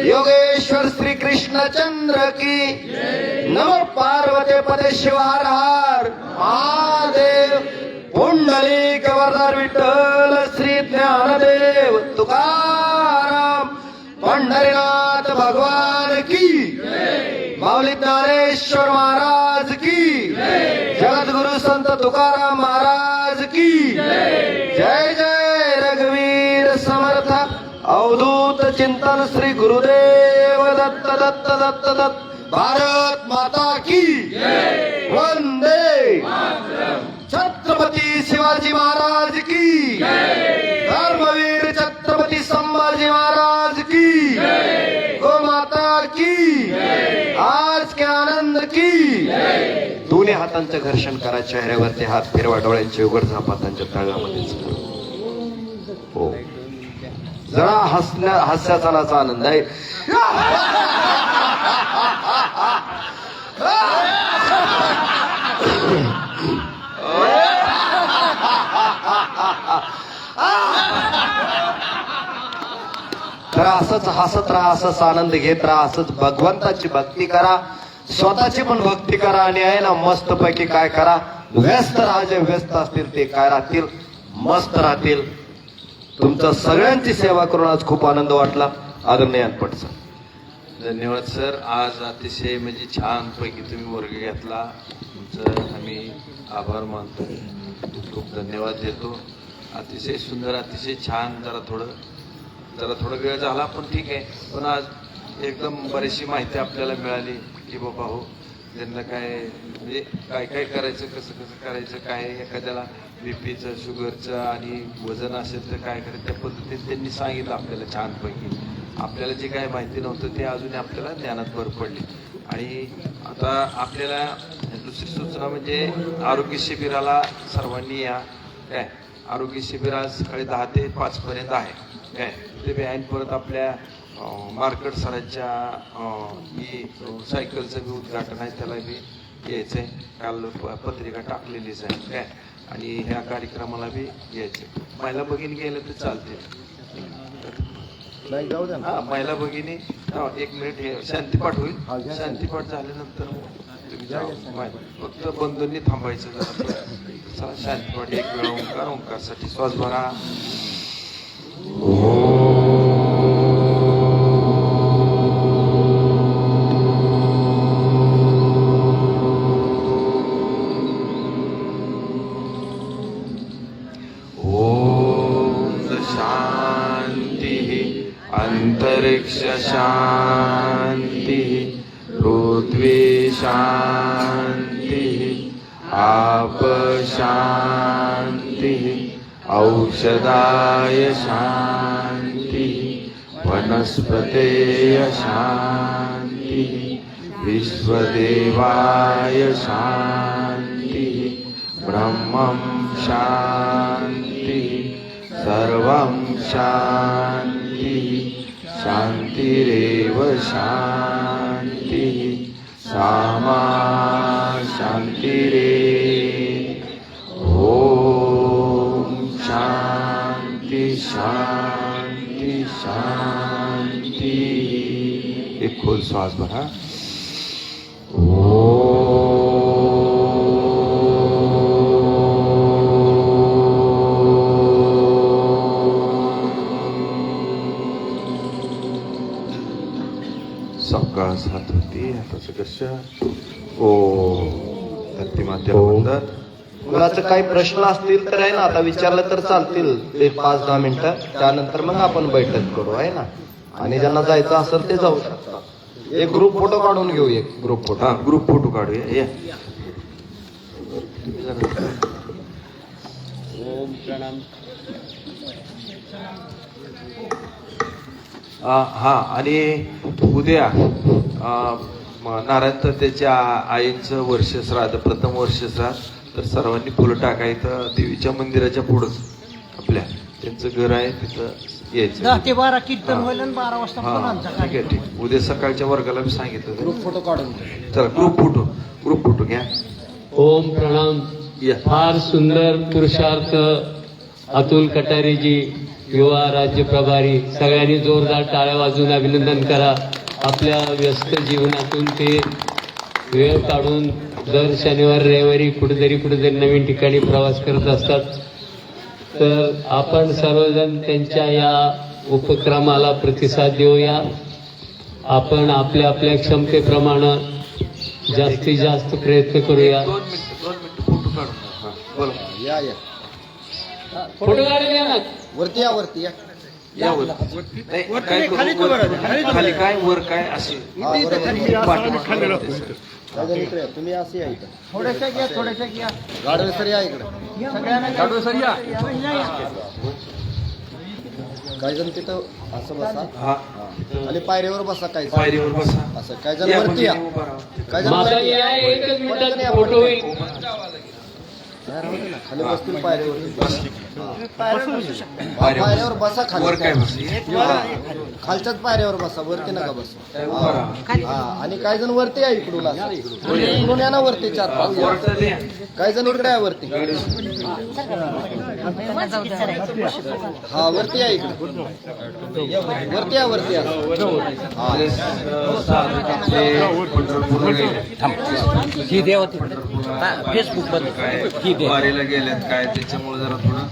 Speaker 2: योगेश्वर श्री कृष्ण चंद्र की नमो पार्वती पदे शिव हर हर महादेव पुंडलिक वरदार विठ्ठल श्री ज्ञानदेव तुकाराम पंढरीनाथ भगवान की माऊली ज्ञानेश्वर महाराज की जगद्गुरु संत तुकाराम महाराज की जय जय रघुवीर समर्थ अवधूत चिंतन श्री गुरुदेव दत्त दत्त दत्त दत्त भारत माता की वंदे छत्रपती शिवाजी महाराज की धर्मवीर छत्रपती संभाजी महाराज की गो माता की आज के आनंद की दोन्ही हातांचं घर्षण करा चेहऱ्यावरती हात फिरवा डोळ्यांचे उघड झापा त्यांच्या तळामध्ये हो जरा हास्याचा नाचा आनंद आहे तर असंच हसत राहा असंच आनंद घेत राहा असंच भगवंताची भक्ती करा स्वतःची पण भक्ती करा आणि आहे ना मस्त पैकी काय करा व्यस्त राहा जे व्यस्त असतील ते काय राहतील मस्त राहतील तुमचं सगळ्यांची सेवा करून आज खूप आनंद वाटला आदरणीय अनपट सर
Speaker 5: धन्यवाद सर आज अतिशय म्हणजे छान पैकी तुम्ही वर्ग घेतला तुमचं आम्ही आभार मानतो खूप धन्यवाद देतो अतिशय सुंदर अतिशय छान जरा थोडं वेळ झाला पण ठीक आहे पण आज एकदम बरीचशी माहिती आपल्याला मिळाली की बाबा हो त्यांना काय म्हणजे काय काय करायचं कसं करायचं काय एखाद्याला बीपीचं शुगरचं आणि वजन असेल तर काय करायचं त्या पद्धतीने त्यांनी सांगितलं आपल्याला छानपैकी आपल्याला जे काय माहिती नव्हतं ते अजून आपल्याला ज्ञानात भर पडली आणि आता आपल्याला दुसरी सूचना म्हणजे आरोग्य शिबिराला सर्वांनी या काय आरोग्य शिबिर आज सकाळी 10 ते 5 पर्यंत आहे काय ते बी परत आपल्या मार्केट सरांच्या सायकलचं बी उद्घाटन आहे त्याला बी यायचं आहे काल पत्रिका टाकलेलीच आहे काय आणि ह्या कार्यक्रमाला बी यायचं महिला भगिनी गेलं तर चालते हा महिला भगिनी 1 मिनिट हे शांतीपाठ होईल शांतीपाठ झाल्यानंतर तुम्ही जा फक्त बंधूंनी थांबायचं जरा शांतीपाठ 1 वेळा ओंकारसाठी श्वास भरा अंतरिक्ष शांति पृथ्वी शांति आप शांति औषधाय शांति वनस्पतेय शान्तिः विश्वदेवाय शान्तिः ब्रह्मं शान्तिः सर्वं शान्तिः शान्तिरेव शान्तिः सामा शान्तिरे ॐ शान्ति शान्ति शान्ति एक खोल श्वास भरा सकाळ साथ होती हाताचं कसं ओ धरती मातेला वंदन.
Speaker 2: मुलाचं काही प्रश्न असतील तर आहे ना आता विचारलं तर चालतील एक 5-10 मिनिटं त्यानंतर मग आपण बैठक करू आहे ना आणि ज्यांना जायचं असेल ते जाऊ शकतात. एक ग्रुप फोटो काढून घेऊ एक ग्रुप फोटो.
Speaker 5: हा ग्रुप फोटो काढूया या हा आणि उद्या नारायण त्याच्या आईंचं वर्ष श्राद्ध प्रथम वर्ष श्राद्ध तर सर्वांनी फुलं टाकायचं देवीच्या मंदिराच्या पुढंच आपल्या त्यांचं घर आहे तिथं यायचं.
Speaker 6: 10 ते 12 कीर्तन होईल आणि 12 वाजता
Speaker 5: हा
Speaker 6: पुन्हा
Speaker 5: ठीक आहे ठीक. उद्या सकाळच्या वर्गाला मी सांगितलं
Speaker 2: ग्रुप फोटो काढून
Speaker 5: चला ग्रुप फोटो घ्या.
Speaker 7: ओम प्रणाम.
Speaker 5: या
Speaker 7: फार सुंदर पुरुषार्थ अतुल कटारेजी युवा राज्य प्रभारी. सगळ्यांनी जोरदार टाळ्या वाजून अभिनंदन करा. आपल्या व्यस्त जीवनातून ते वेळ काढून दर शनिवार रविवारी कुठेतरी नवीन ठिकाणी प्रवास करत असतात. तर आपण सर्वजण त्यांच्या या उपक्रमाला प्रतिसाद देऊया. आपण आपल्या क्षमतेप्रमाणे जास्तीत जास्त प्रयत्न करूया.
Speaker 5: 2 मिनिटं फोटो काढून हा बोला
Speaker 2: या
Speaker 7: फोटो काढून या ना.
Speaker 2: वरती या
Speaker 5: या वर नाही, काय करू? खाली काय वर काय असे
Speaker 2: तुम्ही असे या इकडे
Speaker 6: थोड्याशा घ्या
Speaker 2: गाडवे सर या इकडे काही जण तिथं असं बसा
Speaker 5: हा
Speaker 2: आणि पायरीवर बसा काही जण.
Speaker 5: पायरीवर बसा
Speaker 2: असं काही जण वरती या काही जण
Speaker 7: माझा
Speaker 2: वरती या.
Speaker 7: या एकच मिनिटात फोटो होईल.
Speaker 2: खाली बसतील पायरीवर
Speaker 5: पायरीवर
Speaker 2: पायऱ्यावर बसा खाली
Speaker 5: वर काय बस
Speaker 2: खालच्याच पायऱ्यावर बसा वरती नका बसा. हा आणि काही जण वरती या इकडून असं. इकडून या ना वरती 4-5 या. काही जण इकडे या वरती. हा वरती या इकडे वरती या
Speaker 6: फेसबुक
Speaker 5: वारीला गेल्यात काय त्याच्यामुळे जरा थोडं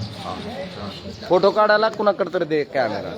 Speaker 2: फोटो काढायला कुणाकडे तर दे कॅमेरा.